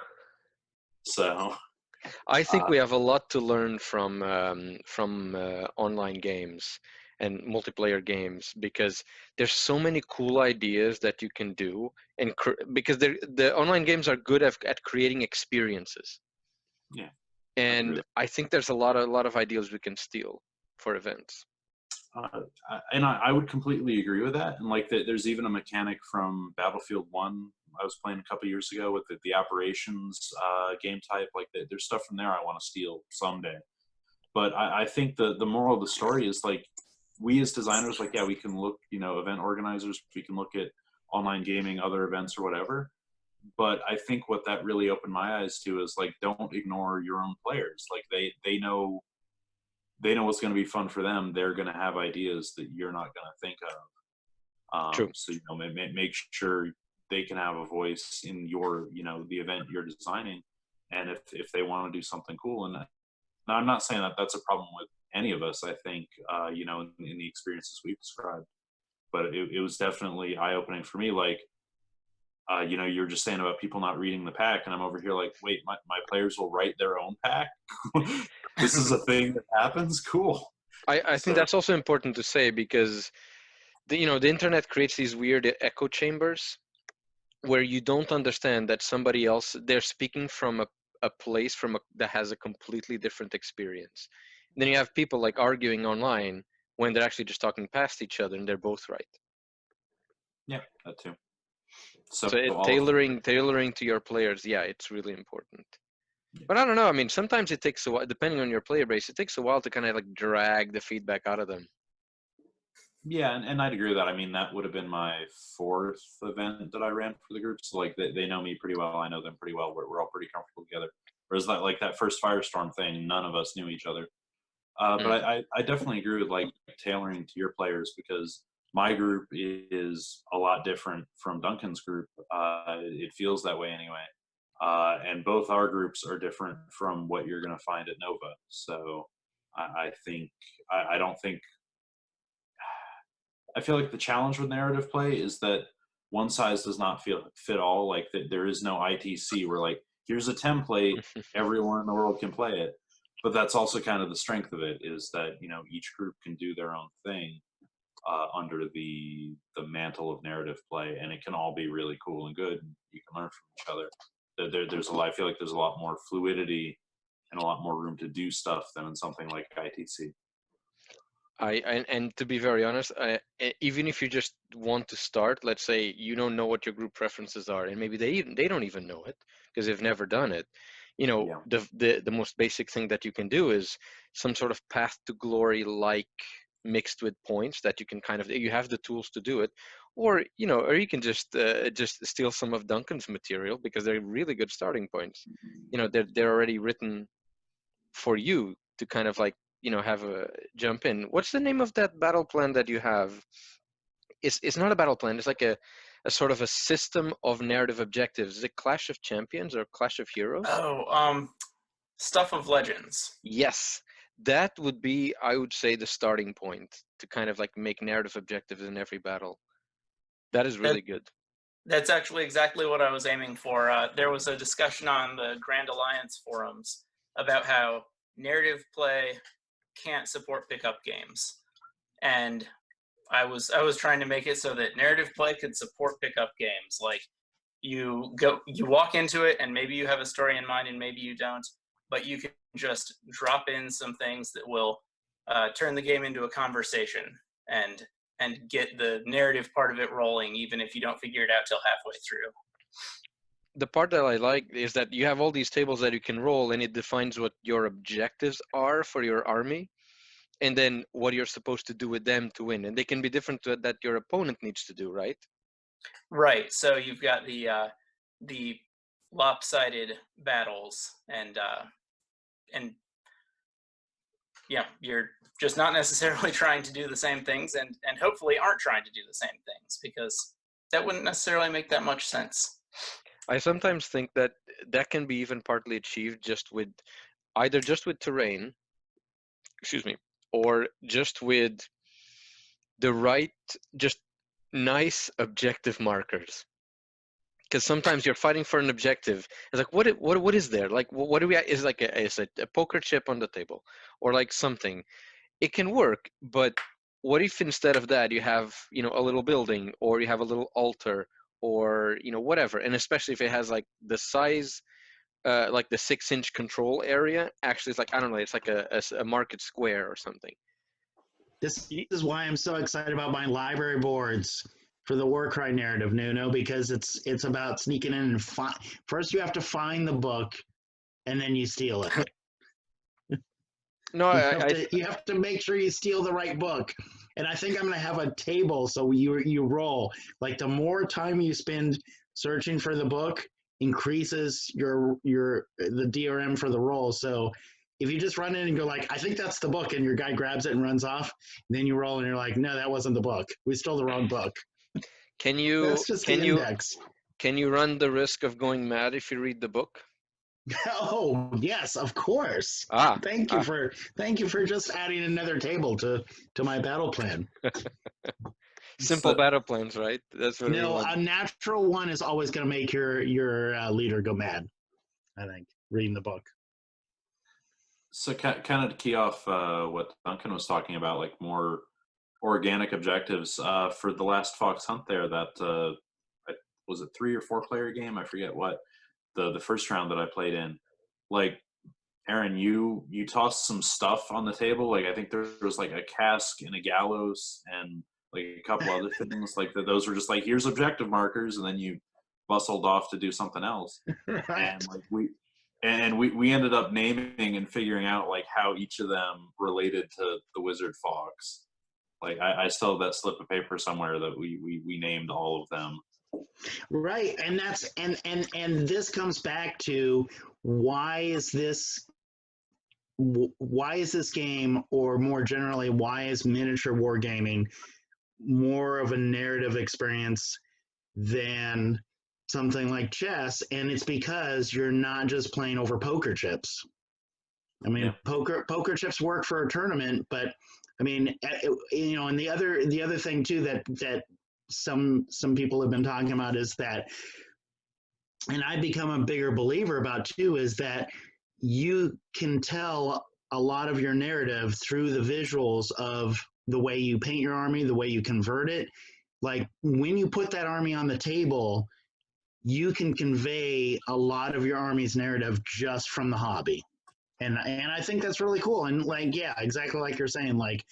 So I think we have a lot to learn from online games and multiplayer games, because there's so many cool ideas that you can do, and because the online games are good at creating experiences. Yeah, and I think there's a lot of ideas we can steal for events. And I would completely agree with that. And like there's even a mechanic from Battlefield 1 I was playing a couple years ago with the operations game type. Like there's stuff from there I want to steal someday. But I think the moral of the story is, like, we as designers, like, yeah, we can look, event organizers, we can look at online gaming, other events or whatever. But I think what that really opened my eyes to is, like, don't ignore your own players. Like they know what's going to be fun for them. They're going to have ideas that you're not going to think of. True. So, make sure they can have a voice in your, the event you're designing. And if they want to do something cool, and now I'm not saying that that's a problem with any of us, I think, in the experiences we've described, but it was definitely eye-opening for me. Like, you're just saying about people not reading the pack, and I'm over here like, wait, my players will write their own pack? This is a thing that happens? Cool. I think that's also important to say, because the internet creates these weird echo chambers where you don't understand that somebody else, they're speaking from a place that has a completely different experience. And then you have people like arguing online when they're actually just talking past each other and they're both right. Yeah, that too. So tailoring to your players, yeah, it's really important. Yeah. But I don't know. I mean, sometimes it takes a while, depending on your player base, it takes a while to kind of like drag the feedback out of them. Yeah, and I'd agree with that. I mean, that would have been my 4th event that I ran for the group. So like they know me pretty well. I know them pretty well. We're all pretty comfortable together. Whereas that first Firestorm thing, none of us knew each other. But I definitely agree with like tailoring to your players, because my group is a lot different from Duncan's group. It feels that way anyway. And both our groups are different from what you're going to find at Nova. So I feel like the challenge with narrative play is that one size does not fit all. Like that there is no ITC where like, here's a template, everyone in the world can play it. But that's also kind of the strength of it, is that, each group can do their own thing under the mantle of narrative play, and it can all be really cool and good. And you can learn from each other. There's a lot. I feel like there's a lot more fluidity and a lot more room to do stuff than in something like ITC. And to be very honest, even if you just want to start, let's say you don't know what your group preferences are, and maybe they don't even know it because they've never done it. Yeah. The most basic thing that you can do is some sort of path to glory, like mixed with points that you can kind of, you have the tools to do it, or you can just steal some of Duncan's material because they're really good starting points. They're already written for you to kind of like have a jump in. What's the name of that battle plan that you have? It's not a battle plan, it's like a sort of a system of narrative objectives. Is it Clash of Champions or Clash of Heroes? Oh, Stuff of Legends. Yes, that would be, I would say, the starting point to kind of like make narrative objectives in every battle. That is really good. That's actually exactly what I was aiming for. There was a discussion on the Grand Alliance forums about how narrative play can't support pickup games, and I was trying to make it so that narrative play could support pickup games. Like you walk into it, and maybe you have a story in mind, and maybe you don't, but you can just drop in some things that will turn the game into a conversation and get the narrative part of it rolling, even if you don't figure it out till halfway through. The part that I like is that you have all these tables that you can roll, and it defines what your objectives are for your army, and then what you're supposed to do with them to win. And they can be different to that your opponent needs to do, right? Right. So you've got the lopsided battles, and yeah, you're just not necessarily trying to do the same things, and hopefully aren't trying to do the same things, because that wouldn't necessarily make that much sense. I sometimes think that can be even partly achieved just with terrain, or just with the right, just nice objective markers. Because sometimes you're fighting for an objective. It's like, what is there? Like, what do we? Is like is a poker chip on the table, or like something. It can work, but what if instead of that you have a little building, or you have a little altar, or whatever? And especially if it has like the size, like the 6-inch control area. Actually, it's like, I don't know. It's like a market square or something. This is why I'm so excited about my library boards for the Warcry narrative, Nuno, because it's about sneaking in and first you have to find the book, and then you steal it. No, you have to make sure you steal the right book. And I think I'm going to have a table so you roll. Like, the more time you spend searching for the book increases the DRM for the roll. So if you just run in and go like, I think that's the book, and your guy grabs it and runs off, and then you roll and you're like, no, that wasn't the book. We stole the wrong book. Can you That's just the index. Can you run the risk of going mad if you read the book? Oh, yes, of course. Thank you for just adding another table to my battle plan. Simple battle plans, right? That's what a natural one is always going to make your leader go mad, I think, reading the book. So kind of to key off what Duncan was talking about, like more organic objectives, for the last Fox Hunt there, that was a 3 or 4 player game, I forget what, the first round that I played in. Like, Aaron, you tossed some stuff on the table. Like, I think there was like a cask and a gallows and like a couple other things. Like, those were just like, here's objective markers, and then you bustled off to do something else. Right. And like we ended up naming and figuring out like how each of them related to the Wizard Fox. Like, I still have that slip of paper somewhere that we named all of them. Right, and that's and this comes back to why is this game, or more generally, why is miniature wargaming more of a narrative experience than something like chess? And it's because you're not just playing over poker chips. I mean, poker chips work for a tournament, but I mean, and the other thing too that some people have been talking about is that, and I've become a bigger believer about too, is that you can tell a lot of your narrative through the visuals of the way you paint your army, the way you convert it. Like, when you put that army on the table, you can convey a lot of your army's narrative just from the hobby. And I think that's really cool. And like, yeah, exactly like you're saying, like,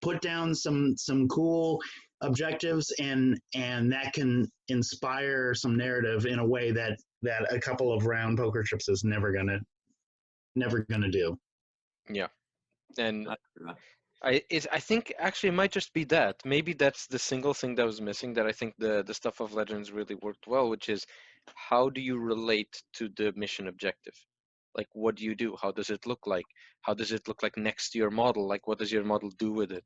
put down some cool objectives, and that can inspire some narrative in a way that a couple of round poker trips is never gonna do. Yeah, and I- I think actually it might just be that. Maybe that's the single thing that was missing that I think the stuff of Legends really worked well, which is how do you relate to the mission objective? Like, what do you do? How does it look like? How does it look like next to your model? Like, what does your model do with it?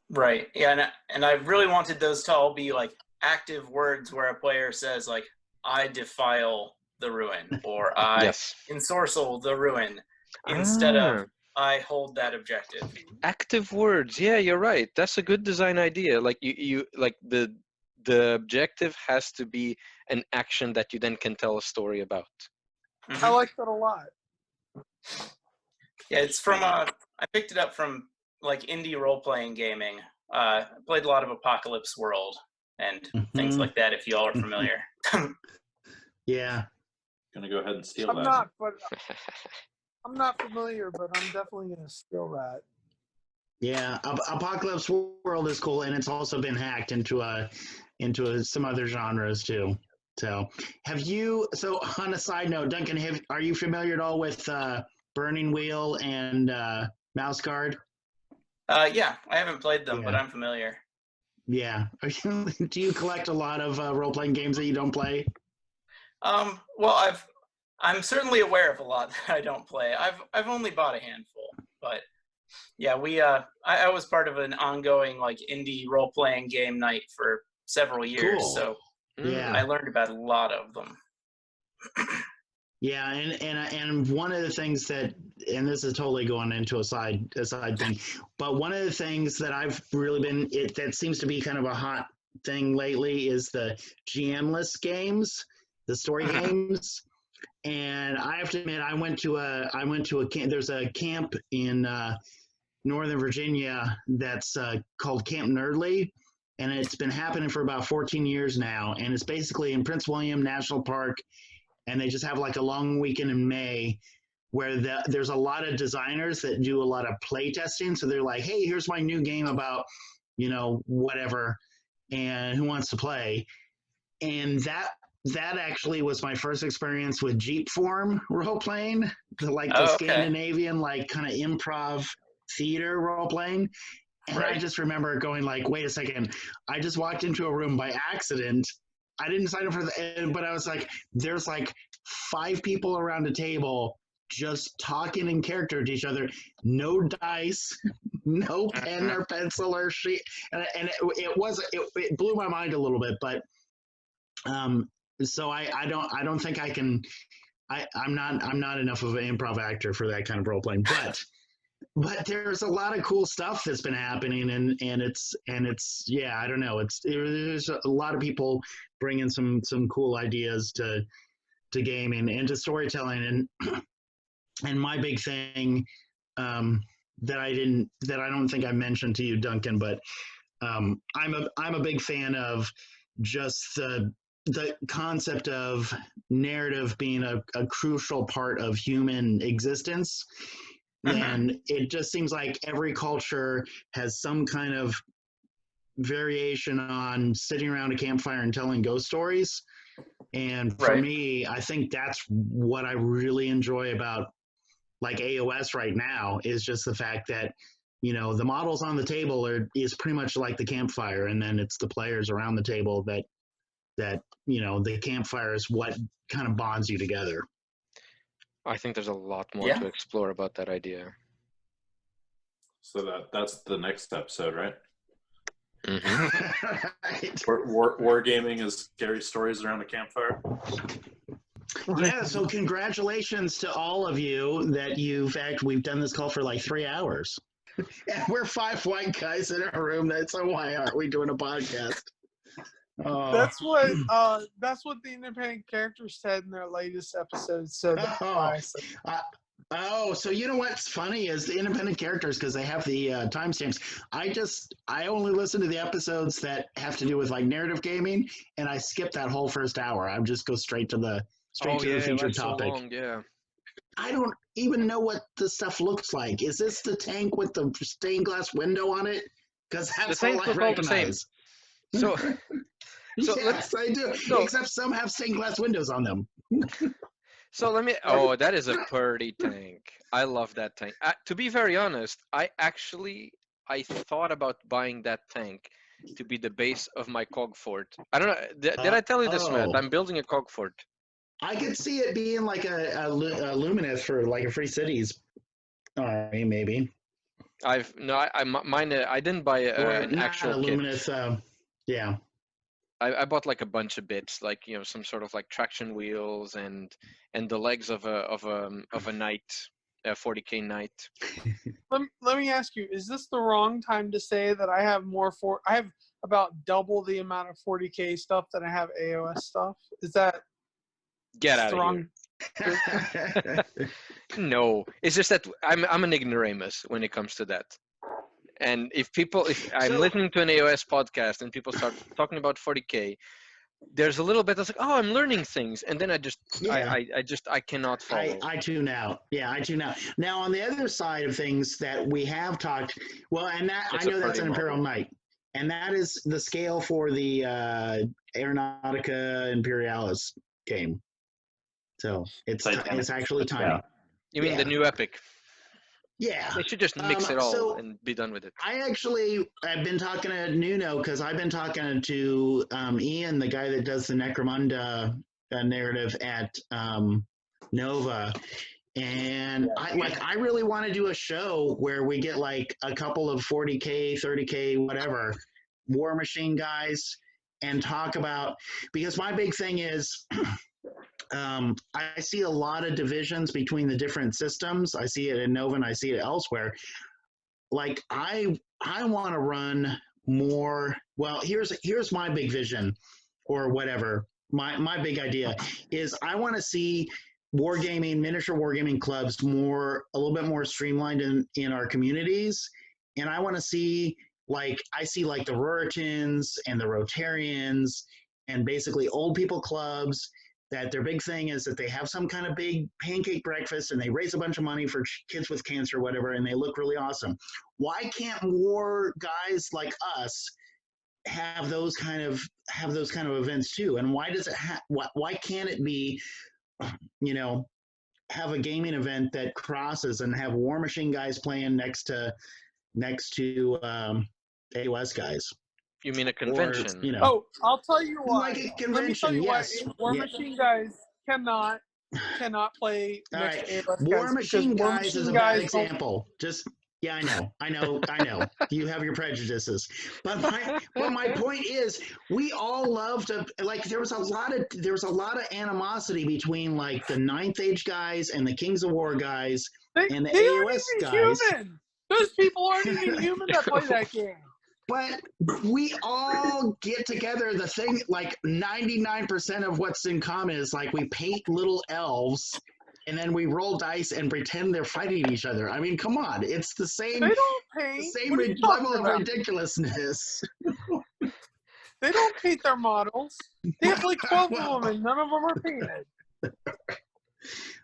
Right. Yeah, and I really wanted those to all be like active words where a player says like, I defile the ruin, or I Yes. ensorcel the ruin, instead of I hold that objective. Active words. Yeah, you're right. That's a good design idea. Like you like the objective has to be an action that you then can tell a story about. I like that a lot. Yeah, it's from I picked it up from like indie role-playing gaming. I played a lot of Apocalypse World and things like that, if you all are familiar. Yeah. Gonna go ahead and steal I'm that. not, but I'm not familiar, but I'm definitely gonna steal that. Yeah, Apocalypse World is cool, and it's also been hacked into some other genres too. So, so on a side note, Duncan, are you familiar at all with Burning Wheel and Mouse Guard? Yeah, I haven't played them, but Yeah. I'm familiar. Yeah. Do you collect a lot of role-playing games that you don't play? Well, I'm certainly aware of a lot that I don't play. I've only bought a handful, but yeah, I was part of an ongoing like indie role-playing game night for several years, Cool. so Yeah. I learned about a lot of them. Yeah, and one of the things that, and this is totally going into a side thing, but one of the things that I've really been, that seems to be kind of a hot thing lately is the GM-less games, the story games. And I have to admit, I went to a camp. There's a camp in Northern Virginia that's called Camp Nerdly, and it's been happening for about 14 years now. And it's basically in Prince William National Park, and they just have like a long weekend in May where there's a lot of designers that do a lot of play testing. So they're like, hey, here's my new game about, whatever, and who wants to play? And that actually was my first experience with Jeep form role playing, the Scandinavian like kind of improv theater role playing. And Right. I just remember going like, wait a second, I just walked into a room by accident. I didn't sign up for but I was like, there's like 5 people around a table just talking in character to each other, no dice, no pen or pencil or sheet, and it blew my mind a little bit, but so I don't think I can. I'm not enough of an improv actor for that kind of role playing, but there's a lot of cool stuff that's been happening, and it's yeah, I don't know, there's a lot of people bringing some cool ideas to gaming and to storytelling, and my big thing that I don't think I mentioned to you, Duncan, but I'm a big fan of just the concept of narrative being a crucial part of human existence. And it just seems like every culture has some kind of variation on sitting around a campfire and telling ghost stories. And for Right. me, I think that's what I really enjoy about like AoS right now, is just the fact that, the models on the table is pretty much like the campfire, and then it's the players around the table that the campfire is what kind of bonds you together. I think there's a lot more Yeah. to explore about that idea. So that's the next episode, right? Right. Wargaming is scary stories around a campfire. Yeah, so congratulations to all of you that we've done this call for like 3 hours. And we're 5 white guys in a room. So why aren't we doing a podcast? Oh. That's what the independent characters said in their latest episode. So that's why I said so you know what's funny is the independent characters, because they have the timestamps. I only listen to the episodes that have to do with like narrative gaming, and I skip that whole first hour. I just go straight to the featured topic. Yeah. I don't even know what the stuff looks like. Is this the tank with the stained glass window on it? Because that's all tanks I look all the same. recognize. So, so Yes, I do. so- Except some have stained glass windows on them. so let me. Oh, that is a pretty tank. I love that tank. To be very honest, I thought about buying that tank to be the base of my cog fort. I don't know. Did I tell you this, Matt? Oh. I'm building a cog fort. I could see it being like a luminous for like a Free Cities army, maybe. I didn't buy Or an not actual a kit. luminous. Yeah. I bought like a bunch of bits, like some sort of like traction wheels and the legs of a knight, a 40k knight. Let me ask you: is this the wrong time to say that I have I have about double the amount of 40k stuff that I have AoS stuff? Is that Get out the of wrong? here! No, it's just that I'm an ignoramus when it comes to that. And if I'm listening to an AoS podcast and people start talking about 40k, there's a little bit of like, oh, I'm learning things, and then I cannot follow. I tune out. Yeah, I tune out. Now, on the other side of things that we have talked, well, and that That's I a know that's party an Imperial model. Knight, and that is the scale for the Aeronautica Imperialis game. So it's Titanic. actually tiny. Yeah. You mean the new epic? Yeah. They should just mix it all so and be done with it. I've been talking to Nuno because I've been talking to Ian, the guy that does the Necromunda narrative at Nova. And I really want to do a show where we get like a couple of 40k, 30k, whatever, War Machine guys and talk about, because my big thing is I see a lot of divisions between the different systems. I see it in Nova and I see it elsewhere. Like I want to run more. Well, here's my big vision, or whatever. My big idea is I want to see miniature wargaming clubs a little bit more streamlined in our communities, and I want to see I see the Ruritans and the Rotarians and basically old people clubs that their big thing is that they have some kind of big pancake breakfast and they raise a bunch of money for kids with cancer or whatever, and they look really awesome. Why can't more guys like us have those kind of events too? And why does it why can't it be, have a gaming event that crosses and have War Machine guys playing next to AOS guys? You mean a convention? Or, Oh, I'll tell you why. like a Let me convention, tell you yes. why War Machine guys cannot play All next right, to AOS War guys, Machine because War guys is Machine a bad guys don't- example. Just I know. You have your prejudices, but my point is, we all love to there was a lot of animosity between the Ninth Age guys and the Kings of War guys and the they aren't AOS even guys. human. Those people aren't even human that play that game. But we all get together. The thing, 99% of what's in common is we paint little elves, and then we roll dice and pretend they're fighting each other. I mean, come on, it's the same. They don't paint. Same What are you level talking of about? ridiculousness. They don't paint their models. They have 12 of them, and none of them are painted.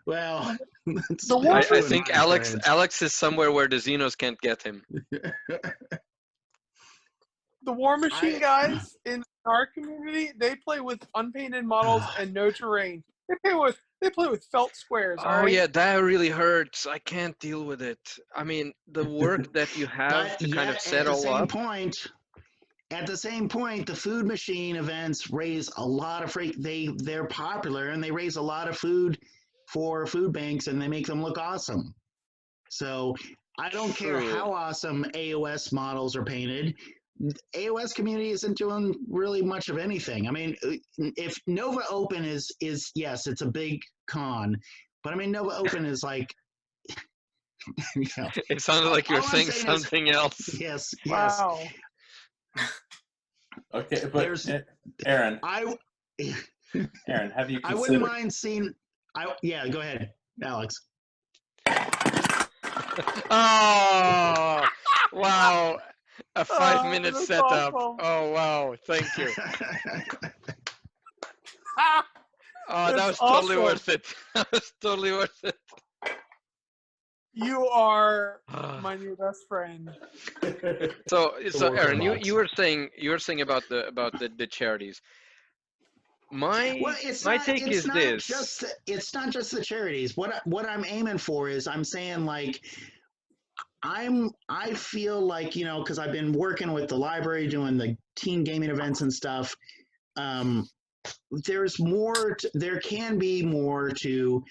Well, I think Alex is somewhere where the Xenos can't get him. The War Machine guys in our community, they play with unpainted models and no terrain. They play with felt squares. Oh yeah, that really hurts. I can't deal with it. I mean, the work that you have to kind of set all up. At the same point, the food machine events raise a lot of they're popular and they raise a lot of food for food banks and they make them look awesome. So I don't care how awesome AOS models are painted. AOS community isn't doing really much of anything. I mean, if Nova Open is yes, it's a big con, but I mean Nova Open is It sounded like you're saying something else. Yes. Wow. Okay, but Aaron, Aaron, have you considered? I wouldn't mind seeing. Yeah, go ahead, Alex. Oh, wow. A 5-minute that's setup. awesome. Oh, wow. Thank you. Oh, that was That's totally awesome. worth it. That was totally worth it. You are my new best friend. So work Aaron, box. you were saying about the charities. Well, My take is this. It's not just the charities. What I'm aiming for is I'm saying like I feel like, you know, because I've been working with the library doing the teen gaming events and stuff. There's more. There can be more to.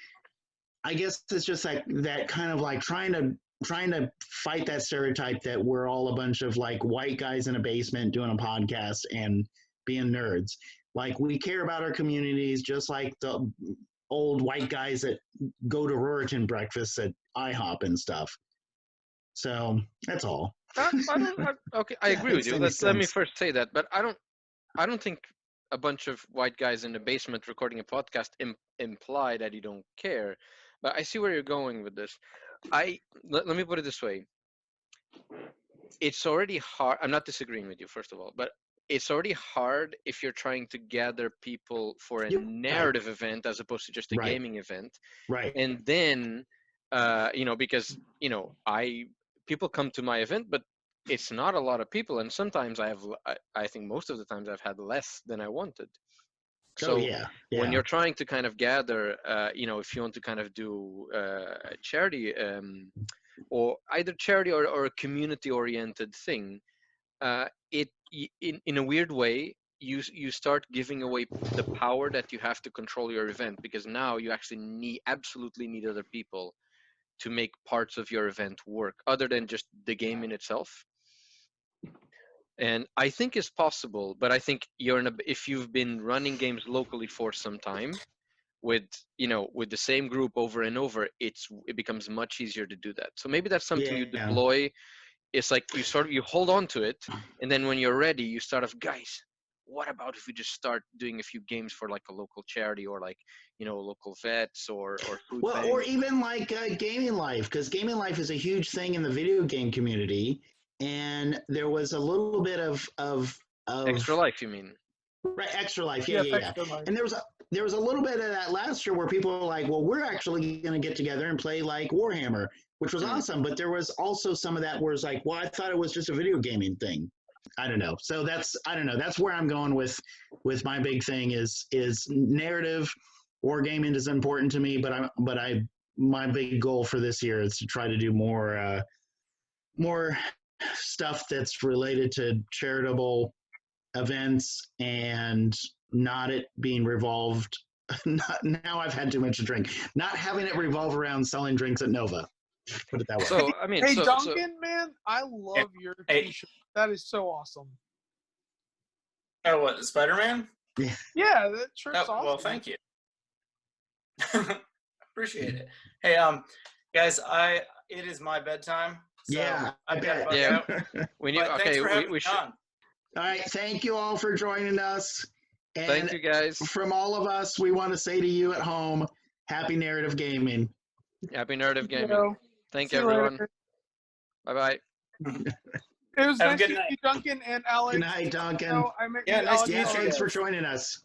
I guess it's just like that kind of like trying to fight that stereotype that we're all a bunch of like white guys in a basement doing a podcast and being nerds. Like we care about our communities, just like the old white guys that go to Ruritan breakfasts at IHOP and stuff. So that's all. Okay, I agree with you. Let me first say that, but I don't think a bunch of white guys in the basement recording a podcast imply that you don't care. But I see where you're going with this. Let me put it this way. It's already hard. I'm not disagreeing with you, first of all, but it's already hard if you're trying to gather people for a narrative event as opposed to just a gaming event. Right. And then, because, people come to my event, but it's not a lot of people. And sometimes I think most of the times I've had less than I wanted. So when you're trying to kind of gather, if you want to kind of do a charity or either charity or a community-oriented thing, in a weird way, you start giving away the power that you have to control your event, because now you actually absolutely need other people to make parts of your event work other than just the game in itself. And I think it's possible, but I think if you've been running games locally for some time with the same group over and over, it becomes much easier to do that. So maybe that's something you deploy. It's like you hold on to it, and then when you're ready, you start off, guys, what about if we just start doing a few games for like a local charity or like, local vets or food banks? Or even like Gaming Life, because Gaming Life is a huge thing in the video game community. And there was a little bit of Extra Life, you mean? Right, Extra Life, yeah. Life. And there was a little bit of that last year where people were like, well, we're actually going to get together and play like Warhammer, which was awesome. But there was also some of that where it's like, well, I thought it was just a video gaming thing. I don't know. So that's where I'm going with my big thing is narrative. Wargaming is important to me, but my big goal for this year is to try to do more stuff that's related to charitable events and not it being revolved. Now I've had too much to drink. Not having it revolve around selling drinks at Nova. Put it that way. So I mean, hey Duncan, man, I love your T-shirt. That is so awesome. Oh, what, Spider-Man? Yeah, that shirt's awesome. Well, thank you. Appreciate it. Hey, guys, it is my bedtime. So I bet. Yeah, we need. Thanks for having we should. me on. All right, thank you all for joining us. And thank you, guys. From all of us, we want to say to you at home, happy narrative gaming. Happy narrative gaming. Thank you, everyone. Bye-bye. It was nice to meet you, Duncan and Alex. Good night, Duncan. Nice to meet you. Thanks for joining us.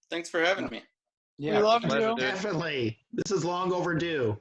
Thanks for having me. We love you. Definitely. This is long overdue.